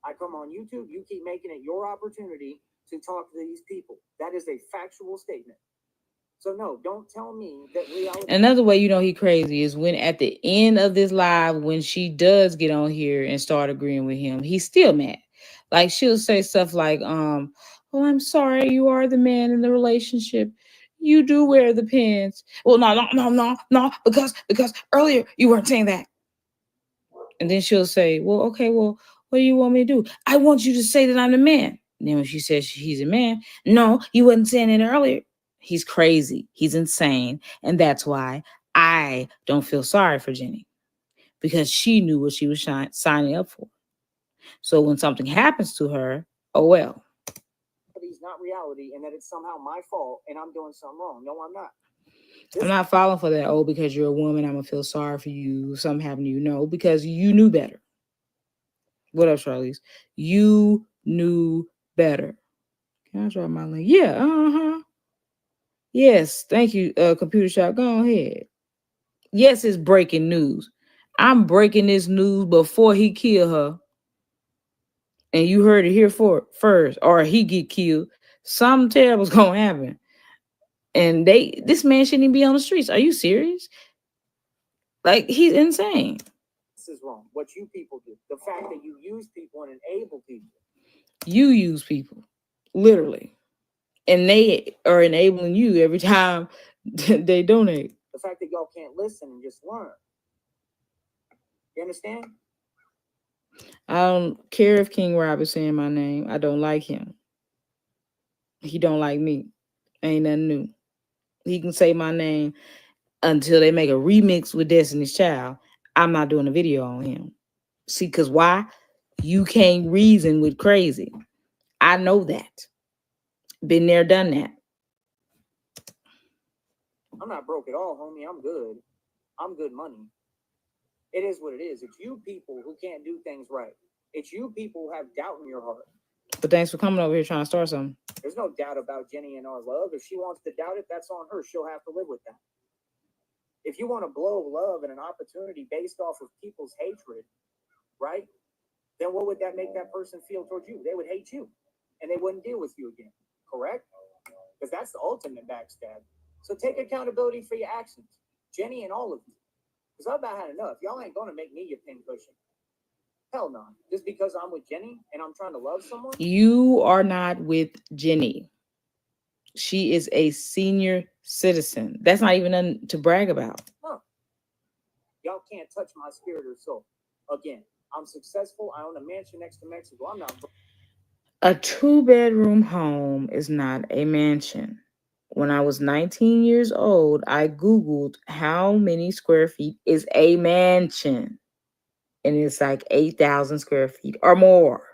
I come on YouTube, you keep making it your opportunity to talk to these people. That is a factual statement. So no, don't tell me that reality. Another way he crazy is when at the end of this live, when she does get on here and start agreeing with him, he's still mad. Like she'll say stuff like, "Oh, I'm sorry, you are the man in the relationship. You do wear the pants." Well, no, because earlier you weren't saying that. And then she'll say, "Well, okay, well, what do you want me to do? I want you to say that I'm the man." And then when she says he's a man, no, you wasn't saying it earlier. He's crazy. He's insane. And that's why I don't feel sorry for Jenny because she knew what she was signing up for. So when something happens to her, oh well. It's not reality and that it's somehow my fault and I'm doing something wrong. No, I'm not. I'm not falling for that. Oh, because you're a woman, I'm going to feel sorry for you. If something happened to you. No, because you knew better. What up, Charlize? You knew better. Can I drop my link? Yeah, Yes, thank you, Computer Shop. Go ahead. Yes, it's breaking news. I'm breaking this news before he kill her. And you heard it here first, or he get killed. Something terrible's gonna happen. And this man shouldn't even be on the streets. Are you serious? Like, he's insane. This is wrong. What you people do. The fact that you use people and enable people. You use people, literally. And they are enabling you every time they donate. The fact that y'all can't listen and just learn. You understand? I don't care if King Rob is saying my name. I don't like him. He don't like me. Ain't nothing new. He can say my name until they make a remix with Destiny's Child. I'm not doing a video on him. See, because why? You can't reason with crazy. I know that. Been there, done that. I'm not broke at all, homie. I'm good. I'm good money. It is what it is. It's you people who can't do things right. It's you people who have doubt in your heart. But thanks for coming over here trying to start something. There's no doubt about Jenny and our love. If she wants to doubt it, that's on her. She'll have to live with that. If you want to blow love and an opportunity based off of people's hatred, right? Then what would that make that person feel towards you? They would hate you and they wouldn't deal with you again. Correct? Because that's the ultimate backstab. So take accountability for your actions. Jenny and all of you. Because I've about had enough. Y'all ain't going to make me your pincushion. Hell no. Just because I'm with Jenny and I'm trying to love someone? You are not with Jenny. She is a senior citizen. That's not even nothing to brag about. Huh. Y'all can't touch my spirit or soul. Again, I'm successful. I own a mansion next to Mexico. I'm not... A 2-bedroom home is not a mansion. When I was 19 years old, I Googled how many square feet is a mansion. And it's like 8,000 square feet or more.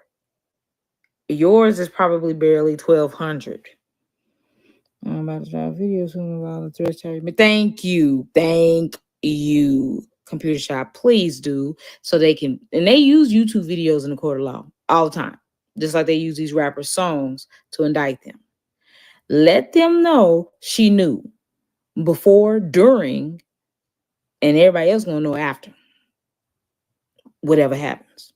Yours is probably barely 1,200. I'm about to try a video soon about the threats. Thank you. Thank you. Computer shop, please do. So they can, and they use YouTube videos in the court of law all the time. Just like they use these rappers' songs to indict them. Let them know she knew before, during, and everybody else gonna know after. Whatever happens.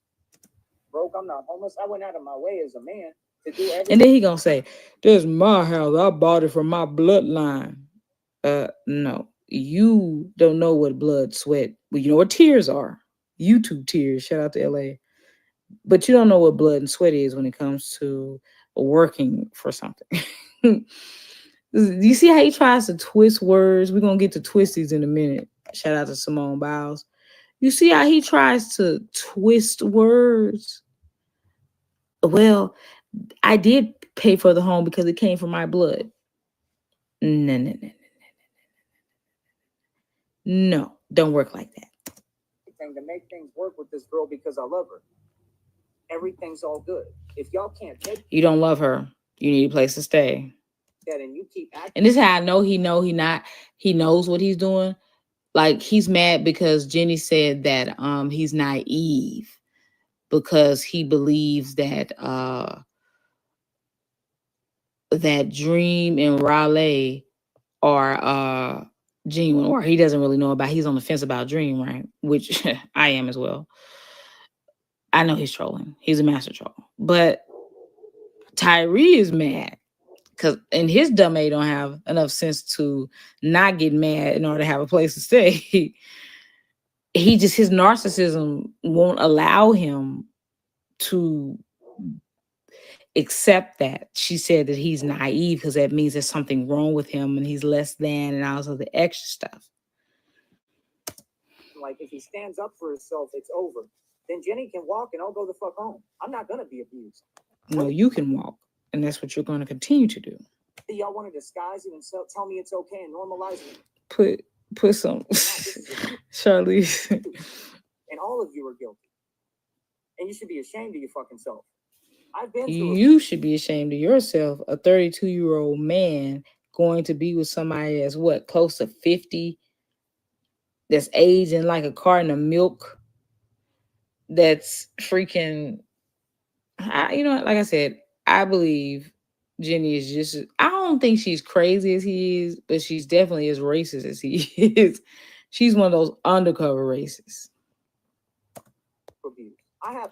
Broke, I'm not homeless. I went out of my way as a man to do everything. And then he gonna say, "This is my house. I bought it from my bloodline." No, you don't know what blood, sweat. Well, you know what tears are. YouTube tears. Shout out to LA. But you don't know what blood and sweat is when it comes to working for something. You see how he tries to twist words? We're gonna get to twisties in a minute. Shout out to Simone Biles. You see how he tries to twist words? Well, I did pay for the home because it came from my blood. No. No, don't work like that. To make things work with this girl because I love her. Everything's all good. If y'all can't take You don't love her. You need a place to stay. that and you keep acting. And this is how I know he knows what he's doing. Like he's mad because Jenny said that he's naive because he believes that that Dream and Raleigh are genuine, or he doesn't really know about. He's on the fence about Dream, right? Which I am as well. I know he's trolling. He's a master troll. But Tyree is mad because and his dumb A don't have enough sense to not get mad in order to have a place to stay. He just, his narcissism won't allow him to accept that. She said that he's naive because that means there's something wrong with him and he's less than and all of the extra stuff. Like if he stands up for himself, it's over. Then Jenny can walk and I'll go the fuck home. I'm not gonna be abused. No, you can walk, and that's what you're going to continue to do. Y'all want to disguise it and tell me it's okay and normalize it. Put some Charlize. And all of you are guilty. And you should be ashamed of your fucking self. I've been through You should be ashamed of yourself, a 32-year-old man going to be with somebody that's what, close to 50, that's aging like a carton of milk, that's freaking, you know, like I said, I believe Jenny is just, I don't think she's crazy as he is, but she's definitely as racist as he is. She's one of those undercover racists.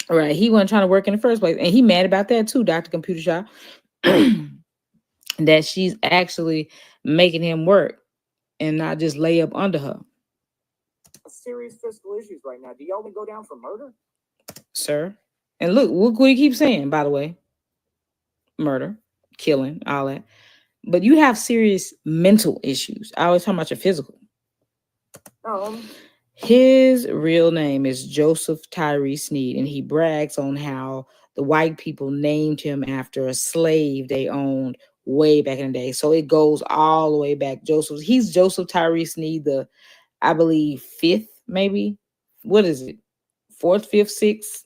Right, he wasn't trying to work in the first place. And he mad about that too, Dr. Computer Shop. That she's actually making him work and not just lay up under her. Serious fiscal issues right now. Do y'all want to go down for murder? Sir. And look what he keeps saying, by the way. Murder, killing, all that. But you have serious mental issues. I always talk about your physical. His real name is Joseph Tyree Sneed, and he brags on how the white people named him after a slave they owned way back in the day. So it goes all the way back. He's Joseph Tyree Sneed, the, I believe, fifth, maybe. What is it? Fourth, fifth, sixth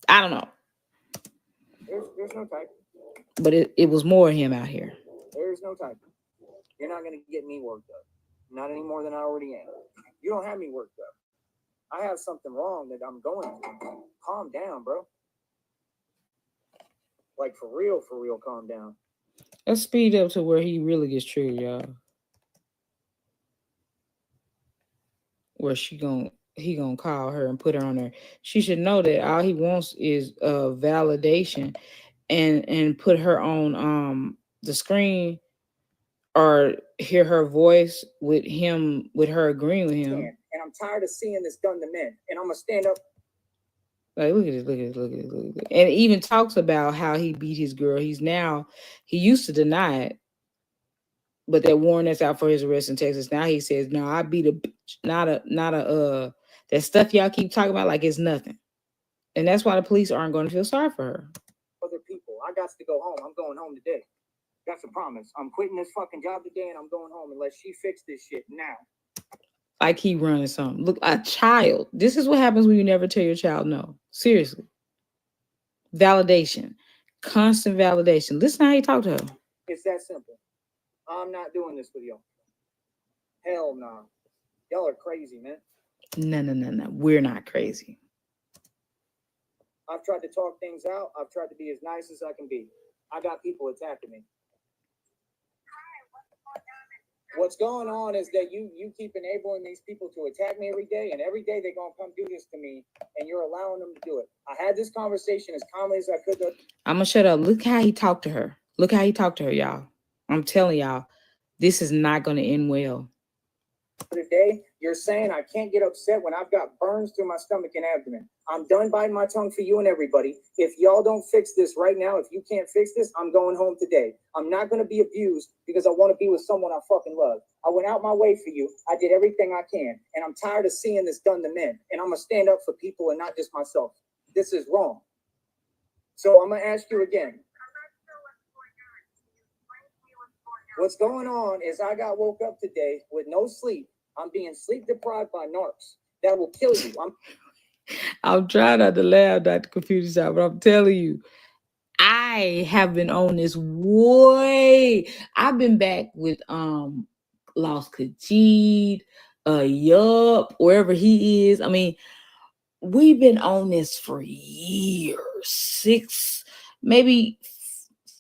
I don't know. There's no type. But it was more him out here. There's no type. You're not gonna get me worked up. Not any more than I already am. You don't have me worked up. I have something wrong that I'm going through. Calm down, bro. Like for real, calm down. Let's speed up to where he really gets triggered, y'all. Where he gonna call her and put her on there. She should know that all he wants is validation and put her on the screen or hear her voice with her agreeing with him. And I'm tired of seeing this done to men. And I'm gonna stand up. Like, look at this. And it even talks about how he beat his girl. He used to deny it, but that warrant that's out for his arrest in Texas. Now he says, no, I beat a bitch, not a that stuff y'all keep talking about like it's nothing. And that's why the police aren't going to feel sorry for her. Other people, I got to go home. I'm going home today. That's a promise. I'm quitting this fucking job today and I'm going home unless she fixes this shit now. Like he running something. Look, a child. This is what happens when you never tell your child no. Seriously. Validation. Constant validation. Listen how he talked to her. It's that simple. I'm not doing this with y'all. Hell no. Nah. Y'all are crazy, man. No. We're not crazy. I've tried to talk things out. I've tried to be as nice as I can be. I got people attacking me. What's going on is that you keep enabling these people to attack me every day, and every day they're going to come do this to me, and you're allowing them to do it. I had this conversation as calmly as I could. I'm going to shut up. Look how he talked to her. Look how he talked to her, y'all. I'm telling y'all, this is not going to end well. Today, you're saying I can't get upset when I've got burns through my stomach and abdomen. I'm done biting my tongue for you and everybody. If y'all don't fix this right now, if you can't fix this, I'm going home today. I'm not going to be abused because I want to be with someone I fucking love. I went out my way for you. I did everything I can. And I'm tired of seeing this done to men. And I'm going to stand up for people and not just myself. This is wrong. So I'm going to ask you again. What's going on is I got woke up today with no sleep. I'm being sleep deprived by narcs that will kill you. I'm trying not to laugh, Dr. Computer Shop, but I'm telling you, I have been on this way. I've been back with Lost Khajiit, Yup, wherever he is. I mean, we've been on this for years, 6, maybe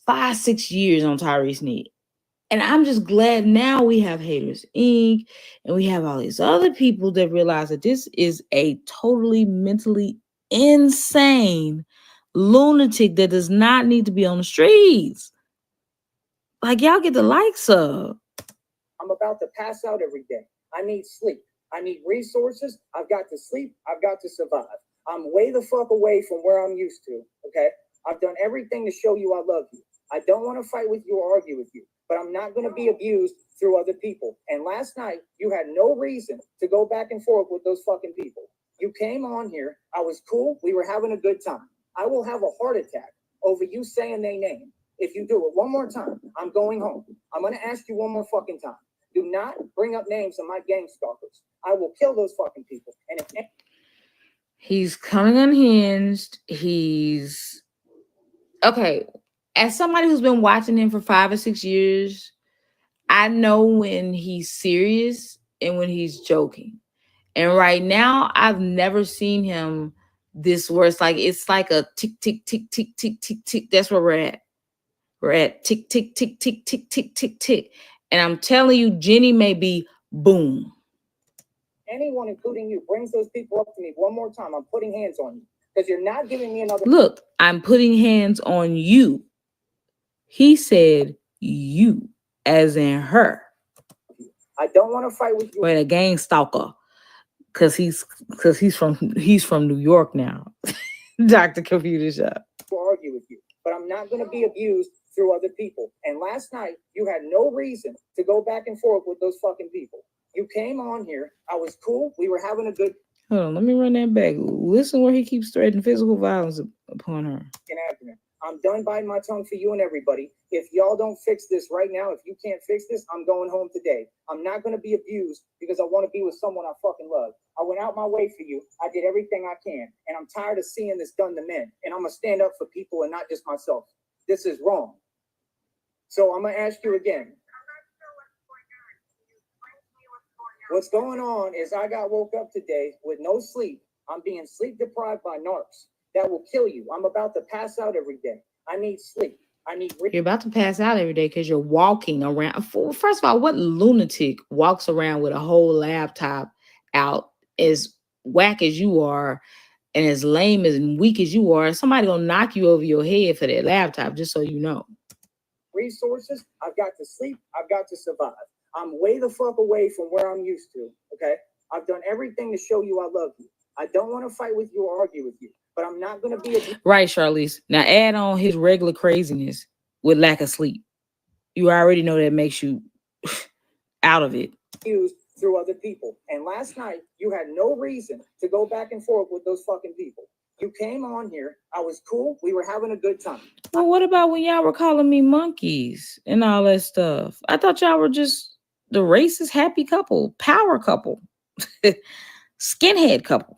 5, 6 years on Tyree Sneed. And I'm just glad now we have Haters Inc. and we have all these other people that realize that this is a totally mentally insane lunatic that does not need to be on the streets. Like, y'all get the likes of. I'm about to pass out every day. I need sleep. I need resources. I've got to sleep. I've got to survive. I'm way the fuck away from where I'm used to, okay? I've done everything to show you I love you. I don't want to fight with you or argue with you, but I'm not going to be abused through other people. And last night, you had no reason to go back and forth with those fucking people. You came on here. I was cool. We were having a good time. I will have a heart attack over you saying their name. If you do it one more time, I'm going home. I'm going to ask you one more fucking time. Do not bring up names of my gang stalkers. I will kill those fucking people. And if he's coming unhinged. He's okay. As somebody who's been watching him for 5 or 6 years, I know when he's serious and when he's joking. And right now, I've never seen him this where it's like a tick, tick, tick, tick, tick, tick, tick. That's where we're at. We're at tick, tick, tick, tick, tick, tick, tick, tick. And I'm telling you, Jenny may be boom. Anyone, including you, brings those people up to me one more time, I'm putting hands on you. Because you're not giving me another. Look, I'm putting hands on you. He said you, as in her. I don't want to fight with you. Wait, a gang stalker. Cause he's from New York now. Dr. Computer Shop. Argue with you, but I'm not going to be abused through other people. And last night, you had no reason to go back and forth with those fucking people. You came on here. I was cool. We were having a good. Hold on, let me run that back. Listen where he keeps threatening physical violence upon her. I'm done biting my tongue for you and everybody. If y'all don't fix this right now, if you can't fix this, I'm going home today. I'm not going to be abused because I want to be with someone I fucking love. I went out my way for you. I did everything I can. And I'm tired of seeing this done to men. And I'm going to stand up for people and not just myself. This is wrong. So I'm going to ask you again. What's going on is I got woke up today with no sleep. I'm being sleep deprived by narcs. That will kill you. I'm about to pass out every day. I need sleep. I need. You're about to pass out every day because you're walking around. First of all, what lunatic walks around with a whole laptop out as whack as you are and as lame and weak as you are? Somebody gonna knock you over your head for that laptop, just so you know. Resources. I've got to sleep. I've got to survive. I'm way the fuck away from where I'm used to. Okay. I've done everything to show you I love you. I don't want to fight with you or argue with you, but I'm not going to be right, Charlize. Now add on his regular craziness with lack of sleep. You already know that makes you out of it. Used through other people. And last night you had no reason to go back and forth with those fucking people. You came on here. I was cool. We were having a good time. Well, what about when y'all were calling me monkeys and all that stuff? I thought y'all were just the racist happy couple, power couple, skinhead couple.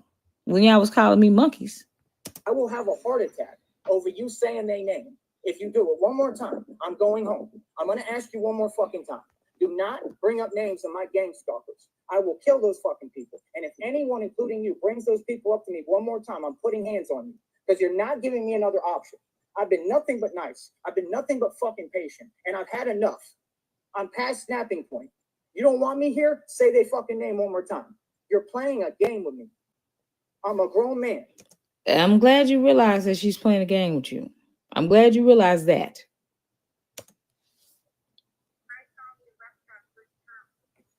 When y'all was calling me monkeys. I will have a heart attack over you saying their name. If you do it one more time, I'm going home. I'm going to ask you one more fucking time. Do not bring up names of my gang stalkers. I will kill those fucking people. And if anyone, including you, brings those people up to me one more time, I'm putting hands on you. Because you're not giving me another option. I've been nothing but nice. I've been nothing but fucking patient. And I've had enough. I'm past snapping point. You don't want me here? Say their fucking name one more time. You're playing a game with me. I'm a grown man. I'm glad you realize that she's playing a game with you. I'm glad you realize that.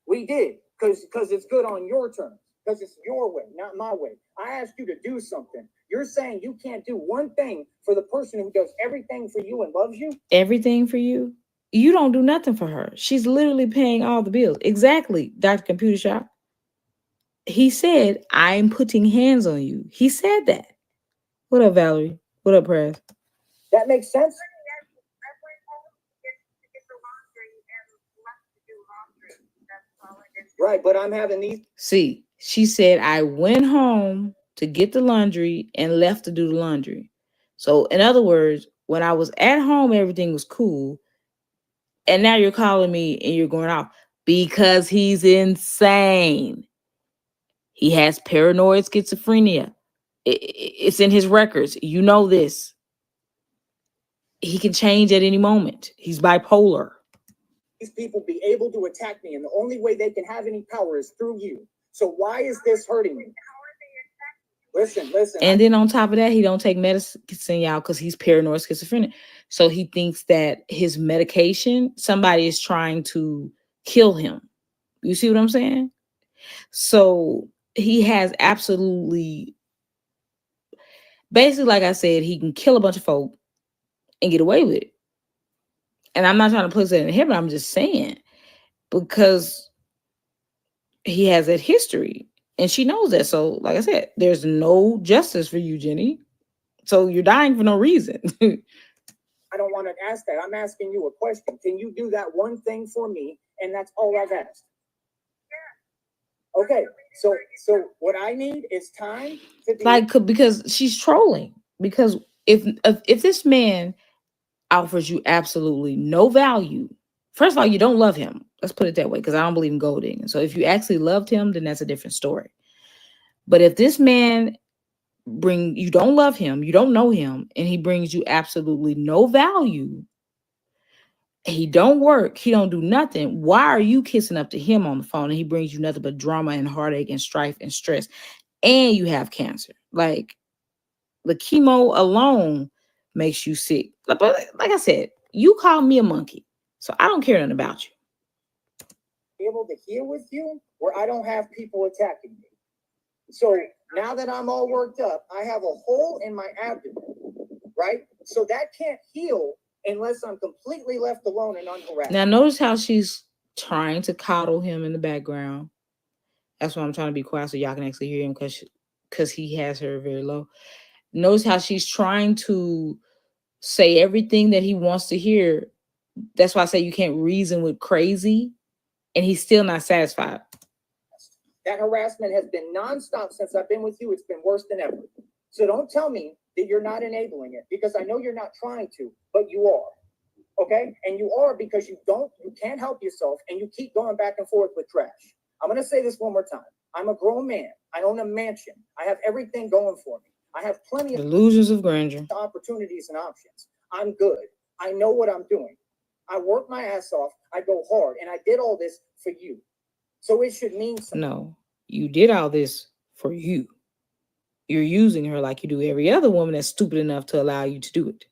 We did, because it's good on your terms, because it's your way, not my way. I asked you to do something. You're saying you can't do one thing for the person who does everything for you and loves you? Everything for you? You don't do nothing for her. She's literally paying all the bills. Exactly, Dr. Computer Shop. He said, I'm putting hands on you. He said that. What up, Valerie? What up, Prez? That makes sense? Right, but I'm having these. See, she said, I went home to get the laundry and left to do the laundry. So, in other words, when I was at home, everything was cool. And now you're calling me and you're going off because he's insane. He has paranoid schizophrenia. It's in his records. You know this. He can change at any moment. He's bipolar. These people be able to attack me, and the only way they can have any power is through you. So why is this hurting me? Listen. And then on top of that, he don't take medicine, y'all, because he's paranoid schizophrenic. So he thinks that his medication, somebody is trying to kill him. You see what I'm saying? So he has absolutely, basically, like I said, he can kill a bunch of folk and get away with it. And I'm not trying to place that in him, but I'm just saying, because he has that history and she knows that. So, like I said, there's no justice for you, Jenny. So you're dying for no reason. I don't want to ask that. I'm asking you a question. Can you do that one thing for me? And that's all I've asked. Okay, so what I need is time to be because she's trolling. Because if this man offers you absolutely no value, first of all, you don't love him. Let's put it that way, because I don't believe in gold digging. So if you actually loved him, then that's a different story. But if this man you don't love him, you don't know him, and he brings you absolutely no value, he don't work, he don't do nothing, why are you kissing up to him on the phone and he brings you nothing but drama and heartache and strife and stress, and you have cancer? Like, the chemo alone makes you sick. But like I said, you call me a monkey, so I don't care nothing about you. Able to heal with you where I don't have people attacking me. So now that I'm all worked up, I have a hole in my abdomen, right? So that can't heal unless I'm completely left alone and unharassed. Now notice how she's trying to coddle him in the background. That's why I'm trying to be quiet so y'all can actually hear him, because he has her very low. Notice how she's trying to say everything that he wants to hear. That's why I say you can't reason with crazy, and he's still not satisfied. That harassment has been nonstop since I've been with you. It's been worse than ever. So don't tell me that you're not enabling it, because I know you're not trying to, but you are. Okay? And you are because you can't help yourself, and you keep going back and forth with trash. I'm going to say this one more time. I'm a grown man. I own a mansion. I have everything going for me. I have plenty of Delusions of grandeur. opportunities and options. I'm good. I know what I'm doing. I work my ass off. I go hard, and I did all this for you. So it should mean something. No, you did all this for you. You're using her like you do every other woman that's stupid enough to allow you to do it.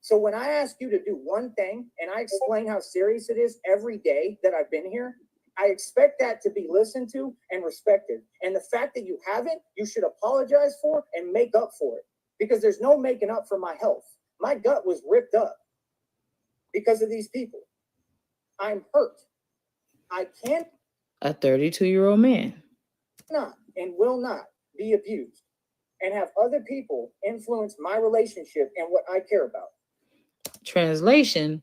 So when I ask you to do one thing and I explain how serious it is every day that I've been here, I expect that to be listened to and respected. And the fact that you haven't, you should apologize for and make up for it. Because there's no making up for my health. My gut was ripped up because of these people. I'm hurt. I can't. A 32-year-old man. Not and will not be abused and have other people influence my relationship and what I care about. Translation: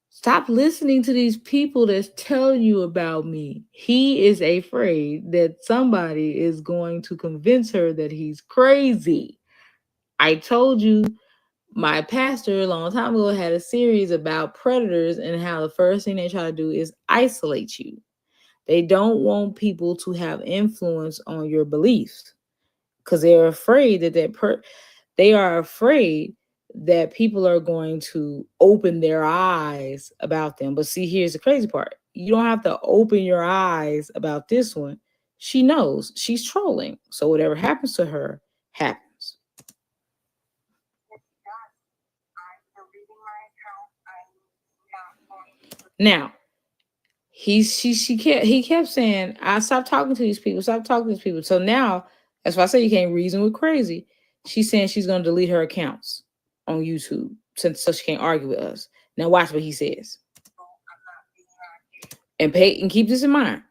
stop listening to these people that's telling you about me. He is afraid that somebody is going to convince her that he's crazy. I told you my pastor a long time ago had a series about predators and how the first thing they try to do is isolate you. They don't want people to have influence on your beliefs because they're afraid that they are afraid that people are going to open their eyes about them. But see, here's the crazy part. You don't have to open your eyes about this one. She knows she's trolling. So whatever happens to her, happens. Now, he kept saying, I stopped talking to these people, stop talking to these people. So now, that's why I say you can't reason with crazy. She's saying she's going to delete her accounts on YouTube so she can't argue with us. Now watch what he says. And keep this in mind.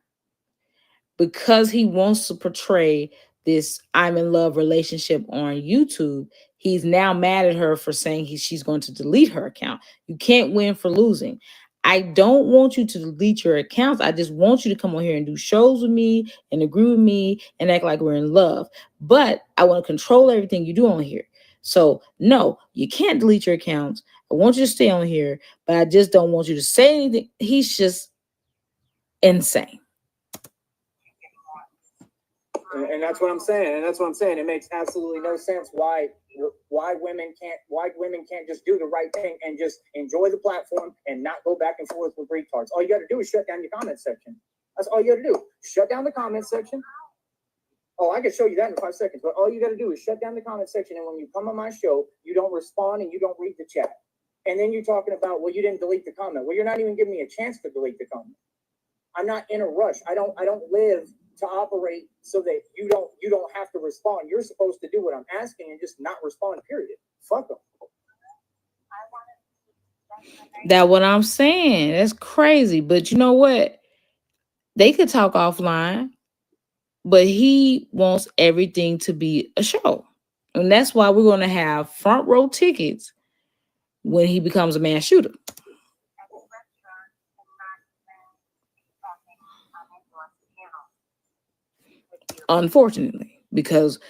Because he wants to portray this I'm in love relationship on YouTube, he's now mad at her for saying she's going to delete her account. You can't win for losing. I don't want you to delete your accounts. I just want you to come on here and do shows with me and agree with me and act like we're in love. But I want to control everything you do on here. So no, you can't delete your accounts. I want you to stay on here, but I just don't want you to say anything. He's just insane. And that's what I'm saying. It makes absolutely no sense why women can't just do the right thing and just enjoy the platform and not go back and forth with retards. All you got to do is shut down your comment section. That's all you got to do. Shut down the comment section. Oh, I can show you that in 5 seconds. But all you got to do is shut down the comment section. And when you come on my show, you don't respond and you don't read the chat. And then you're talking about, well, you didn't delete the comment. Well, you're not even giving me a chance to delete the comment. I'm not in a rush. I don't live to operate so that you don't have to respond. You're supposed to do what I'm asking and just not respond, period. Fuck them. That's what I'm saying. That's crazy. But you know what? They could talk offline, but he wants everything to be a show. And that's why we're going to have front row tickets when he becomes a mass shooter. Unfortunately, because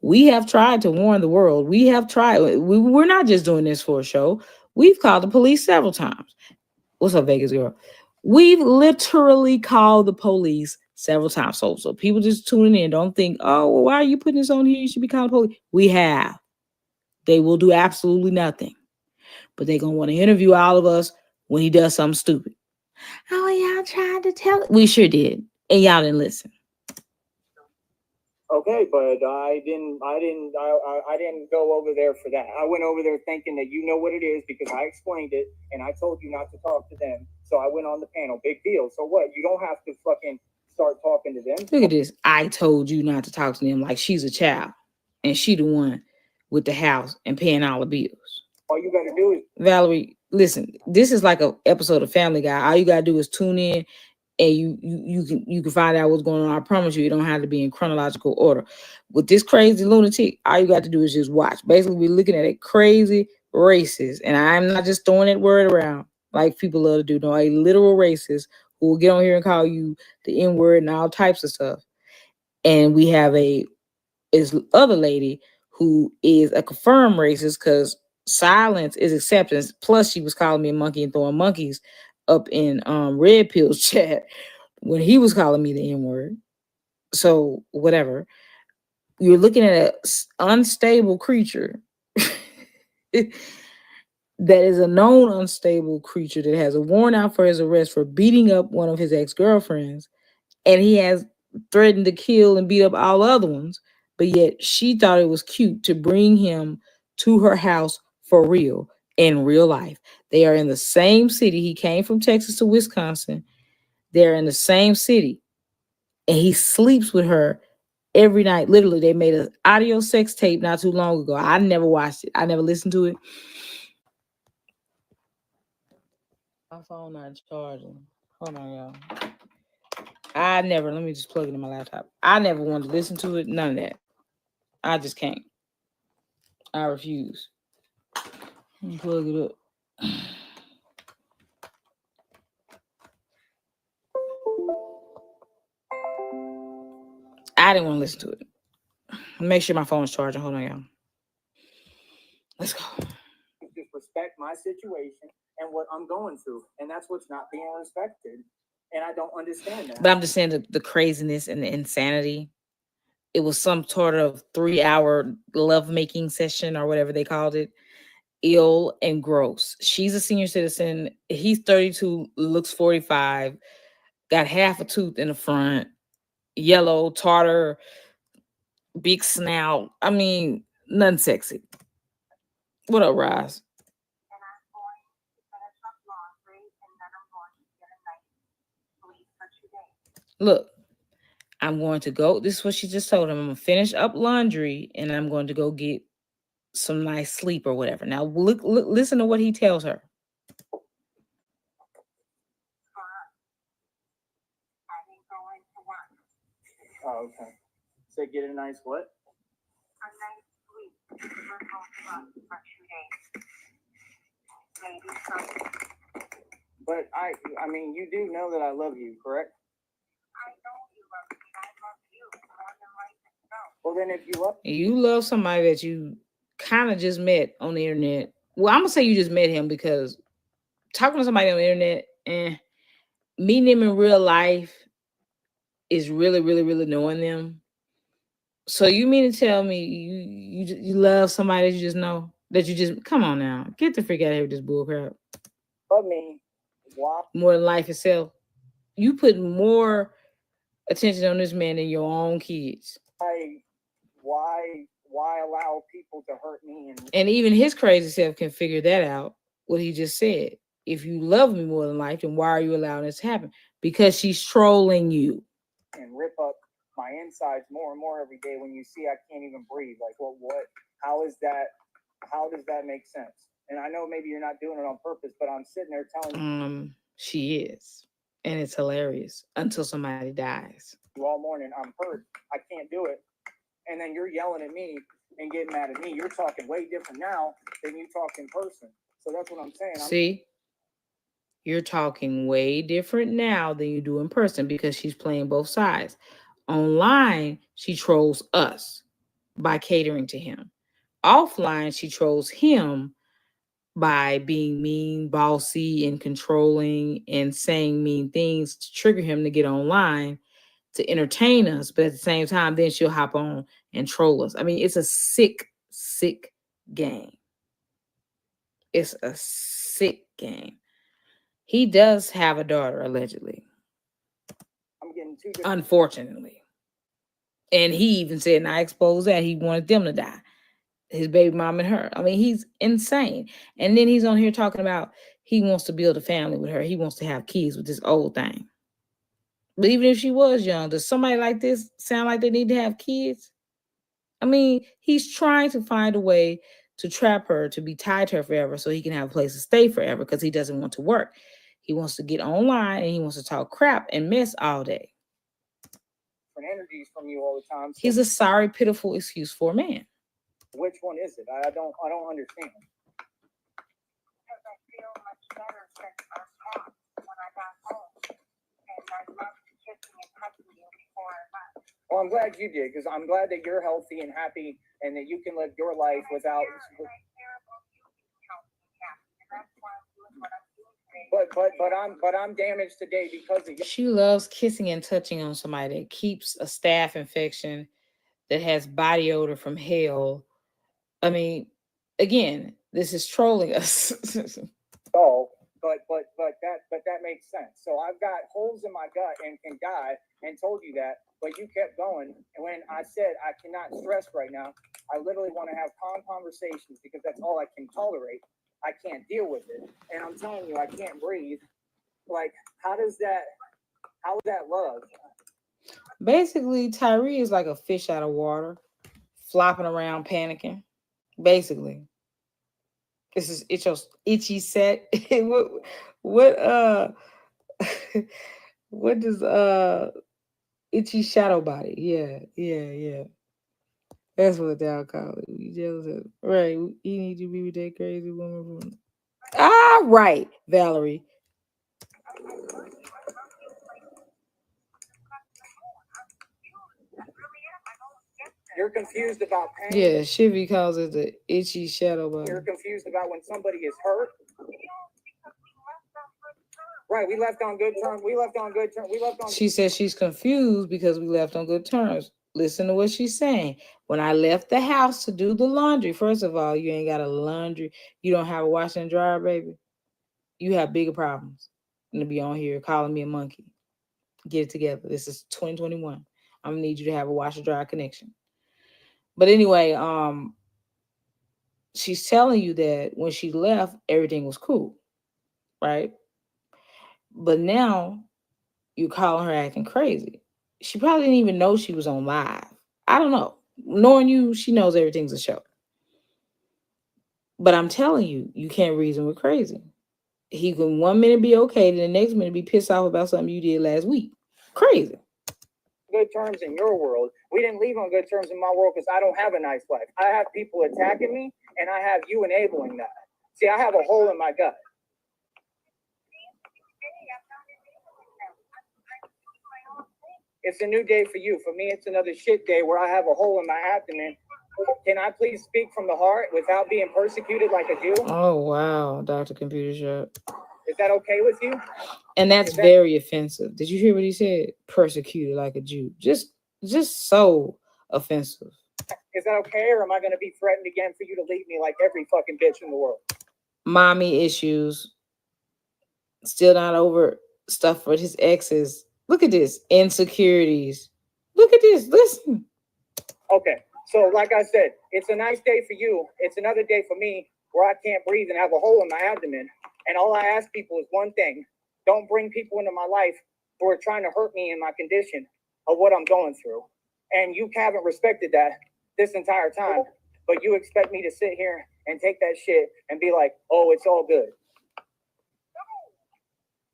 we have tried to warn the world. We have tried. We're not just doing this for a show. We've called the police several times. What's up, Vegas girl? We've literally called the police several times. So people just tuning in, don't think, oh, well, why are you putting this on here? You should be calling the police. We have. They will do absolutely nothing. But they're going to want to interview all of us when he does something stupid. Oh, y'all tried to tell it. We sure did. And y'all didn't listen. Okay, but I didn't go over there for that. I went over there thinking that you know what it is because I explained it and I told you not to talk to them. So I went on the panel. Big deal. So what? You don't have to fucking start talking to them. Look at this. I told you not to talk to them like she's a child and she the one with the house and paying all the bills. All you got to do is... Valerie, listen, this is like an episode of Family Guy. All you got to do is tune in and you can find out what's going on. I promise you, it don't have to be in chronological order. With this crazy lunatic, all you got to do is just watch. Basically, we're looking at a crazy racist, and I'm not just throwing that word around like people love to do. No, a literal racist who will get on here and call you the N-word and all types of stuff. And we have this other lady who is a confirmed racist because silence is acceptance. Plus, she was calling me a monkey and throwing monkeys up in Red Pill's chat when he was calling me the N-word. So whatever. You're looking at an unstable creature that is a known unstable creature that has a warrant out for his arrest for beating up one of his ex-girlfriends, and he has threatened to kill and beat up all the other ones, but yet she thought it was cute to bring him to her house for real, in real life. They are in the same city. He came from Texas to Wisconsin. They're in the same city, and he sleeps with her every night. Literally, they made an audio sex tape not too long ago. I never watched it. I never listened to it. My phone not charging. Hold on, y'all. Let me just plug it in my laptop. I never wanted to listen to it. None of that. I just can't. I refuse. Let me plug it up. I didn't want to listen to it. Make sure my phone's charging. Hold on, y'all. Let's go. Just respect my situation and what I'm going through. And that's what's not being respected. And I don't understand that. But I'm just saying the craziness and the insanity. It was some sort of 3-hour lovemaking session or whatever they called it. Ill and gross. She's a senior citizen. He's 32, looks 45, got half a tooth in the front, yellow, tartar, big snout. I mean, nothing sexy. What up, Roz? Look, I'm going to go. This is what she just told him. I'm going to finish up laundry and I'm going to go get some nice sleep or whatever. Now, look, listen to what he tells her. Oh, okay. So get a nice what? A nice sleep. We're going to for 2 days. Maybe something. But I mean, you do know that I love you, correct? I know you love me. I love you more than life itself. Well, then if you love You love somebody that you kind of just met on the internet. Well, I'm going to say you just met him because talking to somebody on the internet, meeting them in real life is really, really, really knowing them. So you mean to tell me you love somebody that you just know? That you just, come on now. Get the freak out of here with this bull crap. love me, why? More than life itself. You put more attention on this man than your own kids. Why allow people to hurt me? And even his crazy self can figure that out, what he just said. If you love me more than life, then why are you allowing this to happen? Because she's trolling you. And rip up my insides more and more every day when you see I can't even breathe. Like, well, what? How does that make sense? And I know maybe you're not doing it on purpose, but I'm sitting there telling you. She is. And it's hilarious until somebody dies. All morning, I'm hurt. I can't do it. And then you're yelling at me and getting mad at me. You're talking way different now than you talk in person. So that's what I'm saying. See? You're talking way different now than you do in person because she's playing both sides. Online, she trolls us by catering to him. Offline, she trolls him by being mean, bossy, and controlling and saying mean things to trigger him to get online to entertain us. But at the same time, then she'll hop on and troll us. I mean, it's a sick, sick game. It's a sick game. He does have a daughter, allegedly. I'm getting too good. Unfortunately. And he even said, and I exposed that, he wanted them to die. His baby mom and her. I mean, he's insane. And then he's on here talking about he wants to build a family with her. He wants to have kids with this old thing. But even if she was young, does somebody like this sound like they need to have kids? I mean, he's trying to find a way to trap her, to be tied to her forever so he can have a place to stay forever because he doesn't want to work. He wants to get online and he wants to talk crap and mess all day. Energies from you all the time. So He's a sorry, pitiful excuse for a man. which one is it? I don't understand. Because I feel much better since our swap when I got home. And I loved kissing and hugging you before I left. Well, I'm glad you did, because I'm glad that you're healthy and happy and that you can live your life without. And I care about you being healthy and happy. And that's why I'm doing what I'm doing today. But I'm damaged today because of you. She loves kissing and touching on somebody that keeps a staph infection, that has body odor from hell. I mean, again, this is trolling us. Oh, but that makes sense. So I've got holes in my gut and can die, and told you that, but you kept going. And when I said I cannot stress right now, I literally want to have calm conversations because that's all I can tolerate. I can't deal with it, and I'm telling you, I can't breathe. Like, how is that love? Basically, Tyree is like a fish out of water, flopping around, panicking. Basically, this is itchy set. what what does itchy shadow body? Yeah. That's what they'll call it. You jealous of, right? You need to be with that crazy woman from. Ah, right, Valerie. You're confused about pain. Yeah, Shivy calls it the itchy shadow body. You're confused about when somebody is hurt. Right, we left on good terms. She says she's confused because we left on good terms. Listen to what she's saying. When I left the house to do the laundry, first of all, you ain't got a laundry. You don't have a washer and dryer, baby. You have bigger problems than to be on here calling me a monkey. Get it together. This is 2021. I'm gonna need you to have a washer dryer connection. But anyway, she's telling you that when she left, everything was cool, right? But now you calling her acting crazy. She probably didn't even know she was on live. I don't know. Knowing you, she knows everything's a show. But I'm telling you, you can't reason with crazy. He can 1 minute be okay, then the next minute be pissed off about something you did last week. Crazy. Good terms in your world. We didn't leave on good terms in my world because I don't have a nice life. I have people attacking me, and I have you enabling that. See, I have a hole in my gut. It's a new day for you. For me, it's another shit day where I have a hole in my abdomen. Can I please speak from the heart without being persecuted like a Jew? Oh, wow, Dr. Computer Shop. Is that okay with you? And that's very offensive. Did you hear what he said? Persecuted like a Jew. Just so offensive. Is that okay, or am I going to be threatened again for you to leave me like every fucking bitch in the world? Mommy issues. Still not over stuff with his exes. Look at this. Insecurities. Look at this. Listen. Okay. So like I said, it's a nice day for you. It's another day for me where I can't breathe and have a hole in my abdomen. And all I ask people is one thing. Don't bring people into my life who are trying to hurt me in my condition of what I'm going through. And you haven't respected that this entire time. But you expect me to sit here and take that shit and be like, oh, it's all good.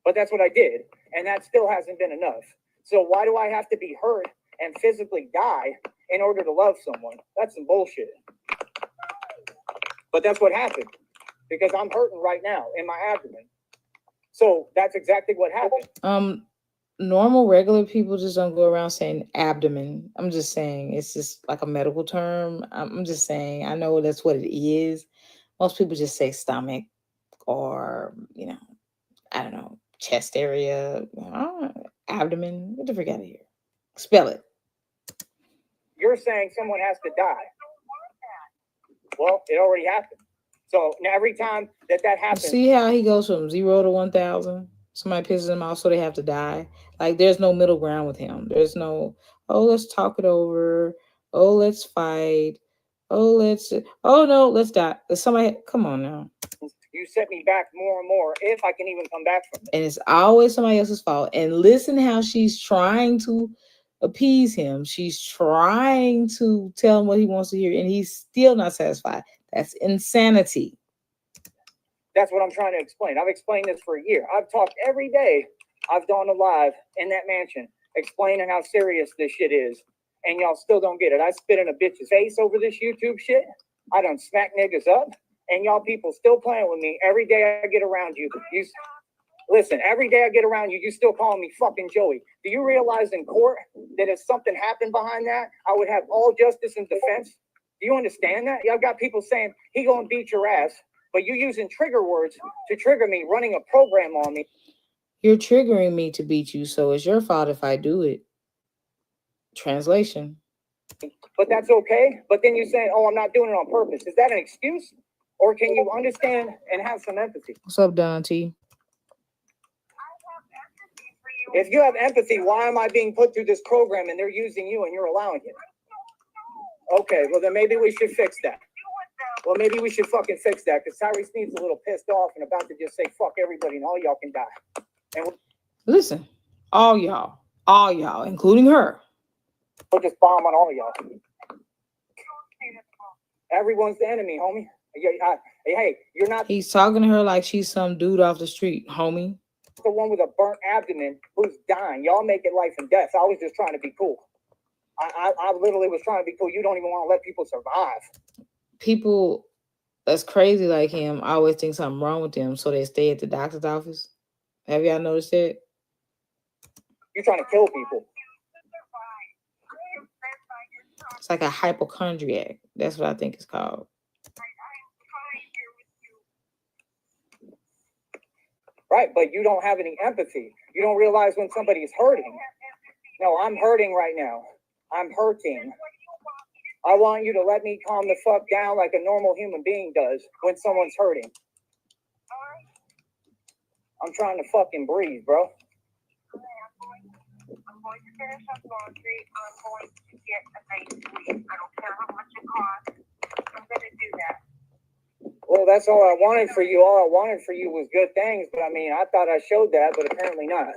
But that's what I did. And that still hasn't been enough. So why do I have to be hurt and physically die in order to love someone? That's some bullshit. But that's what happened. Because I'm hurting right now in my abdomen. So that's exactly what happened. Normal, regular people just don't go around saying abdomen. I'm just saying it's just like a medical term. I'm just saying, I know that's what it is. Most people just say stomach or, I don't know, chest area, abdomen. Get the freak out of here. Spell it. You're saying someone has to die. Well, it already happened. So now every time that happens. See how he goes from 0 to 1,000? Somebody pisses him off, so they have to die. Like, there's no middle ground with him. There's no, oh, let's talk it over. Oh, let's fight. Oh, no, let's die. Somebody, come on now. You set me back more and more if I can even come back from it. And it's always somebody else's fault. And listen how she's trying to appease him. She's trying to tell him what he wants to hear, and he's still not satisfied. That's insanity. That's what I'm trying to explain. I've explained this for a year. I've talked every day. I've gone alive in that mansion explaining how serious this shit is, and y'all still don't get it. I spit in a bitch's face over this YouTube shit. I done smack niggas up, and y'all people still playing with me. Every day I get around you, listen, every day I get around you, you still calling me fucking Joey. Do you realize in court that if something happened behind that, I would have all justice and defense? Do you understand that? Y'all got people saying, he gonna beat your ass, but you using trigger words to trigger me, running a program on me. You're triggering me to beat you, so it's your fault if I do it. Translation. But that's okay. But then you're saying, oh, I'm not doing it on purpose. Is that an excuse? Or can you understand and have some empathy? What's up, Don T? If you have empathy, why am I being put through this program and they're using you and you're allowing it? Okay, well then maybe we should fix that. Well, maybe we should fucking fix that because Tyree Sneed's a little pissed off and about to just say fuck everybody and all y'all can die. And Listen, all y'all, including her. we'll just bomb on all y'all. Everyone's the enemy, homie. Hey, you're not He's talking to her like she's some dude off the street, homie. the one with a burnt abdomen who's dying. Y'all make it life and death. I was just trying to be cool. I literally was trying to be cool. You don't even want to let people survive. People that's crazy like him always think something wrong with them, so they stay at the doctor's office. Have y'all noticed that? You're trying to kill people. It's like a hypochondriac. That's what I think it's called. Right, but you don't have any empathy. You don't realize when somebody is hurting. No, I'm hurting right now. I'm hurting. I want you to let me calm the fuck down like a normal human being does when someone's hurting. I'm trying to fucking breathe, bro. I'm going to finish up laundry. I'm going to get a night's sleep. I don't care how much it costs. I'm going to do that. Well, that's all I wanted for you. All I wanted for you was good things, but I mean, I thought I showed that, but apparently not.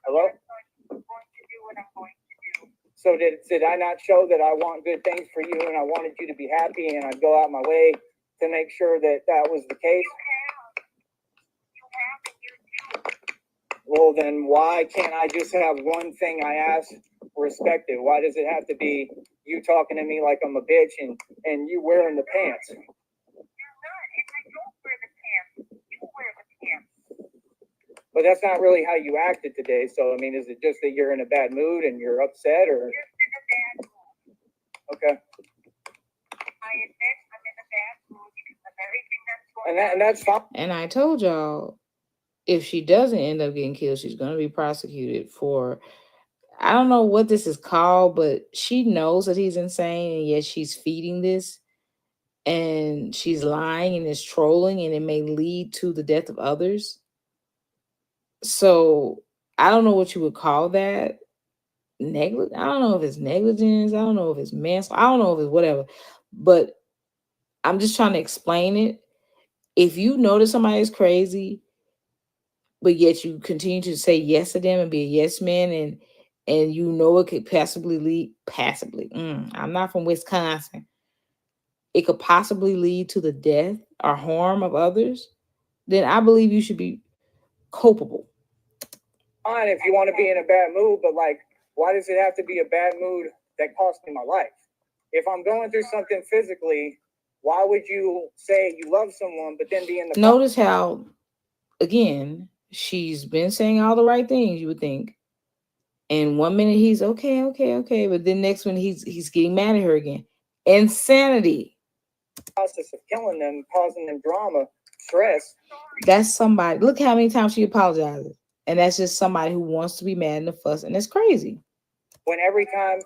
Hello? I'm going to do what I'm going to do. So did I not show that I want good things for you and I wanted you to be happy and I'd go out my way to make sure that that was the case? You have, and you do. Well, then why can't I just have one thing I ask respected? Why does it have to be you talking to me like I'm a bitch and you wearing the pants? You're not. If I don't wear the pants, you wear the pants. But that's not really how you acted today. So, I mean, is it just that you're in a bad mood and you're upset or? Just in a bad mood. Okay. I admit I'm in a bad mood because of everything that's going And that's fine. And I told y'all, if she doesn't end up getting killed, she's going to be prosecuted for, I don't know what this is called, but she knows that he's insane, and yet she's feeding this, and she's lying and is trolling, and it may lead to the death of others. So I don't know what you would call that. I don't know if it's negligence. I don't know if it's manslaughter. I don't know if it's whatever. But I'm just trying to explain it. If you notice somebody is crazy, but yet you continue to say yes to them and be a yes man, and you know it could possibly lead, I'm not from Wisconsin. It could possibly lead to the death or harm of others, then I believe you should be culpable. Fine if you want to be in a bad mood, but like, why does it have to be a bad mood that cost me my life? If I'm going through something physically, why would you say you love someone, but then be in the Notice how, again, she's been saying all the right things, you would think. And 1 minute he's okay. But then next one he's getting mad at her again. Insanity. process of killing them, causing them drama, stress? That's somebody. Look how many times she apologizes. And that's just somebody who wants to be mad and a fuss. And it's crazy. When every time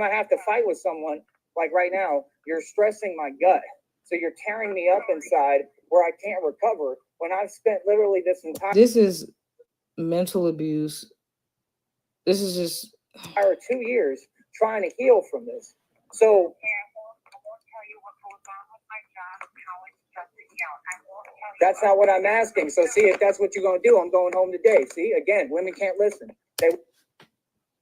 I have to fight with someone, like right now, you're stressing my gut. So you're tearing me up inside where I can't recover when I've spent literally this is mental abuse. This is just entire 2 years trying to heal from this. So that's not what I'm asking. So see, if that's what you're going to do, I'm going home today. See, again, women can't listen.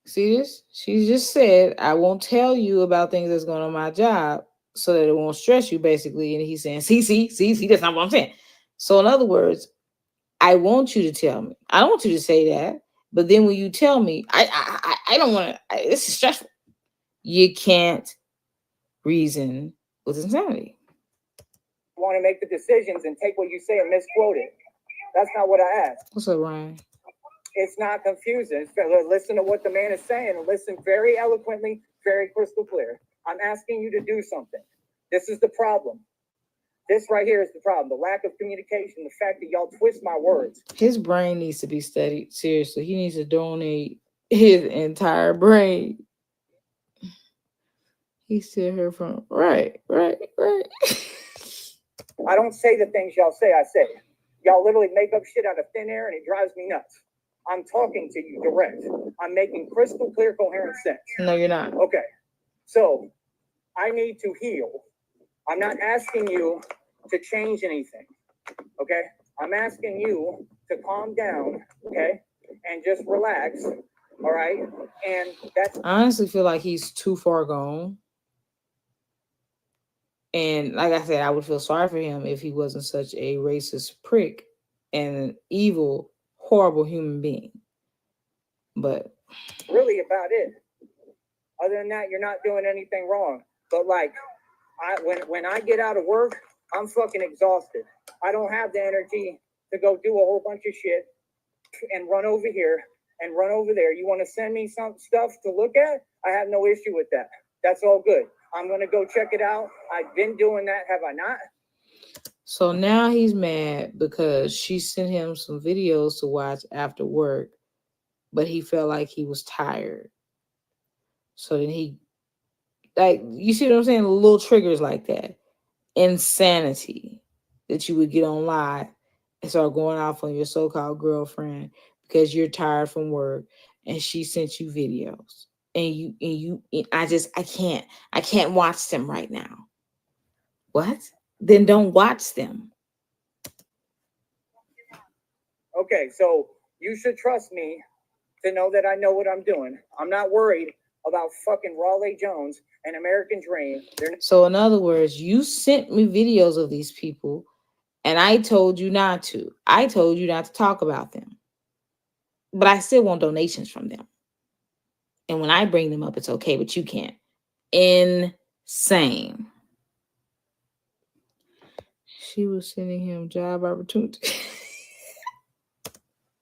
See this? She just said, I won't tell you about things that's going on my job so that it won't stress you, basically. And he's saying, see, that's not what I'm saying. So in other words, I want you to tell me. I don't want you to say that. But then when you tell me, I don't want to, this is stressful. You can't reason with insanity. Want to make the decisions and take what you say and misquote it. That's not what I asked. What's up, Ryan? It's not confusing. Listen to what the man is saying and listen very eloquently, very crystal clear. I'm asking you to do something. This is the problem. This right here is the problem. The lack of communication, the fact that y'all twist my words. His brain needs to be studied. Seriously, he needs to donate his entire brain. He still here from right. I don't say the things y'all say I say. Y'all literally make up shit out of thin air and it drives me nuts. I'm talking to you direct. I'm making crystal clear, coherent sense. No, you're not. Okay. So I need to heal. I'm not asking you to change anything. Okay? I'm asking you to calm down, okay? And just relax. All right? And that's I honestly feel like he's too far gone. And like I said, I would feel sorry for him if he wasn't such a racist prick and an evil, horrible human being. But really about it. Other than that, you're not doing anything wrong. But like, when I get out of work, I'm fucking exhausted. I don't have the energy to go do a whole bunch of shit and run over here and run over there. You want to send me some stuff to look at? I have no issue with that. That's all good. I'm going to go check it out. I've been doing that. Have I not? so now he's mad because she sent him some videos to watch after work, but he felt like he was tired. So then he, like, you see what I'm saying? Little triggers like that. Insanity that you would get on live and start going off on your so-called girlfriend because you're tired from work and she sent you videos. And I can't watch them right now. What? Then don't watch them. Okay, so you should trust me to know that I know what I'm doing. I'm not worried about fucking Raleigh Jones and American Dream. So in other words, you sent me videos of these people and I told you not to. I told you not to talk about them. But I still want donations from them. And when I bring them up, it's okay, but you can't. Insane. She was sending him job opportunities.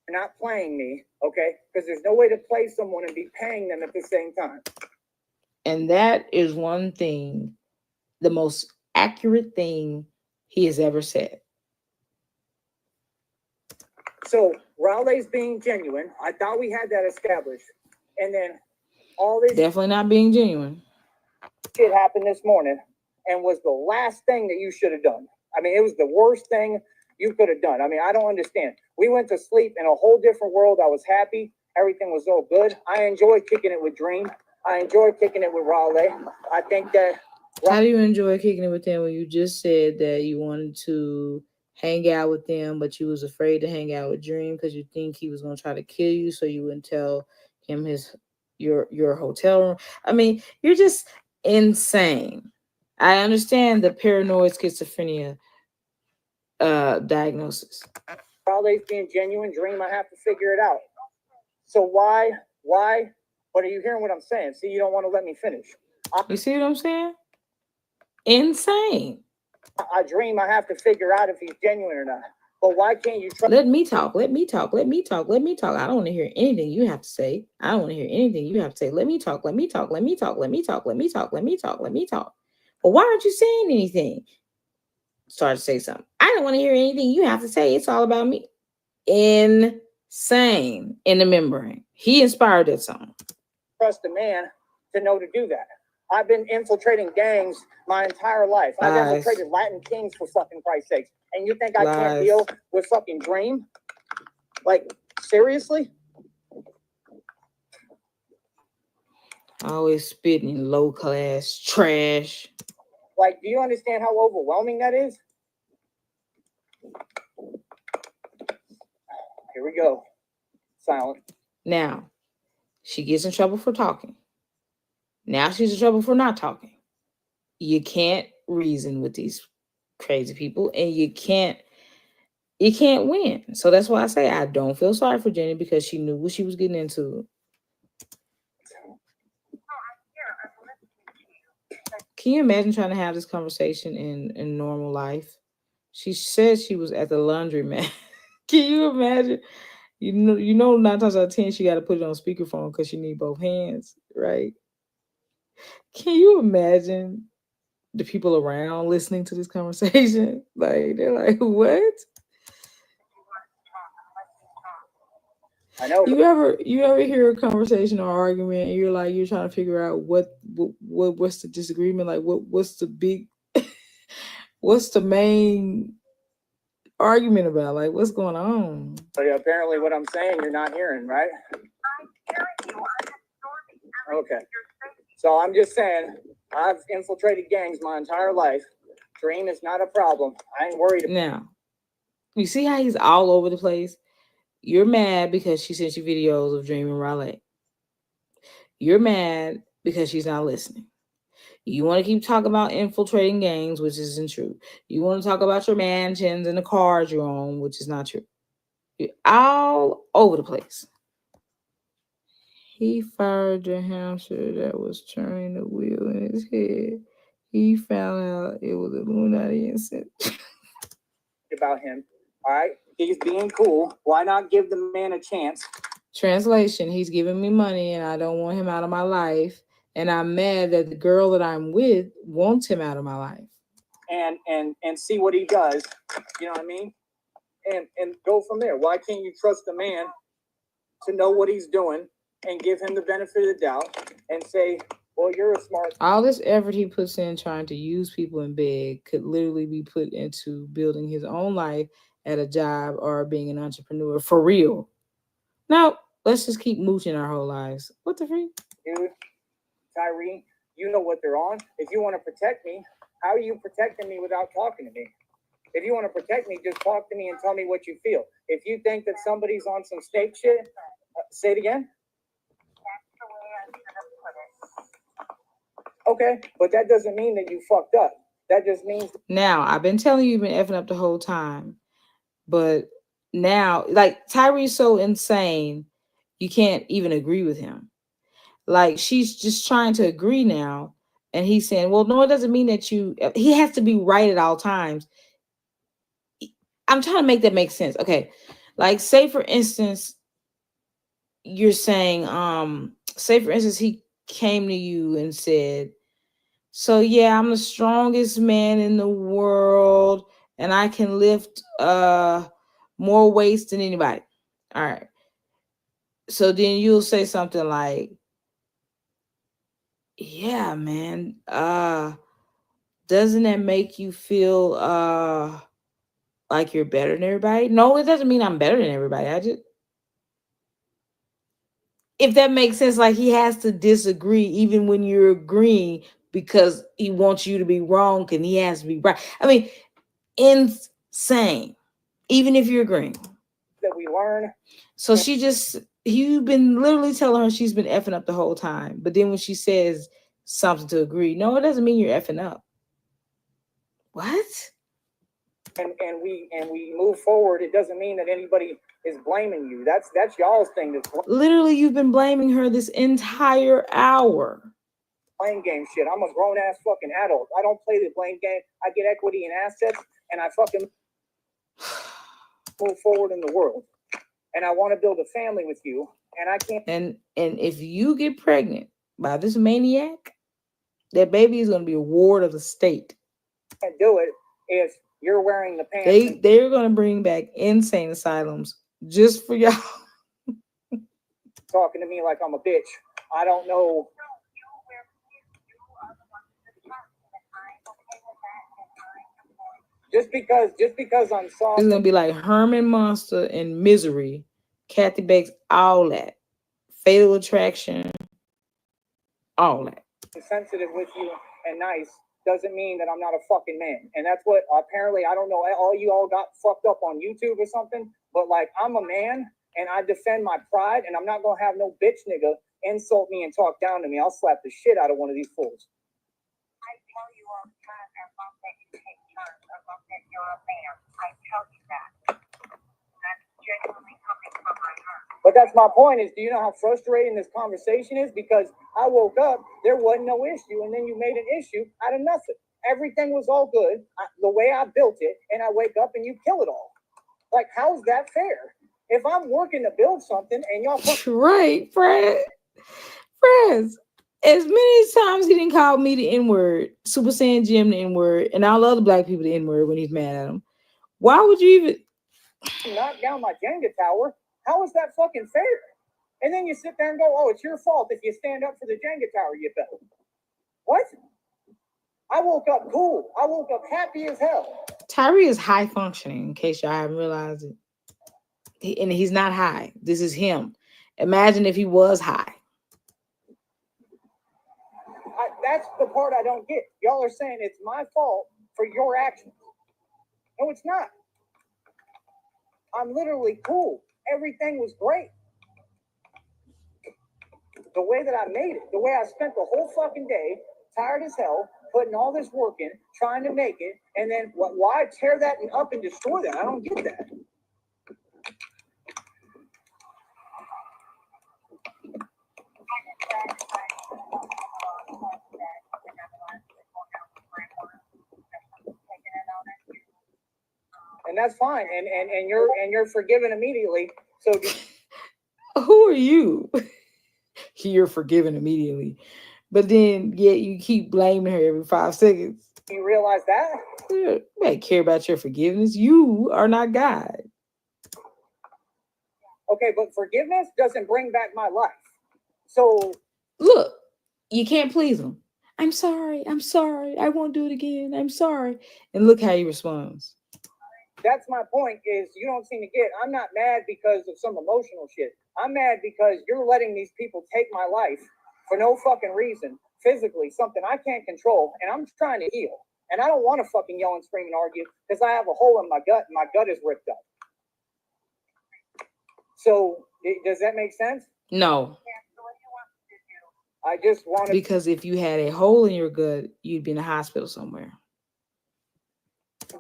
You're not playing me, okay? Because there's no way to play someone and be paying them at the same time. And that is one thing, the most accurate thing he has ever said. So Raleigh's being genuine. I thought we had that established. And then all this Definitely not being genuine. shit happened this morning and was the last thing that you should have done. I mean, it was the worst thing you could have done. I mean, I don't understand. We went to sleep in a whole different world. I was happy. Everything was all good. I enjoyed kicking it with Dream. I enjoyed kicking it with Raleigh. I think that... How do you enjoy kicking it with them when you just said that you wanted to hang out with them, but you was afraid to hang out with Dream because you think he was going to try to kill you, so you wouldn't tell him your hotel room? I mean, you're just insane. I understand the paranoid schizophrenia diagnosis. Raleigh's being genuine. Dream, I have to figure it out. So why? But are you hearing what I'm saying? See, you don't want to let me finish. You see what I'm saying? Insane. I Dream, I have to figure out if he's genuine or not. But why can't you trust? Let me talk. I don't want to hear anything you have to say. Let me talk. Well, why aren't you saying anything? Start to say something. I don't want to hear anything you have to say. It's all about me. Insane in the membrane. He inspired that song. Trust a man to know to do that. I've been infiltrating gangs my entire life. I've infiltrated Latin kings, for fucking Christ's sakes. And you think I can't deal with fucking Dream? Like, seriously? Always spitting low class trash. Like, do you understand how overwhelming that is? Here we go. Silent. Now, she gets in trouble for talking. Now she's in trouble for not talking. You can't reason with these crazy people, and you can't win. So that's why I say I don't feel sorry for Jenny, because she knew what she was getting into. Can you imagine trying to have this conversation in normal life? She said she was at the laundromat. Can you imagine? You know, 9 times out of 10, she got to put it on speakerphone because she need both hands, right? Can you imagine the people around listening to this conversation? Like, they're like, what? I know. You ever hear a conversation or argument and you're trying to figure out what's the disagreement? Like what's the big what's the main argument about? Like, what's going on? But apparently what I'm saying you're not hearing, right? Okay. So I'm just saying, I've infiltrated gangs my entire life. Dream is not a problem. I ain't worried about. Now, you see how he's all over the place? You're mad because she sent you videos of Dream and Raleigh. You're mad because she's not listening. You want to keep talking about infiltrating gangs, which isn't true. You want to talk about your mansions and the cars you own, which is not true. You're all over the place. He fired the hamster that was turning the wheel in his head. He found out it was Illuminati incense. About him. All right. He's being cool. Why not give the man a chance? Translation, he's giving me money and I don't want him out of my life. And I'm mad that the girl that I'm with wants him out of my life. And see what he does. You know what I mean? And go from there. Why can't you trust the man to know what he's doing and give him the benefit of the doubt and say, well, you're a smart. All this effort he puts in trying to use people and beg could literally be put into building his own life at a job or being an entrepreneur for real. No, let's just keep mooching our whole lives. What the freak? Dude, Tyree, you know what they're on. If you want to protect me, how are you protecting me without talking to me? If you want to protect me, just talk to me and tell me what you feel. If you think that somebody's on some snake shit, say it again. Okay, but that doesn't mean that you fucked up. That just means. Now, I've been telling you you've been effing up the whole time. But now, like, Tyree's so insane, you can't even agree with him. Like, she's just trying to agree now. And he's saying, well, no, it doesn't mean that he has to be right at all times. I'm trying to make that make sense. Okay. Like, say for instance, you're saying, say for instance, he came to you and said, so yeah, I'm the strongest man in the world and I can lift more weights than anybody. All right. So then you'll say something like, yeah, man, doesn't that make you feel like you're better than everybody? No, it doesn't mean I'm better than everybody. If that makes sense, like he has to disagree even when you're agreeing because he wants you to be wrong and he has to be right. I mean, insane, even if you're agreeing. That we learn. So you've been literally telling her she's been effing up the whole time. But then when she says something to agree, no, it doesn't mean you're effing up. What? And we move forward. It doesn't mean that anybody is blaming you. That's y'all's thing. Literally, you've been blaming her this entire hour. Blame game shit. I'm a grown ass fucking adult. I don't play the blame game. I get equity and assets, and I fucking move forward in the world. And I want to build a family with you, and I can't. And if you get pregnant by this maniac, that baby is going to be a ward of the state. Can't do it if you're wearing the pants. They're going to bring back insane asylums just for y'all. Talking to me like I'm a bitch. I don't know. Just because I'm soft. It's gonna be like Herman Monster and Misery, Kathy Bates, all that. Fatal Attraction, all that. Sensitive with you and nice doesn't mean that I'm not a fucking man. And that's what apparently, I don't know, all you all got fucked up on YouTube or something, but like I'm a man and I defend my pride and I'm not gonna have no bitch nigga insult me and talk down to me. I'll slap the shit out of one of these fools. I tell you you all the time, I love that you take turns. I love that you're a man. I tell you that. That's genuinely coming from my heart. But that's my point is, do you know how frustrating this conversation is? Because I woke up, there wasn't no issue, and then you made an issue out of nothing. Everything was all good, the way I built it, and I wake up and you kill it all. Like, how's that fair? If I'm working to build something and y'all Right, Fred. Friends. As many times he didn't call me the N-word, Super Saiyan Jim the N-word, and all other black people the N-word when he's mad at him. Why would you even knock down my Jenga tower? How is that fucking fair? And then you sit there and go, oh, it's your fault if you stand up for the Jenga tower you built. What? I woke up cool. I woke up happy as hell. Tyree is high functioning, in case y'all haven't realized it. And he's not high. This is him. Imagine if he was high. That's the part I don't get. Y'all are saying it's my fault for your actions. No, it's not. I'm literally cool. Everything was great. The way that I made it, the way I spent the whole fucking day, tired as hell, putting all this work in, trying to make it, and then why tear that up and destroy that? I don't get that. And that's fine, and you're forgiven immediately. So who are you? You're forgiven immediately, but then yet you keep blaming her every 5 seconds. You realize that? You don't care about your forgiveness. You are not God. Okay, but forgiveness doesn't bring back my life. So look, you can't please him. I'm sorry. I won't do it again. I'm sorry. And look how he responds. That's my point is you don't seem to get, I'm not mad because of some emotional shit. I'm mad because you're letting these people take my life for no fucking reason, physically, something I can't control, and I'm trying to heal. And I don't want to fucking yell and scream and argue because I have a hole in my gut and my gut is ripped up. So does that make sense? No. I just want to, because if you had a hole in your gut, you'd be in a hospital somewhere.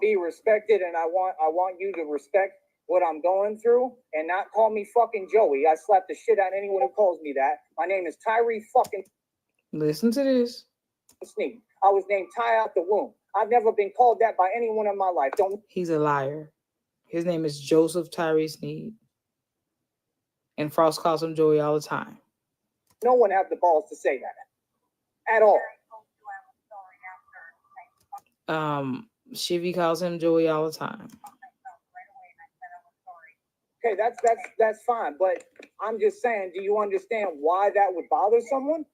Be respected, and I want you to respect what I'm going through and not call me fucking Joey. I slap the shit out of anyone who calls me that. My name is Tyree fucking. Listen to this. Sneed. I was named Ty out the womb. I've never been called that by anyone in my life. Don't. He's a liar. His name is Joseph Tyree Sneed. And Frost calls him Joey all the time. No one have the balls to say that. At all. Shivy calls him Joey all the time. Okay, that's fine, but I'm just saying, do you understand why that would bother someone?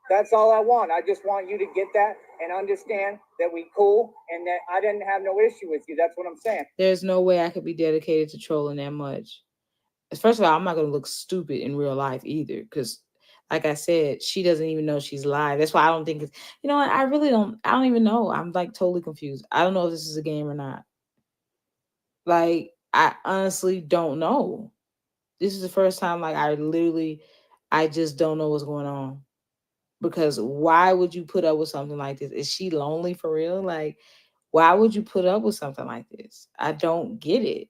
That's all I want. I just want you to get that and understand that we cool and that I didn't have no issue with you. That's what I'm saying. There's no way I could be dedicated to trolling that much. First of all, I'm not going to look stupid in real life either because, like I said, she doesn't even know she's live. That's why I don't think it's, you know what? I don't even know. I'm like totally confused. I don't know if this is a game or not. Like, I honestly don't know. This is the first time, like, I just don't know what's going on. Because why would you put up with something like this? Is she lonely for real? Like, why would you put up with something like this? I don't get it.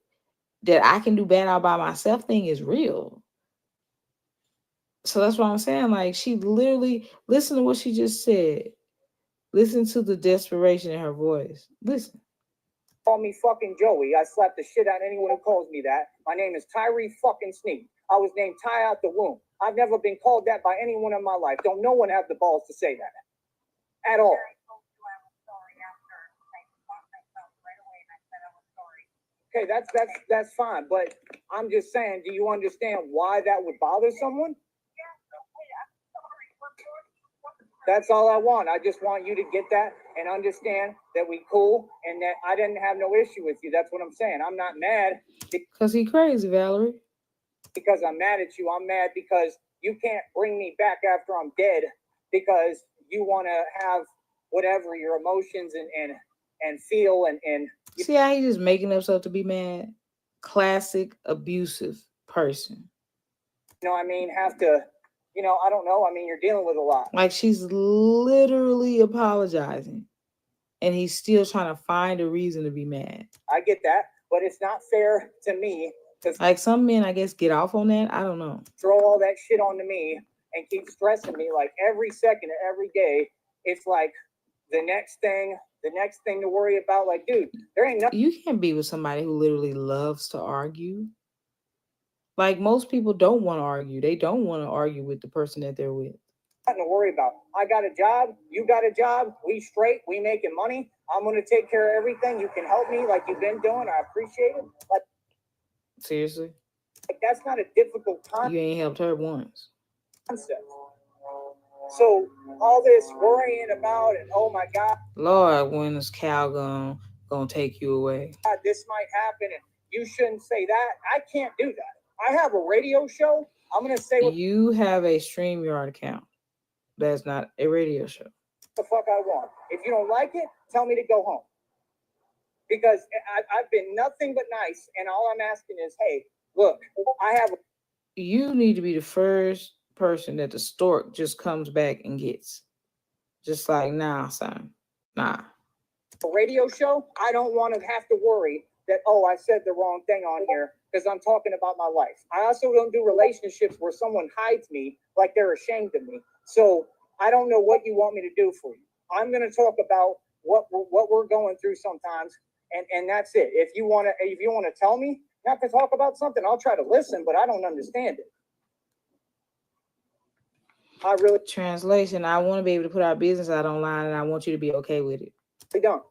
That I can do bad all by myself thing is real. So that's what I'm saying. Like, she literally, listen to what she just said. Listen to the desperation in her voice. Listen. Call me fucking Joey. I slap the shit out of anyone who calls me that. My name is Tyree fucking Sneed. I was named Ty out the womb. I've never been called that by anyone in my life. Don't no one have the balls to say that. At all. Okay, that's fine, but I'm just saying, do you understand why that would bother someone? That's all I want. I just want you to get that and understand that we cool and that I didn't have no issue with you. That's what I'm saying. I'm not mad. Because he crazy, Valerie. Because I'm mad at you. I'm mad because you can't bring me back after I'm dead because you want to have whatever your emotions and feel and see how he just making up stuff to be mad? Classic abusive person. You know what I mean? Have to, you know, I don't know. I mean, you're dealing with a lot. Like she's literally apologizing. And he's still trying to find a reason to be mad. I get that, but it's not fair to me to Like some men, I guess, get off on that. I don't know. throw all that shit onto me and keep stressing me like every second of every day. It's like the next thing to worry about. Like, dude, there ain't nothing. You can't be with somebody who literally loves to argue. Like most people don't want to argue. They don't want to argue with the person that they're with. Nothing to worry about. I got a job. You got a job. We straight. We making money. I'm gonna take care of everything. You can help me like you've been doing. I appreciate it. Like, Seriously? like that's not a difficult You ain't helped her once. concept. So all this worrying about and oh my God, Lord, when is Cal gonna take you away? this might happen and you shouldn't say that. I can't do that. I have a radio show. I'm gonna say what You have a StreamYard account. That's not a radio show. the fuck I want. If you don't like it, tell me to go home. Because I've been nothing but nice, and all I'm asking is, hey, look, I have You need to be the first person that the stork just comes back and gets. Just like, nah, son. Nah. a radio show. I don't want to have to worry that, oh, I said the wrong thing on here because I'm talking about my life. I also don't do relationships where someone hides me like they're ashamed of me. So I don't know what you want me to do for you. I'm going to talk about what we're going through sometimes, and that's it. If you want to tell me not to talk about something, I'll try to listen, but I don't understand it. I really Translation, I want to be able to put our business out online and I want you to be okay with it. don't.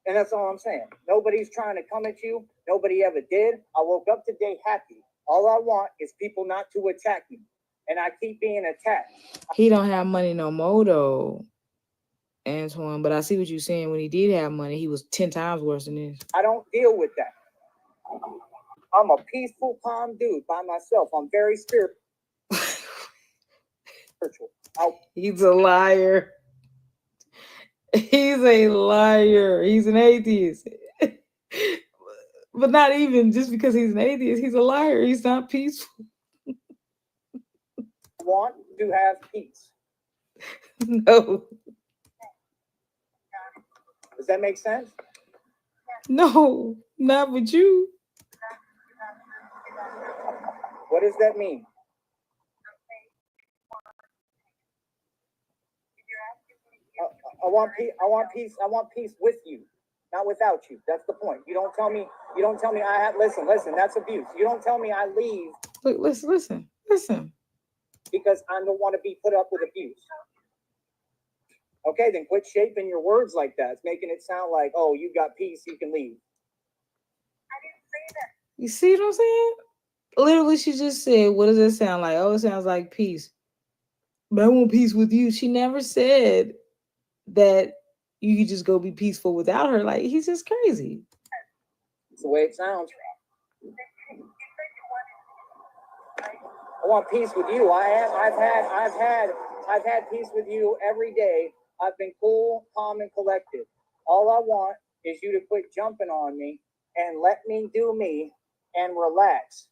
And that's all I'm saying. Nobody's trying to come at you. Nobody ever did. I woke up today happy. All I want is people not to attack me. And I keep being attacked. He don't have money no more though, Antoine. But I see what you're saying. When he did have money, he was 10 times worse than this. I don't deal with that. I'm a peaceful, calm dude by myself. I'm very spiritual. He's a liar. He's a liar. He's an atheist. But not even just because he's an atheist. He's a liar. He's not peaceful. Want to have peace. No. Does that make sense? No, not with you. What does that mean? I want peace. I want peace. I want peace with you, not without you. That's the point. You don't tell me. You don't tell me I have. Listen. That's abuse. You don't tell me I leave. Look, listen. Because I don't want to be put up with abuse. Okay, then quit shaping your words like that. It's making it sound like, oh, you got peace, you can leave. I didn't say that. You see what I'm saying? Literally, she just said, what does it sound like? Oh, it sounds like peace. But I want peace with you. She never said that you could just go be peaceful without her. Like, he's just crazy. It's the way it sounds. I want peace with you. I've had peace with you every day. I've been cool, calm, and collected. All I want is you to quit jumping on me and let me do me and relax.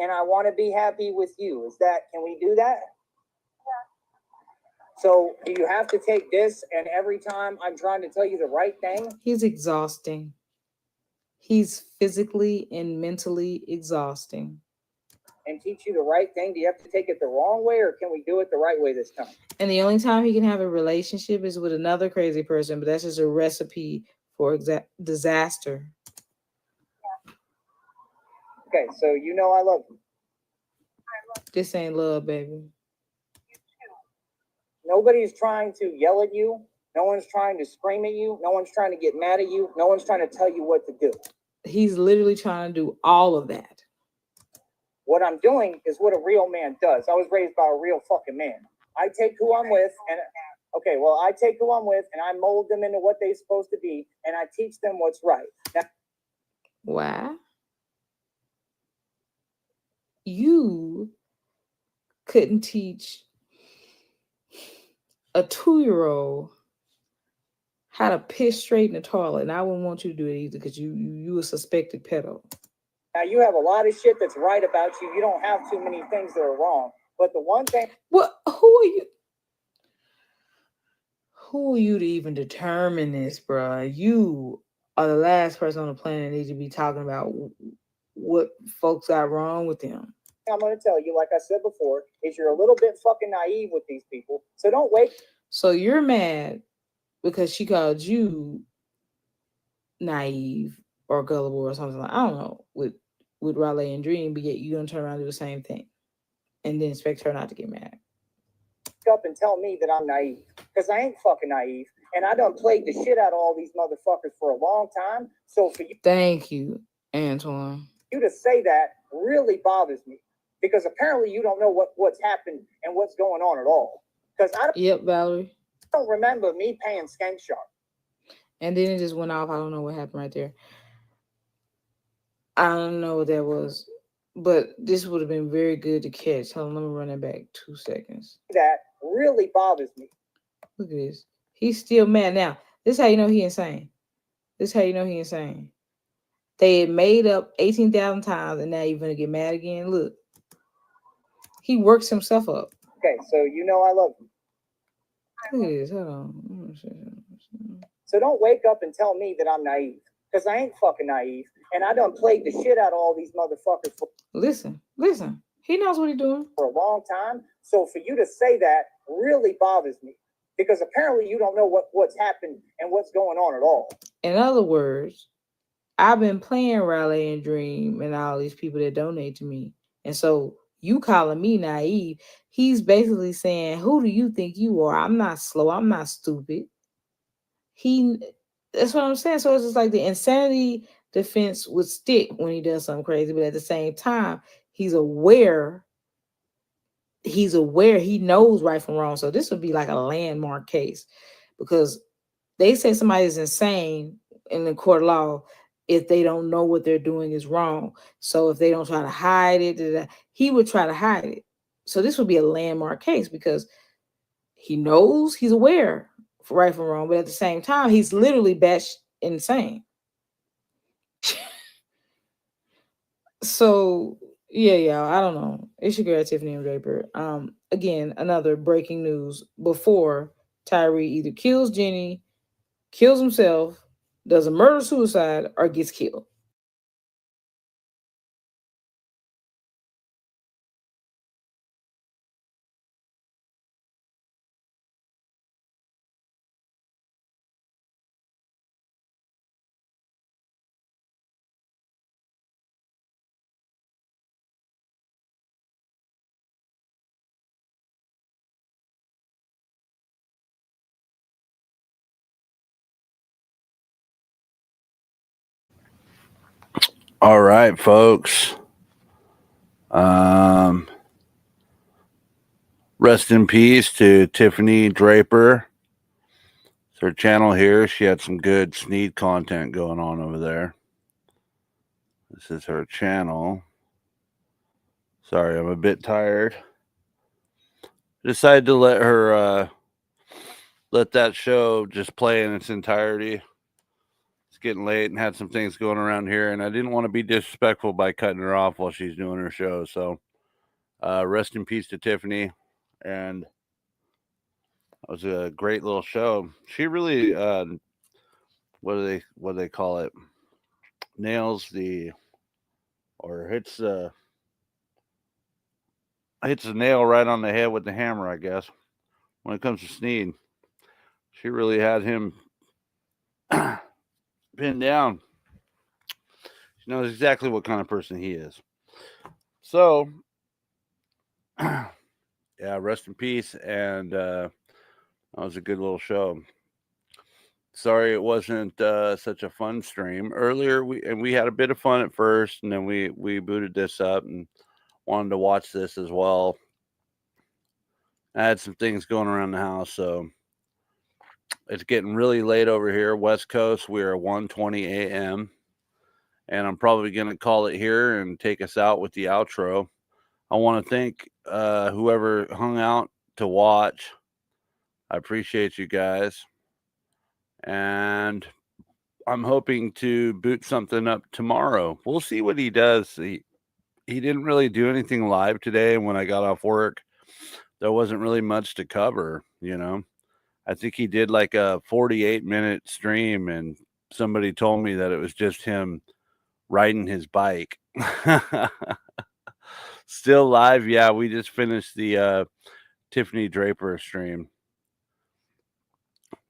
And I want to be happy with you. Can we do that? So do you have to take this and every time I'm trying to tell you the right thing? He's exhausting. He's physically and mentally exhausting. And teach you the right thing? Do you have to take it the wrong way or can we do it the right way this time? And the only time he can have a relationship is with another crazy person, but that's just a recipe for disaster. Okay, so you know I love you. This ain't love, baby. Nobody's trying to yell at you. No one's trying to scream at you. No one's trying to get mad at you. No one's trying to tell you what to do. He's literally trying to do all of that. What I'm doing is what a real man does. I was raised by a real fucking man. I take who I'm with and I take who I'm with and I mold them into what they're supposed to be and I teach them what's right. Now, Why? You couldn't teach a 2-year-old how to piss straight in the toilet, and I wouldn't want you to do it either because you a suspected pedo. Now, you have a lot of shit that's right about you. You don't have too many things that are wrong. But the one thing... What? Who are you? Who are you to even determine this, bruh? You are the last person on the planet that needs to be talking about what folks got wrong with them. I'm going to tell you, like I said before, is you're a little bit fucking naive with these people. So don't wait. So you're mad because she called you naive or gullible or something like, I don't know, with Raleigh and Dream, but yet you're gonna turn around and do the same thing and then expect her not to get mad. Up and tell me that I'm naive, because I ain't fucking naive, and I done played the shit out of all these motherfuckers for a long time. So for you, thank you, Antoine. You to say that really bothers me, because apparently you don't know what's happened and what's going on at all. Because Yep, Valerie. I don't remember me paying Skank Shark. And then it just went off. I don't know what happened right there. I don't know what that was, but this would have been very good to catch. Hold on, let me run it back 2 seconds. That really bothers me. Look at this. He's still mad. Now, this is how you know he insane. This is how you know he insane. They had made up 18,000 times, and now you're going to get mad again. Look. He works himself up. Okay, so you know I love you. Look at this. Hold on. So don't wake up and tell me that I'm naive, because I ain't fucking naive, and I done played the shit out of all these motherfuckers for... Listen. He knows what he's doing. For a long time. So for you to say that really bothers me, because apparently you don't know what's happened and what's going on at all. In other words, I've been playing Raleigh and Dream and all these people that donate to me. And so you calling me naive, he's basically saying, who do you think you are? I'm not slow. I'm not stupid. That's what I'm saying. So it's just like the insanity defense would stick when he does something crazy. But at the same time, he's aware. He knows right from wrong. So this would be like a landmark case, because they say somebody is insane in the court of law if they don't know what they're doing is wrong. So if they don't try to hide it, he would try to hide it. So this would be a landmark case because he knows, he's aware for right from wrong, but at the same time, he's literally batshit insane. So yeah, y'all, I don't know. It's your girl Tiffany Draper. Again, another breaking news before Tyree either kills Jenny, kills himself, does a murder-suicide, or gets killed. All right, folks. Rest in peace to Tiffany Draper. It's her channel here. She had some good Sneed content going on over there. This is her channel. Sorry, I'm a bit tired. Decided to let her let that show just play in its entirety. It's getting late and had some things going around here, and I didn't want to be disrespectful by cutting her off while she's doing her show. So rest in peace to Tiffany. And it was a great little show. She really what do they call it? Nails the, or hits the nail right on the head with the hammer, I guess. When it comes to Sneed, she really had him pinned down. She knows exactly what kind of person he is. So, yeah, rest in peace. And that was a good little show. Sorry it wasn't such a fun stream. Earlier, we had a bit of fun at first, and then we booted this up and wanted to watch this as well. I had some things going around the house, so it's getting really late over here. West Coast, we are 1:20 a.m. And I'm probably going to call it here and take us out with the outro. I want to thank whoever hung out to watch. I appreciate you guys. And I'm hoping to boot something up tomorrow. We'll see what he does. He didn't really do anything live today, and when I got off work, there wasn't really much to cover, you know. I think he did like a 48-minute stream, and somebody told me that it was just him riding his bike. Still live, yeah. We just finished the Tiffany Draper stream.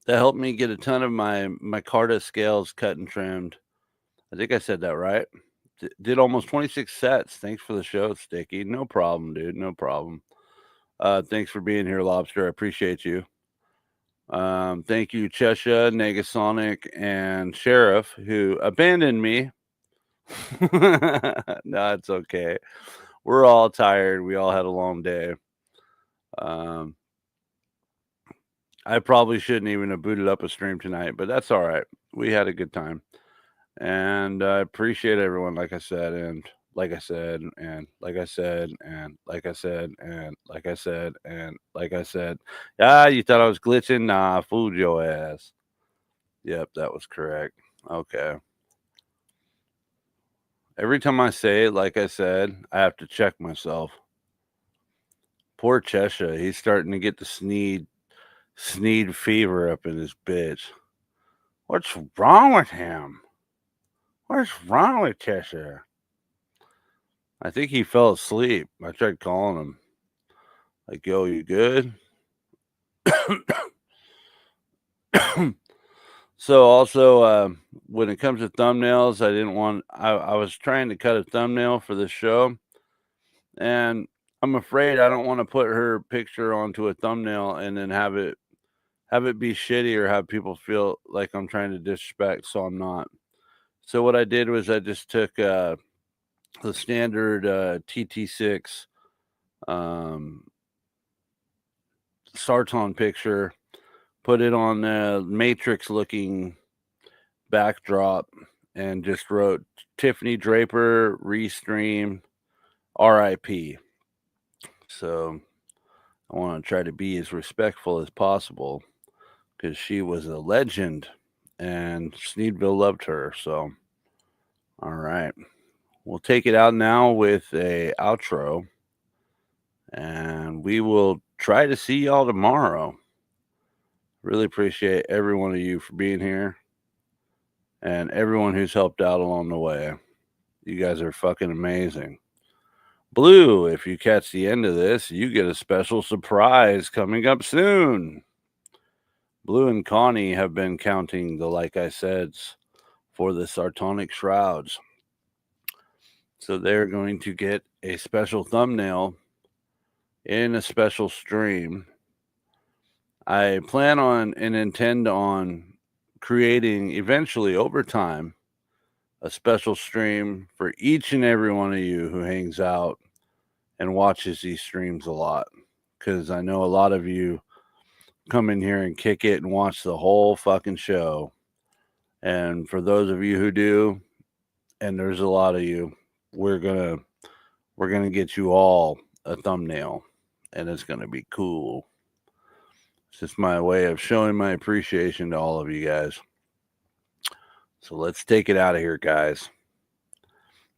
That helped me get a ton of my Carta scales cut and trimmed. I think I said that right. Did almost 26 sets. Thanks for the show, Sticky. No problem, dude. No problem. Thanks for being here, Lobster. I appreciate you. Thank you, Chesha, Negasonic, and Sheriff, who abandoned me. No, it's okay. We're all tired. We all had a long day. I probably shouldn't even have booted up a stream tonight, but that's all right. We had a good time. And I appreciate everyone, like I said, and like I said, and like I said, and like I said, and like I said, and like I said. Ah, you thought I was glitching? Nah, fooled your ass. Yep, that was correct. Okay. Every time I say it, like I said, I have to check myself. Poor Chesha, he's starting to get the Sneed fever up in his bitch. What's wrong with him? What's wrong with Cheshire? I think he fell asleep. I tried calling him. Like, yo, you good? So also, when it comes to thumbnails, I was trying to cut a thumbnail for this show, and I'm afraid I don't want to put her picture onto a thumbnail and then have it be shitty or have people feel like I'm trying to disrespect, so I'm not. So what I did was I just took the standard TT6 Sarton picture, put it on a matrix looking backdrop, and just wrote Tiffany Draper restream R.I.P. So I want to try to be as respectful as possible because she was a legend and Sneedville loved her. So, all right. We'll take it out now with a outro, and we will try to see y'all tomorrow. Really appreciate every one of you for being here and everyone who's helped out along the way. You guys are fucking amazing. Blue, if you catch the end of this, you get a special surprise coming up soon. Blue and Connie have been counting the like I said's for the Sartonic Shrouds. So they're going to get a special thumbnail in a special stream. I plan on and intend on creating eventually over time a special stream for each and every one of you who hangs out and watches these streams a lot, because I know a lot of you come in here and kick it and watch the whole fucking show. And for those of you who do, and there's a lot of you, we're gonna get you all a thumbnail, and it's gonna be cool. It's just my way of showing my appreciation to all of you guys. So let's take it out of here, guys.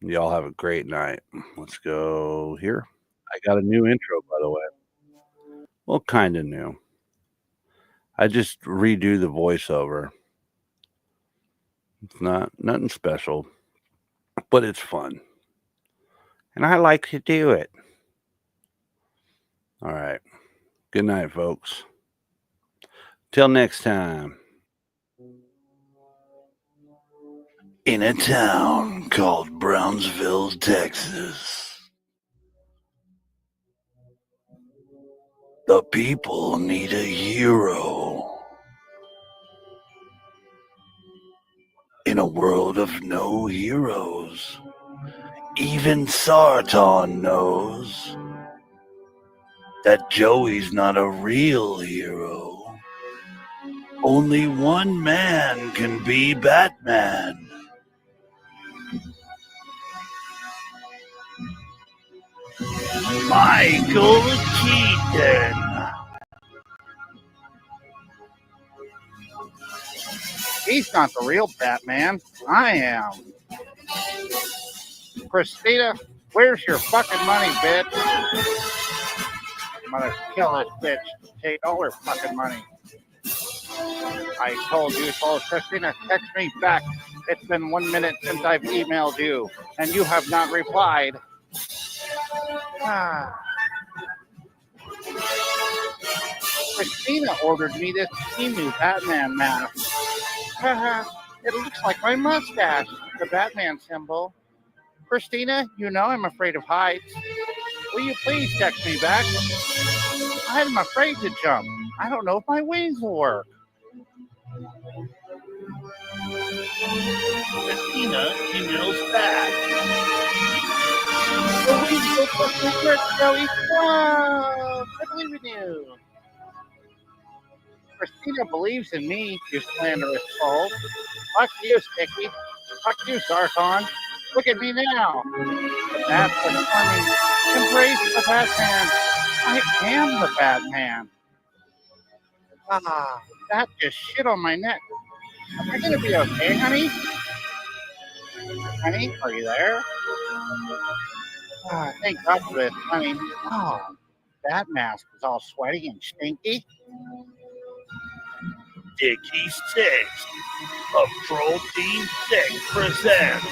Y'all have a great night. Let's go here. I got a new intro, by the way. Well, kind of new. I just redo the voiceover. It's nothing special, but it's fun. And I like to do it. All right. Good night, folks. Till next time. In a town called Brownsville, Texas, the people need a hero. In a world of no heroes, even Sarton knows that Joey's not a real hero. Only one man can be Batman. Michael Keaton. He He's not the real Batman. I am. Christina, where's your fucking money, bitch? I'm gonna kill this bitch. Take all her fucking money. I told you so. Christina, text me back. It's been 1 minute since I've emailed you, and you have not replied. Christina ordered me this new Batman mask. It looks like my mustache, the Batman symbol. Christina, you know I'm afraid of heights. Will you please text me back? I'm afraid to jump. I don't know if my wings will work. Christina emails back. The wings will work, Joey. Whoa! I believe in you. Christina believes in me, you slanderous soul. Fuck you, Sticky. Fuck you, Sarkon. Look at me now. That's what's funny. Embrace the Batman. I am the Batman. That just shit on my neck. Am I gonna be okay, honey? Honey, are you there? Thank God for this, honey. That mask is all sweaty and stinky. Dickie 6 of Troll Team 6 presents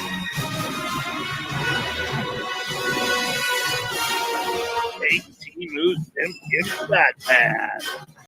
18 Moves Imp Gets Batman.